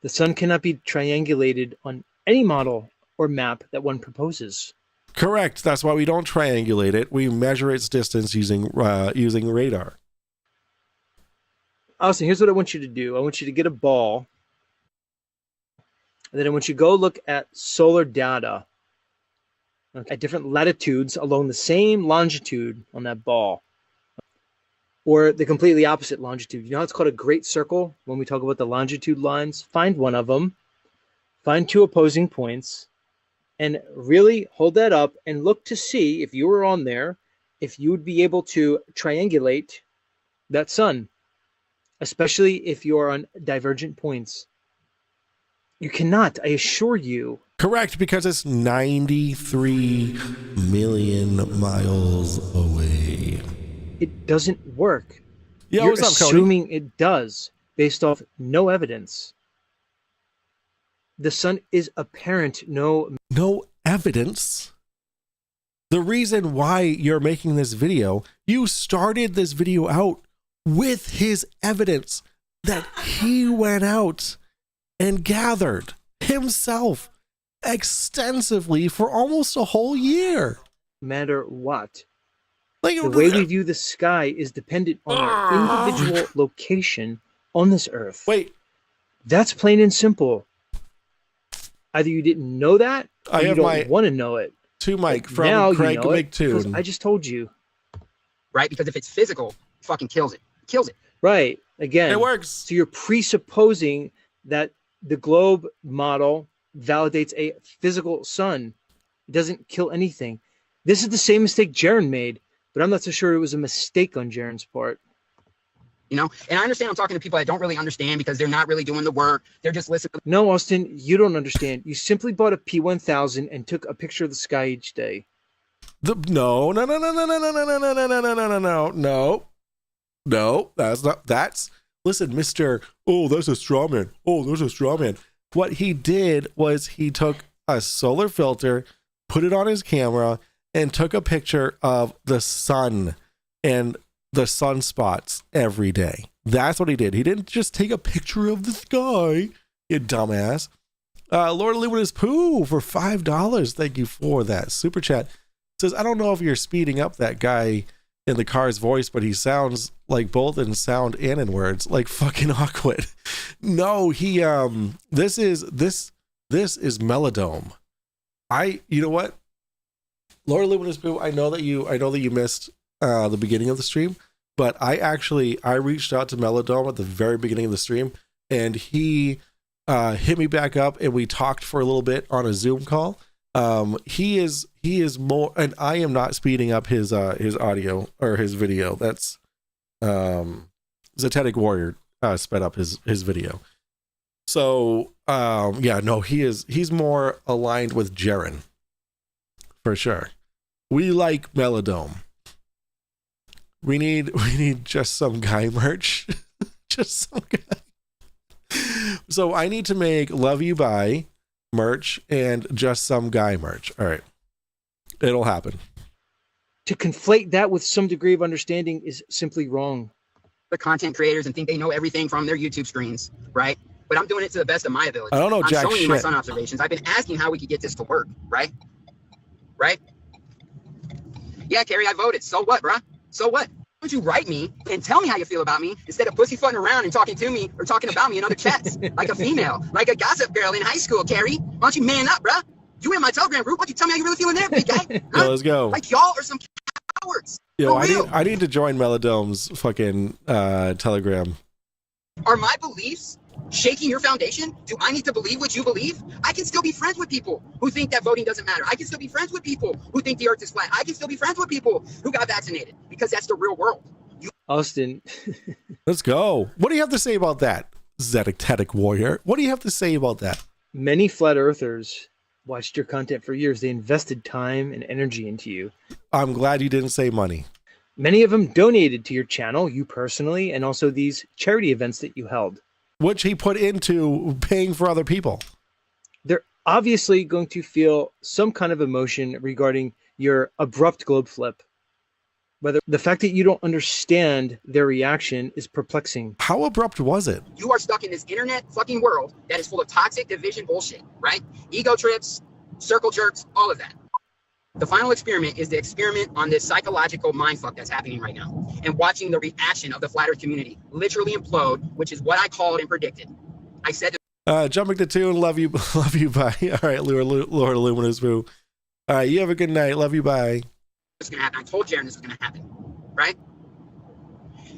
the sun cannot be triangulated on any model or map that one proposes. Correct. That's why we don't triangulate it. We measure its distance using radar. Austin, here's what I want you to do. I want you to get a ball, and then I want you to go look at solar data at different latitudes along the same longitude on that ball, or the completely opposite longitude. You know how it's called a great circle when we talk about the longitude lines? Find one of them, find two opposing points, and really hold that up and look to see if you were on there, if you would be able to triangulate that sun, especially if you're on divergent points. You cannot, I assure you. Correct, because it's 93 million miles away. It doesn't work. Yeah, You're what's up, Cody? assuming it does based off no evidence. The sun is apparent, no Evidence. The reason why you're making this video, you started this video out with his evidence that he went out and gathered himself extensively for almost a whole year. matter what. Like, The way we view the sky is dependent on our individual location on this earth. Wait, That's plain and simple. Either you didn't know that, or I you have don't my want to know it. to Mike Now from you Craig know it, because McToon. I just told you. Right? Because if it's physical, it fucking kills it. Kills it. Right. Again, It works. so you're presupposing that the globe model validates a physical sun. It doesn't kill anything. This is the same mistake Jaren made, but I'm not so sure it was a mistake on Jaren's part. You know? And I understand I'm talking to people that don't really understand because they're not really doing the work. They're just listening. No, Austin, you don't understand. You simply bought a P1000 and took a picture of the sky each day. No. That's listen, Mr. Oh, that's a straw man. Oh, there's a straw man. What he did was he took a solar filter, put it on his camera, and took a picture of the sun and the sunspots every day. That's what he did. He didn't just take a picture of the sky, you dumbass. Lord Luminous Pooh for $5. Thank you for that super chat. Says, I don't know if you're speeding up that guy in the car's voice, but he sounds like both in sound and in words, like fucking awkward. No, he this is Melodome. You know what? Lord Luminous Pooh, I know that you missed the beginning of the stream, but I reached out to Melodome at the very beginning of the stream, and he hit me back up, and we talked for a little bit on a Zoom call. He is more, and I am not speeding up his audio or his video. That's Zetetic Warrior sped up his video. So yeah, no, he's more aligned with Jaren for sure. We like Melodome. We need just some guy merch. Just some guy. So I need to make Love You Bye merch and just some guy merch. All right. It'll happen. To conflate that with some degree of understanding is simply wrong. The content creators and think they know everything from their YouTube screens, right? But I'm doing it to the best of my ability. I don't know I'm jack showing you my shit. sun observations. I've been asking how we could get this to work, right? Right? Yeah, Carrie, I voted. So what, bruh? So what? Why don't you write me and tell me how you feel about me instead of pussyfooting around and talking to me or talking about me in other chats like a female, like a gossip girl in high school, Carrie? Why don't you man up, bruh? You in my Telegram group. Why don't you tell me how you really feel in there, big guy? Huh? Yo, let's go. Like y'all are some cowards. Yo, For real. I need to join Melodome's fucking Telegram. Are my beliefs shaking your foundation? Do I need to believe what you believe? I can still be friends with people who think that voting doesn't matter. I can still be friends with people who think the earth is flat. I can still be friends with people who got vaccinated because that's the real world. Austin, Let's go. What do you have to say about that, Zetetic Warrior? What do you have to say about that? many flat earthers watched your content for years. They invested time and energy into you. I'm glad you didn't say money. Many of them donated to your channel, you personally, and also these charity events that you held. which he put into paying for other people. They're obviously going to feel some kind of emotion regarding your abrupt globe flip. Whether the fact that you don't understand their reaction is perplexing. How abrupt was it? You are stuck in this internet fucking world that is full of toxic division bullshit, right? Ego trips, circle jerks, all of that. The final experiment is the experiment on this psychological mindfuck that's happening right now, and watching the reaction of the flat earth community literally implode, which is what I called and predicted. I said Jumping to tune, love you, bye. All right, Lord Luminous Boo. All right, you have a good night. Love you, bye. it's going to happen. I told Jaron this was going to happen, right?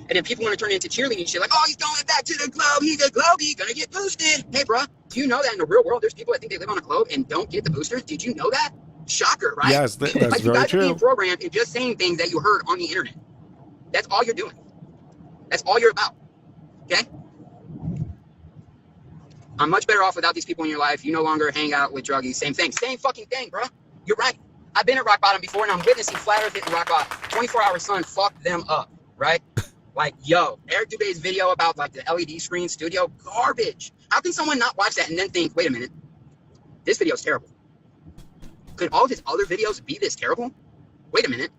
And then people want to turn it into cheerleading shit like, oh, he's going back to the globe. He's a globe. He's going to get boosted. Hey, bro, do you know that in the real world, there's people that think they live on a globe and don't get the boosters? Did you know that? Shocker, right? Yes, that's like, you very guys true. are being programmed and just saying things that you heard on the internet. That's all you're doing. That's all you're about. Okay? I'm much better off without these people in your life. You no longer hang out with druggies. Same thing. Same fucking thing, bro. You're right. I've been at rock bottom before, and I'm witnessing flat earth hitting rock bottom. 24-hour sun fucked them up, right? Like, yo, Eric Dubé's video about, like, the LED screen studio, garbage. How can someone not watch that and then think, wait a minute, this video's terrible? Could all of his other videos be this terrible? Wait a minute.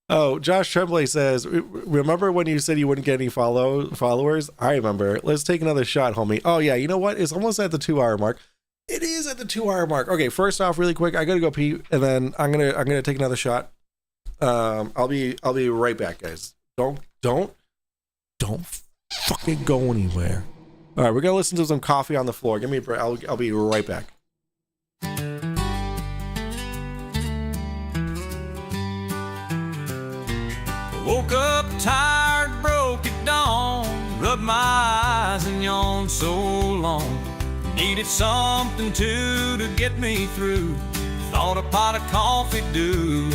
Oh, Josh Tremblay says, remember when you said you wouldn't get any followers? I remember. Let's take another shot, homie. Oh, yeah, you know what? It's almost at the 2-hour mark. It is at the 2-hour mark. Okay, first off, really quick, I gotta go pee, and then I'm gonna take another shot. I'll be right back, guys. Don't fucking go anywhere. All right, we're gonna listen to some coffee on the floor. Give me a break. I'll be right back. Woke up tired, broke at dawn, rubbed my eyes and yawned so long. Needed something to get me through. Thought a pot of coffee do.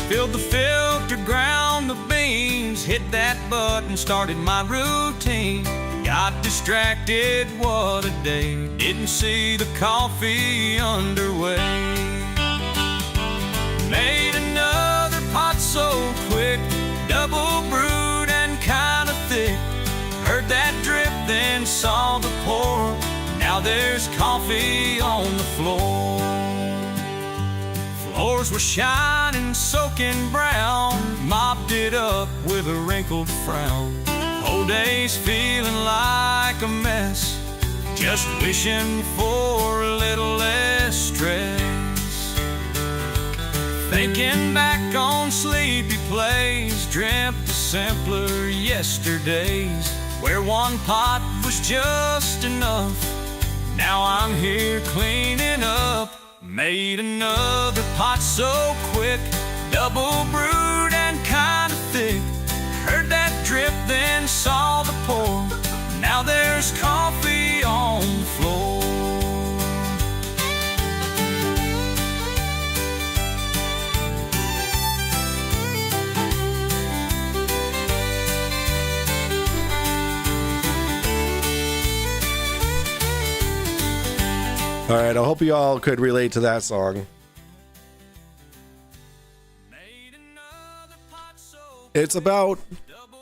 Filled the filter, ground the beans, hit that button, started my routine. Got distracted, what a day. Didn't see the coffee underway. Made another pot so quick, double brewed and kinda thick. Heard that drip, then saw the pour. Now there's coffee on the floor. Floors were shining, soaking brown. Mopped it up with a wrinkled frown. Whole day's feeling like a mess. Just wishing for a little less stress. Thinking back on sleepy plays, dreamt of simpler yesterdays, where one pot was just enough. Now I'm here cleaning up. Made another pot so quick, double brewed and kinda thick. Heard that drip, then saw the pour. Now there's coffee on the floor. All right, I hope you all could relate to that song. It's about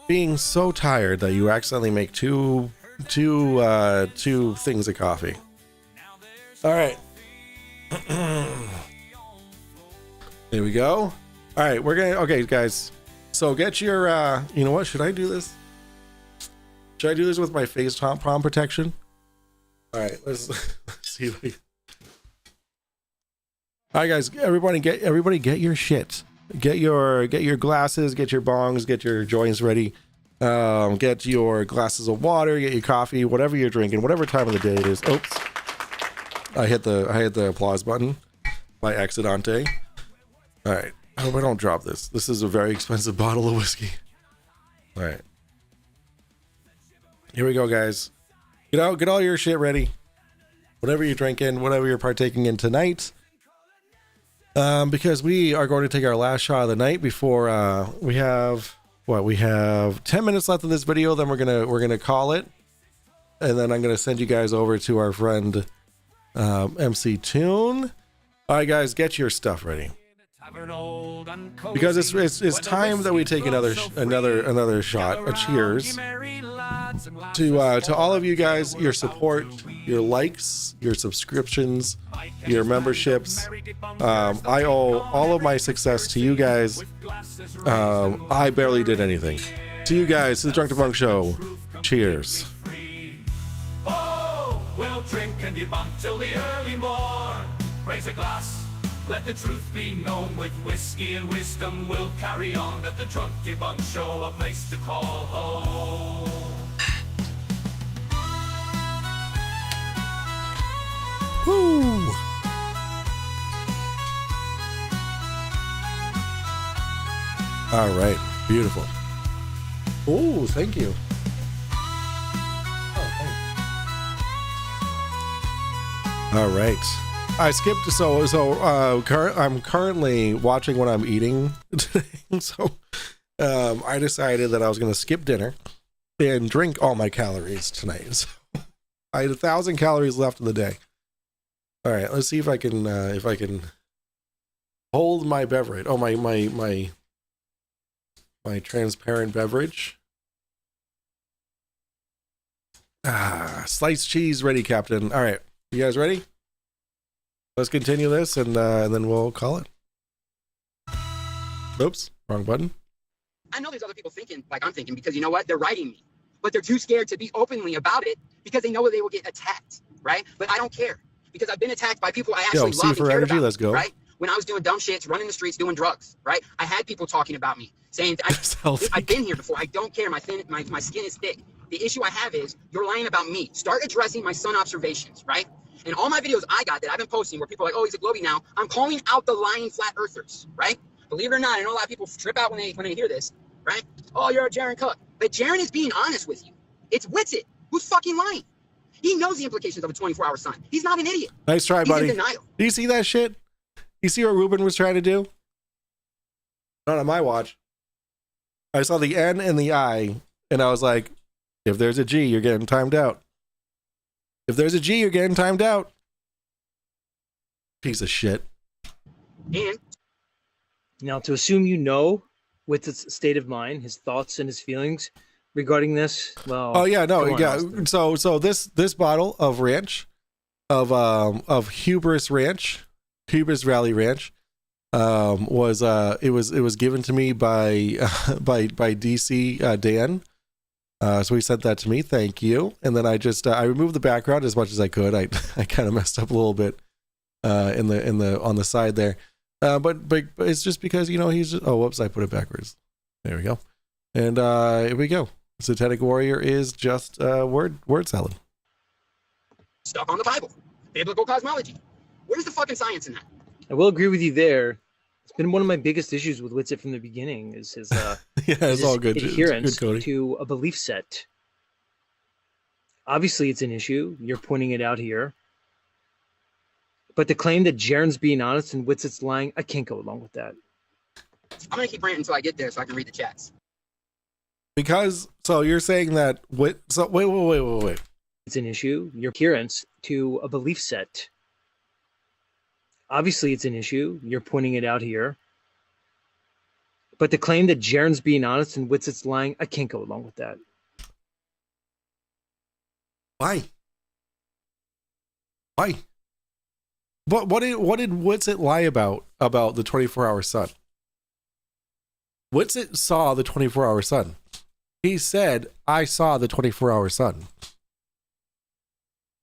being so tired that you accidentally make two things of coffee. All right. There we go. All right, okay, guys. So get your, you know what? Should I do this? Should I do this with my face palm protection? All right, let's see. All right, guys. Everybody get your shit. Get your glasses. Get your bongs. Get your joints ready. Get your glasses of water. Get your coffee. Whatever you're drinking. Whatever time of the day it is. Oops. I hit the applause button by accidente. All right. I hope I don't drop this. This is a very expensive bottle of whiskey. All right. Here we go, guys. Get all your shit ready. Whatever you're drinking, whatever you're partaking in tonight. Because we are going to take our last shot of the night before we have 10 minutes left of this video. Then we're gonna call it, and then I'm gonna send you guys over to our friend MC Tune. All right, guys, get your stuff ready because it's time that we take another shot. A cheers. to all of you guys, your support, your likes, your subscriptions, your memberships. I owe all of my success to you guys. I barely did anything. To you guys, to the Drunk Debunk Show. Cheers. Oh, we'll drink and debunk till the early morn. Raise a glass, let the truth be known. With whiskey and wisdom we'll carry on. At the Drunk Debunk Show, a place to call home. Woo! All right, beautiful. Oh, thank you. Oh, thanks. All right. I skipped. I'm currently watching what I'm eating today. So I decided that I was going to skip dinner and drink all my calories tonight. So I had 1,000 calories left in the day. All right, let's see if I can hold my beverage. Oh, my transparent beverage. Sliced cheese ready, Captain. All right, you guys ready? Let's continue this and then we'll call it. Oops, wrong button. I know there's other people thinking like I'm thinking because you know what? They're writing me. But they're too scared to be openly about it because they know they will get attacked, right? But I don't care because I've been attacked by people I actually love and cared about, let's go. right? When I was doing dumb shits, running the streets, doing drugs, right? I had people talking about me, saying, I've been here before. I don't care. My skin is thick. The issue I have is you're lying about me. Start addressing my sun observations, right? And all my videos I got that I've been posting where people are like, oh, he's a globy now. I'm calling out the lying flat earthers, right? Believe it or not, I know a lot of people trip out when they hear this, right? Oh, you're a Jaron Cook. But Jaron is being honest with you. It's Witsit who's fucking lying. He knows the implications of a 24-hour sun. He's not an idiot. Nice try, buddy. He's in denial. Do you see that shit? You see what Ruben was trying to do? Not on my watch. I saw the N and the I, and I was like, if there's a G, you're getting timed out. If there's a G, you're getting timed out. Piece of shit. And Now, to assume you know Witset's state of mind, his thoughts and his feelings regarding this, well. Oh yeah, no, come on, yeah. Austin. So this bottle of ranch, of Hubris Ranch, Hubris Rally Ranch, was given to me by DC Dan. So he sent that to me. Thank you. And then I just I removed the background as much as I could. I kind of messed up a little bit on the side there. But it's just because, you know, he's just, oh, whoops, I put it backwards. There we go. And here we go. Zetetic Warrior is just word salad. stuck on the Bible, biblical cosmology. Where's the fucking science in that? I will agree with you there. It's been one of my biggest issues with Witsit from the beginning is his Yeah, it's all good. adherence It's good, Cody. to a belief set. Obviously, it's an issue. You're pointing it out here. But the claim that Jaron's being honest and Witsit's lying, I can't go along with that. I'm gonna keep ranting until I get there so I can read the chats. Because so you're saying that wait. It's an issue. Your adherence to a belief set. Obviously, it's an issue. You're pointing it out here. But the claim that Jaron's being honest and Witsit's lying, I can't go along with that. Why? But what did Witsit lie about the 24-hour sun? Witsit saw the 24-hour sun. He said, I saw the 24-hour sun.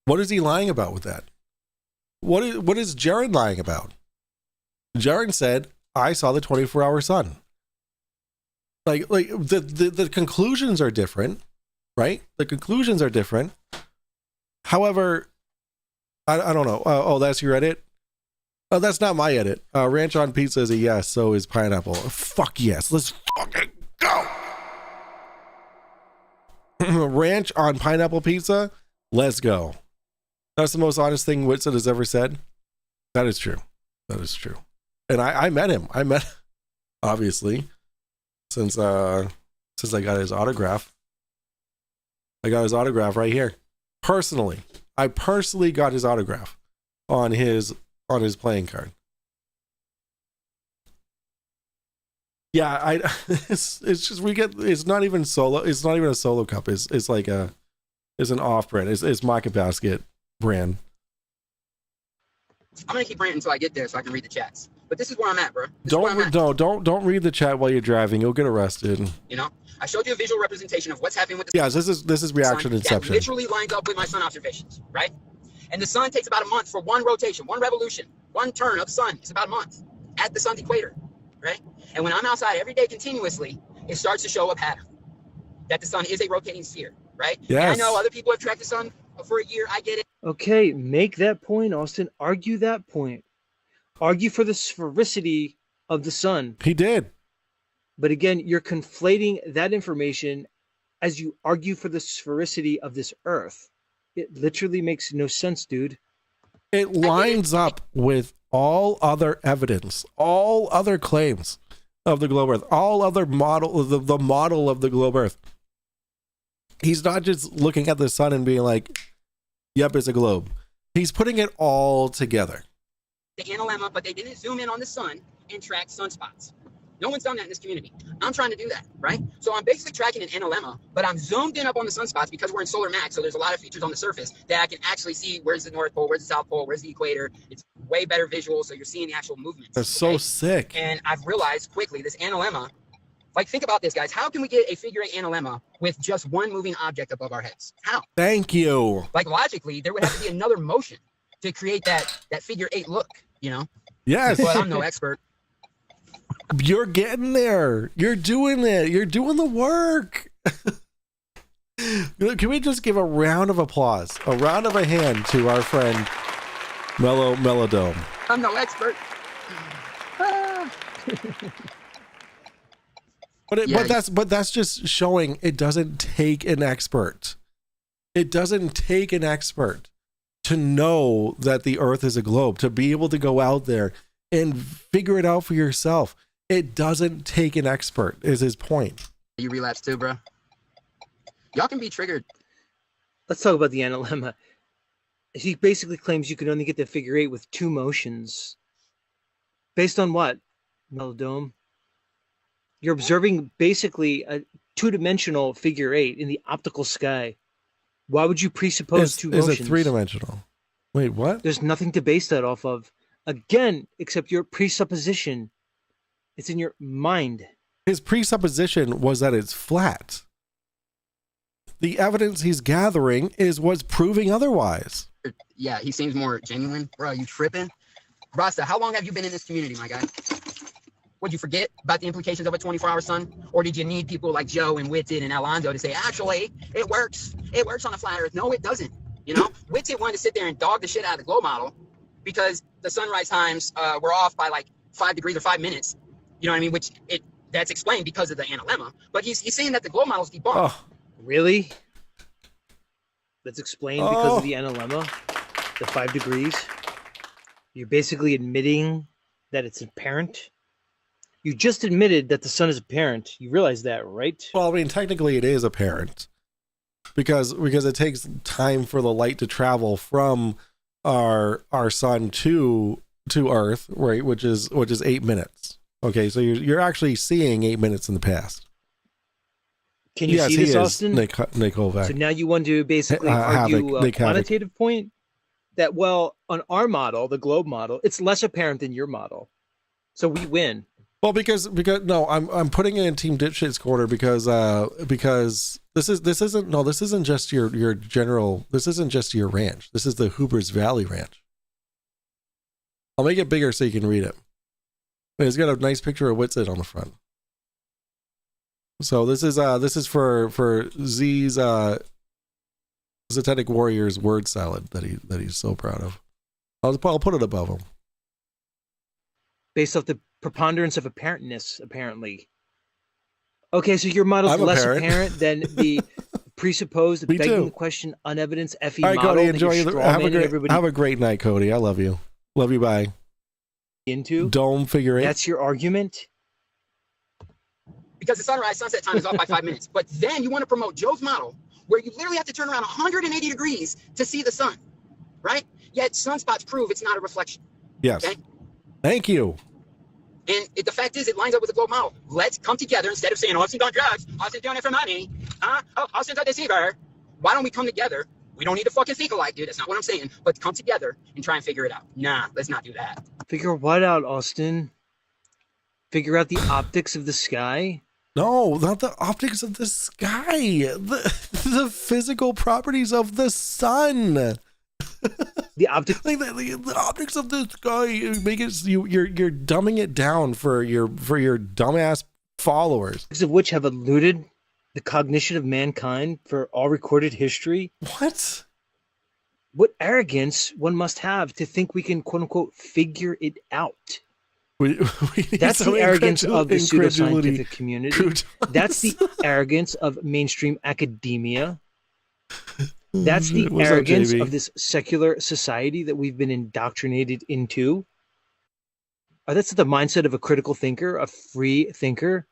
What is he lying about with that? What is Jaron lying about? Jaron said, I saw the 24-hour sun. Like the conclusions are different, right? The conclusions are different. However, I don't know. Oh, that's your edit? Oh, that's not my edit. Ranch on pizza is a yes, so is pineapple. Fuck yes. Let's fucking go. Ranch on pineapple pizza? Let's go. That's the most honest thing Witsit has ever said. That is true. That is true. And I met him. Obviously, since I got his autograph. I got his autograph right here. Personally. I personally got his autograph on his playing card. Yeah, it's just it's not even solo. It's not even a solo cup. It's like it's an off brand. It's Market Basket brand. I'm gonna keep ranting until I get there so I can read the chats. But this is where I'm at, bro. Don't read the chat while you're driving. You'll get arrested. You know, I showed you a visual representation of what's happening with the Yes, this is reaction sun inception. that literally lines up with my sun observations, right? And the sun takes about a month for one rotation, one revolution, one turn of the sun. It's about a month at the sun's equator, right? And when I'm outside every day continuously, it starts to show a pattern that the sun is a rotating sphere, right? Yes. And I know other people have tracked the sun for a year. I get it. Okay, make that point, Austin. Argue that point. Argue for the sphericity of the sun. He did. But again, you're conflating that information as you argue for the sphericity of this Earth. It literally makes no sense, dude. It lines up with all other evidence, all other claims of the globe Earth, all other model, the model of the globe Earth. He's not just looking at the sun and being like, yep, it's a globe. He's putting it all together. The analemma, but they didn't zoom in on the sun and track sunspots. No one's done that in this community. I'm trying to do that, right? So I'm basically tracking an analemma, but I'm zoomed in up on the sunspots because we're in solar max, so there's a lot of features on the surface that I can actually see where's the North Pole, where's the South Pole, where's the equator. It's way better visual, so you're seeing the actual movements. That's so sick. And I've realized quickly this analemma, like think about this, guys. How can we get a figure 8 analemma with just one moving object above our heads? How? Thank you. Like logically, there would have to be another motion to create that figure 8 look, you know? Yes. But I'm no expert. You're getting there. You're doing it. You're doing the work. Can we just give a round of applause, a round of a hand to our friend Melodome? I'm no expert. But that's just showing it doesn't take an expert. It doesn't take an expert to know that the Earth is a globe, to be able to go out there and figure it out for yourself. It doesn't take an expert, is his point. You relapse too, bro. Y'all can be triggered. Let's talk about the analemma. He basically claims you can only get the figure 8 with 2 motions. Based on what, Melodome? You're observing basically a 2-dimensional figure 8 in the optical sky. Why would you presuppose 2 motions? Is it 3-dimensional? Wait, what? There's nothing to base that off of. Again, except your presupposition. It's in your mind. His presupposition was that it's flat. The evidence he's gathering is what's proving otherwise. Yeah, he seems more genuine. Bro, you tripping? Rasta, how long have you been in this community, my guy? Would you forget about the implications of a 24-hour sun? Or did you need people like Joe and Witted and Alonzo to say, actually, it works. It works on a flat Earth. No, it doesn't. You know, Witted wanted to sit there and dog the shit out of the globe model because the sunrise times were off by like 5 degrees or 5 minutes. You know what I mean? Which that's explained because of the analemma. But he's saying that the globe model is debunked. Oh. Really? That's explained because of the analemma? The 5 degrees? You're basically admitting that it's apparent? You just admitted that the sun is apparent. You realize that, right? Well, I mean, technically it is apparent because it takes time for the light to travel from our sun to Earth, right? Which is 8 minutes. Okay, so you're actually seeing 8 minutes in the past. Can you see this, Austin? Nick Kovac. So now you want to basically argue a quantitative point that, well, on our model, the globe model, it's less apparent than your model. So we win. Well, because no, I'm putting it in Team Dipshit's corner because this isn't just your general, this isn't just your ranch. This is the Hooper's Valley Ranch. I'll make it bigger so you can read it. It's got a nice picture of Whitsett on the front. So this is for Z's Zetetic Warrior's word salad that he's so proud of. I'll put it above him. Based off the preponderance of apparentness, apparently. Okay, so your model's less apparent than the presupposed, begging the question, unevidenced FE All right, model. Cody, enjoy. Have a great everybody night, Cody. I love you. Love you. Bye. Into Dome figure 8. That's your argument? Because the sunrise sunset time is off by 5 minutes. But then you want to promote Joe's model where you literally have to turn around 180 degrees to see the sun, right? Yet sunspots prove it's not a reflection. Yes. Okay? Thank you. And the fact is, it lines up with the globe model. Let's come together instead of saying, Austin's on drugs, Austin's doing it for money, oh, Austin's a deceiver. Why don't we come together? We don't need to fucking think alike, dude. That's not what I'm saying. But come together and try and figure it out. Nah, let's not do that. Figure what out, Austin? Figure out the optics of the sky? No, not the optics of the sky. The physical properties of the sun. The optics, Like the optics of the sky. You make it. You're dumbing it down for your dumbass followers. of which have eluded the cognition of mankind for all recorded history. What? What arrogance one must have to think we can, quote unquote, figure it out. We That's the arrogance of the incredulity. pseudoscientific community. That's the arrogance of mainstream academia. That's the What's up, arrogance JB? of this secular society that we've been indoctrinated into. That's the mindset of a critical thinker, a free thinker.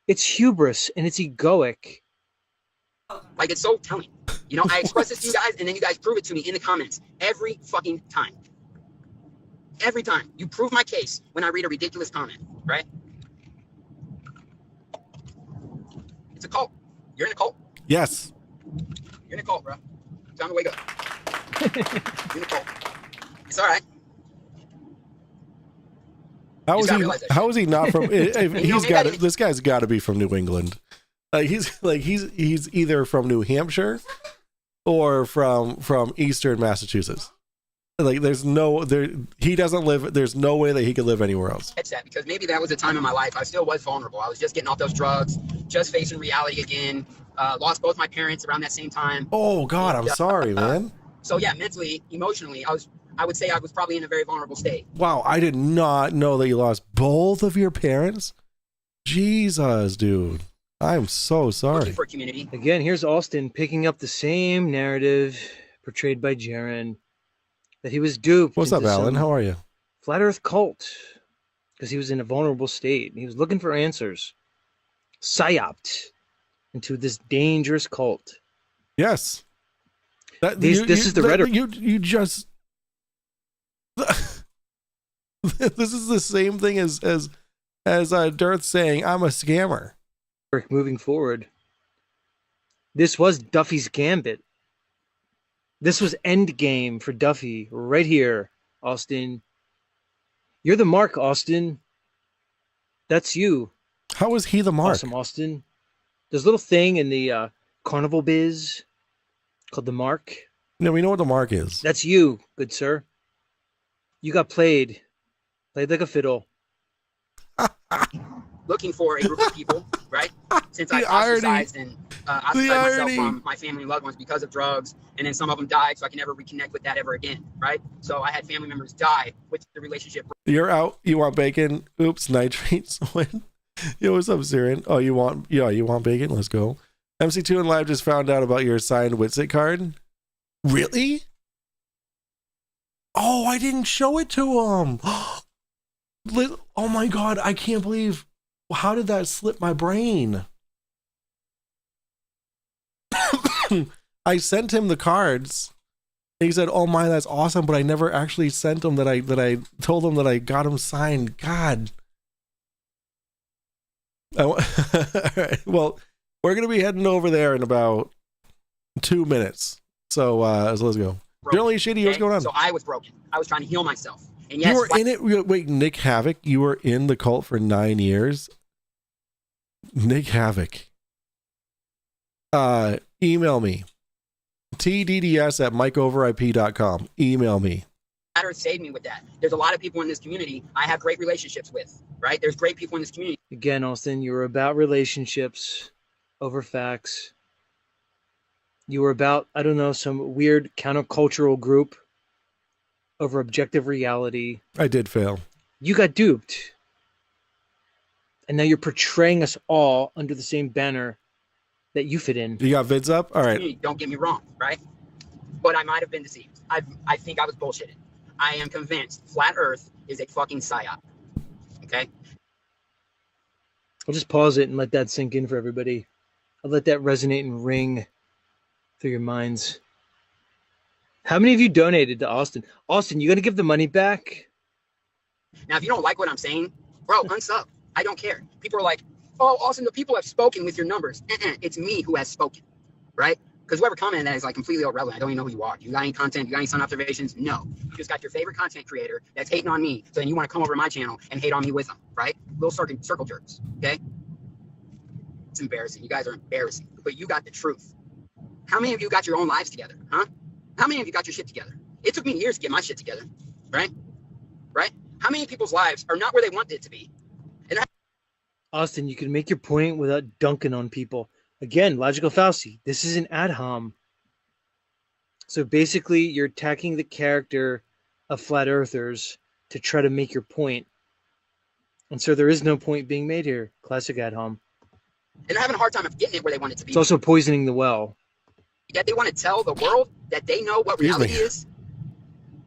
It's hubris and it's egoic. Like, it's so telling. You know, I express this to you guys, and then you guys prove it to me in the comments every fucking time. Every time. You prove my case when I read a ridiculous comment, right? It's a cult. You're in a cult. Yes. You're in a cult, bro. Time to wake up. You're in a cult. It's all right. How You is gotta he? realize that How shit. is he not from? He's you got. gotta- This guy's got to be from New England. He's either from New Hampshire or from Eastern Massachusetts. Like there's no there. He doesn't live. There's no way that he could live anywhere else. Headset, because maybe that was a time in my life I still was vulnerable. I was just getting off those drugs, just facing reality again. Lost both my parents around that same time. Oh God, I'm sorry, man. So yeah, mentally, emotionally, I would say I was probably in a very vulnerable state. Wow, I did not know that you lost both of your parents. Jesus, dude, I'm so sorry. Looking for a community. Again, here's Austin picking up the same narrative portrayed by Jaren, that he was duped. What's up, into Alan? some How are you? flat Earth cult because he was in a vulnerable state. He was looking for answers. Psyoped into this dangerous cult. Yes. This is the rhetoric. You just. This is the same thing as Darth saying I'm a scammer. Moving forward, this was Duffy's gambit. This was endgame for Duffy right here, Austin. You're the mark, Austin. That's you. How is he the mark? Awesome, Austin. There's a little thing in the carnival biz called the mark. No, we know what the mark is. That's you, good sir. You got played like a fiddle. Looking for a group of people, right? Since I The irony. ostracized and ostracized myself irony. from my family and loved ones because of drugs, and then some of them died, so I can never reconnect with that ever again, right? So I had family members die with the relationship. You're out. You want bacon? Oops, nitrates. When? Yo, what's up, Siren? Oh, you want bacon? Let's go. MC2 and Live just found out about your signed Witsit card. Really? Oh, I didn't show it to him. Oh my God, I can't believe. How did that slip my brain? I sent him the cards. He said, "Oh my, that's awesome," but I never actually sent him that I told him that I got him signed. God. All right. Well, we're gonna be heading over there in about 2 minutes. So let's go. Generally, Shitty, what's going on? So I was broken. I was trying to heal myself. And yes, You were in it. Wait, Nick Havoc. You were in the cult for 9 years. Nick Havoc. Email me. tdds@mikeoverip.com. Email me. Matter saved me with that. There's a lot of people in this community I have great relationships with, right? There's great people in this community. Again, Austin, you were about relationships over facts. You were about, I don't know, some weird countercultural group over objective reality. I did fail. You got duped. And now you're portraying us all under the same banner that you fit in. You got vids up? All right. Community, don't get me wrong, right? But I might have been deceived. I think I was bullshitted. I am convinced flat Earth is a fucking psyop. Okay? I'll just pause it and let that sink in for everybody. I'll let that resonate and ring through your minds. How many of you donated to Austin? Austin, you gonna give the money back? Now, if you don't like what I'm saying, Bro, unsub. I don't care. People are like, oh, Austin, the people have spoken with your numbers. It's me who has spoken, right? Because whoever commented that is like completely irrelevant. I don't even know who you are. You got any content? You got any sun observations? No. You just got your favorite content creator that's hating on me. So then you want to come over to my channel and hate on me with them, right? Little circle jerks, okay? It's embarrassing. You guys are embarrassing. But you got the truth. How many of you got your own lives together, huh? How many of you got your shit together? It took me years to get my shit together, right? Right? How many people's lives are not where they want it to be? And Austin, you can make your point without dunking on people. Again, logical fallacy. This is an ad hom. So basically, you're attacking the character of flat earthers to try to make your point. And so there is no point being made here. Classic ad hom. they're having a hard time of getting it where they want it to be. It's also poisoning the well. Yet they want to tell the world that they know what reality is.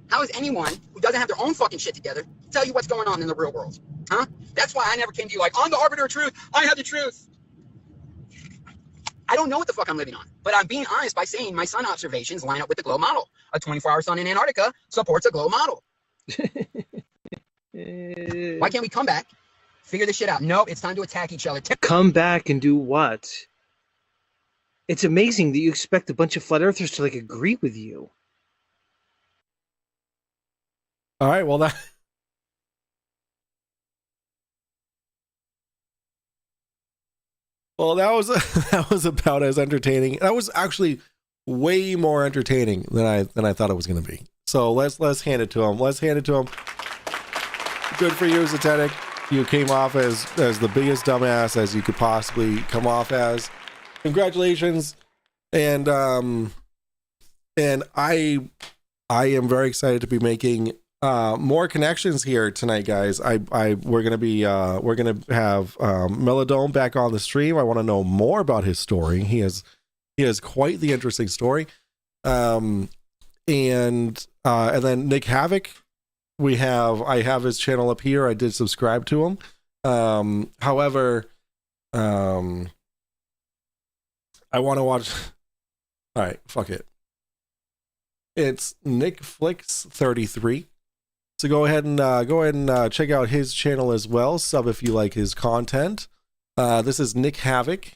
How is anyone who doesn't have their own fucking shit together tell you what's going on in the real world? Huh? That's why I never came to you like, I'm the arbiter of truth. I have the truth. I don't know what the fuck I'm living on, but I'm being honest by saying my sun observations line up with the glow model. A 24-hour sun in Antarctica supports a glow model. Why can't we come back, figure this shit out? Nope, it's time to attack each other. Come back and do what? It's amazing that you expect a bunch of flat earthers to like agree with you. All right, well that that was about as entertaining. That was actually way more entertaining than I thought it was going to be. So let's hand it to him. Let's hand it to him. Good for you, Zetetic. You came off as the biggest dumbass as you could possibly come off as. Congratulations, and I am very excited to be making more connections here tonight, guys. We're gonna have Melodome back on the stream. I want to know more about his story. He has quite the interesting story. And then Nick Havoc, I have his channel up here. I did subscribe to him. However, I want to watch. All right, fuck it. It's Nick Flicks 33. So go ahead and check out his channel as well. Sub if you like his content. This is Nick Havoc.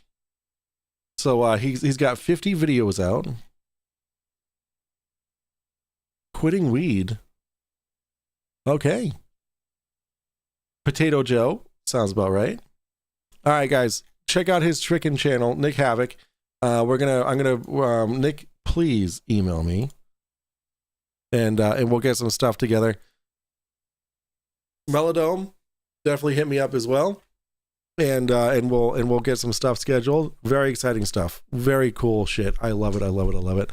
So he's got 50 videos out. Quitting weed. Okay. Potato Joe. Sounds about right. All right, guys. Check out his trickin' channel, Nick Havoc. Nick, please email me. And we'll get some stuff together. Melodome, definitely hit me up as well. And we'll get some stuff scheduled. Very exciting stuff. Very cool shit. I love it. I love it. I love it.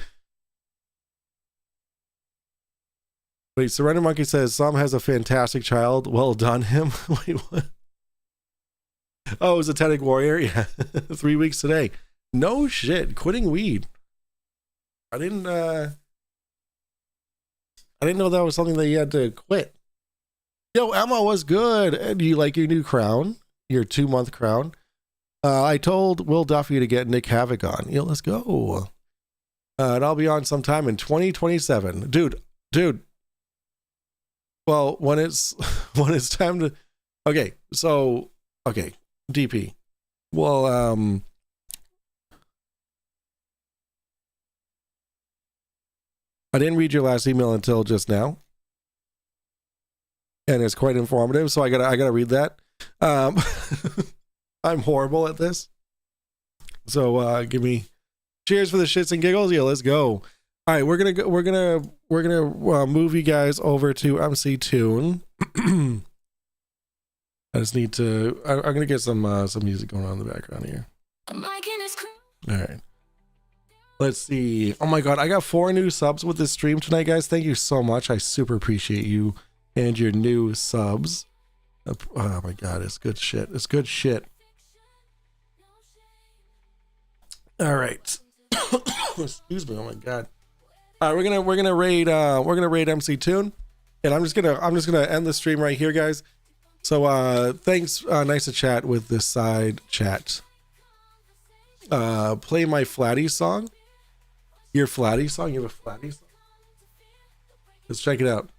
Wait, Surrender Monkey says Sam has a fantastic child. Well done, him. Wait, what? Oh, Zetetic Warrior. Yeah, 3 weeks today. No shit. Quitting weed. I didn't know that was something that you had to quit. Yo, Emma, was good. And you like your new crown, your 2-month crown? I told Will Duffy to get Nick Havoc on. Yo, let's go. And I'll be on sometime in 2027, dude. Well, when it's time to. Okay, so DP. Well, I didn't read your last email until just now, and it's quite informative. So I gotta read that. I'm horrible at this. So give me cheers for the shits and giggles. Yeah, let's go. All right, we're gonna move you guys over to MC Tune. I just need to. I'm gonna get some music going on in the background here. All right. Let's see. Oh my god, I got 4 new subs with this stream tonight, guys. Thank you so much. I super appreciate you and your new subs. Oh my god, it's good shit. It's good shit. All right. Excuse me. Oh my god. All right, we're gonna raid MC Tune, and I'm just gonna end the stream right here, guys. So thanks. Nice to chat with this side chat. Play my Flatty song. Your Flatty song? You have a Flatty song? Let's check it out.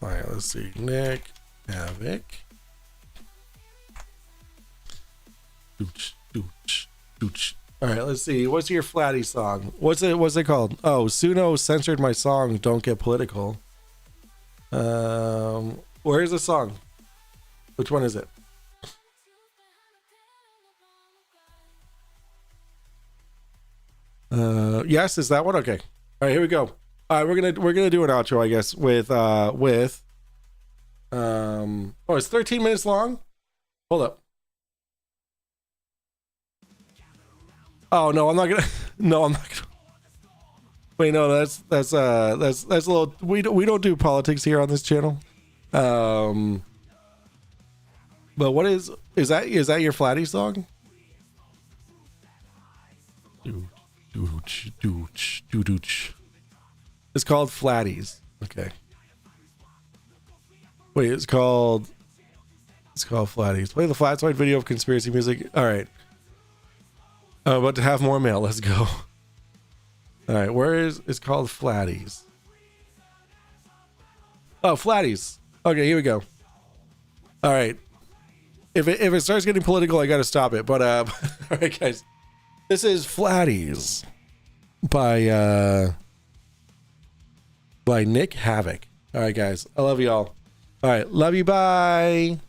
All right, let's see. Nick Havoc. Dooch, dooch, dooch. All right, let's see. What's your Flatty song? What's it called? Oh, Suno censored my song. Don't get political. Where's the song? Which one is it? Yes, is that one? Okay. All right, here we go. All right, we're gonna do an outro, I guess, with oh, it's 13 minutes long. Hold up. Oh no, I'm not gonna. No, I'm not gonna. Wait, no, that's a little. We don't do politics here on this channel. But what is that your Flatty song? It's called Flatties. Okay. Wait, it's called Flatties. Play the flat side video of conspiracy music. All right. I'm about to have more mail. Let's go. All right, it's called Flatties. Oh, Flatties. Okay, here we go. All right. If it starts getting political, I got to stop it. But all right, guys. This is Flatties by Nick Havoc. All right, guys. I love you all. All right, love you. Bye.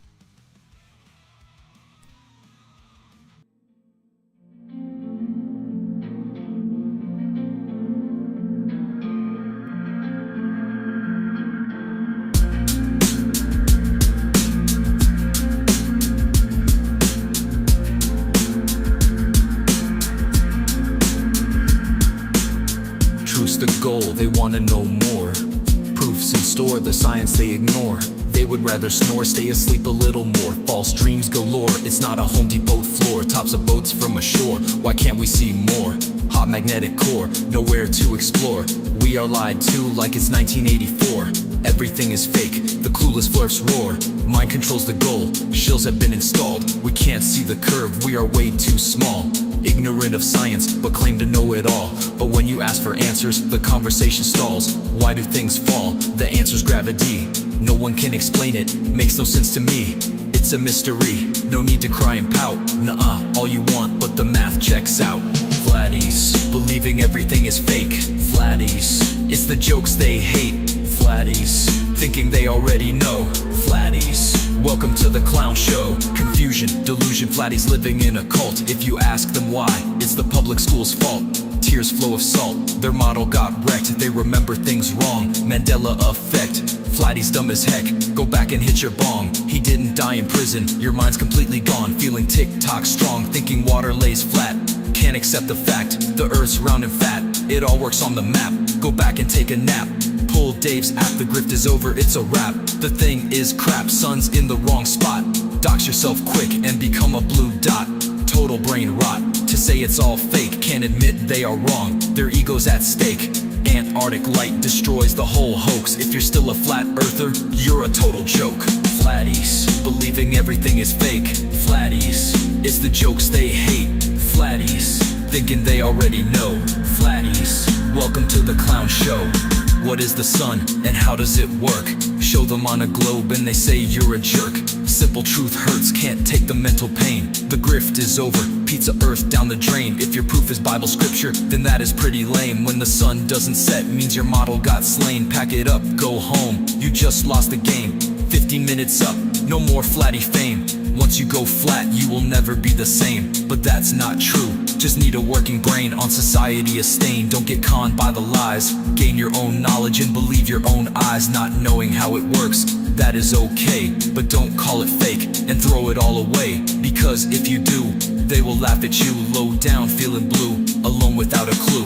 Truth's the goal, they wanna know more. Proofs in store, the science they ignore. They would rather snore, stay asleep a little more. False dreams galore, it's not a Home Depot floor. Tops of boats from ashore, why can't we see more? Hot magnetic core, nowhere to explore. We are lied to like it's 1984. Everything is fake, the clueless flirts roar. Mind controls the goal, shills have been installed. We can't see the curve, we are way too small. Ignorant of science, but claim to know it all. But when you ask for answers, the conversation stalls. Why do things fall? The answer's gravity. No one can explain it, makes no sense to me. It's a mystery, no need to cry and pout. Nuh-uh, all you want, but the math checks out. Flatties, believing everything is fake. Flatties, it's the jokes they hate. Flatties, thinking they already know. Flatties, welcome to the clown show. Confusion, delusion, flatties living in a cult. If you ask them why, it's the public school's fault. Tears flow of salt, their model got wrecked. They remember things wrong, Mandela effect. Flatty's dumb as heck, go back and hit your bong. He didn't die in prison, your mind's completely gone. Feeling tick-tock strong, thinking water lays flat. Can't accept the fact, the earth's round and fat. It all works on the map, go back and take a nap. Pull Dave's app, the grift is over, it's a wrap. The thing is crap, sun's in the wrong spot. Dox yourself quick and become a blue dot. Total brain rot, to say it's all fake. Can't admit they are wrong, their ego's at stake. Antarctic light destroys the whole hoax. If you're still a flat earther, you're a total joke. Flatties, believing everything is fake. Flatties, it's the jokes they hate. Flatties, thinking they already know. Flatties, welcome to the clown show. What is the sun and how does it work? Show them on a globe and they say you're a jerk. Simple truth hurts, can't take the mental pain. The grift is over, pizza earth down the drain. If your proof is Bible scripture, then that is pretty lame. When the sun doesn't set, means your model got slain. Pack it up, go home, you just lost the game. 15 minutes up, no more flatty fame. Once you go flat, you will never be the same. But that's not true, just need a working brain. On society a stain, don't get conned by the lies. Gain your own knowledge and believe your own eyes. Not knowing how it works, that is okay. But don't call it fake and throw it all away. Because if you do, they will laugh at you. Low down, feeling blue, alone without a clue.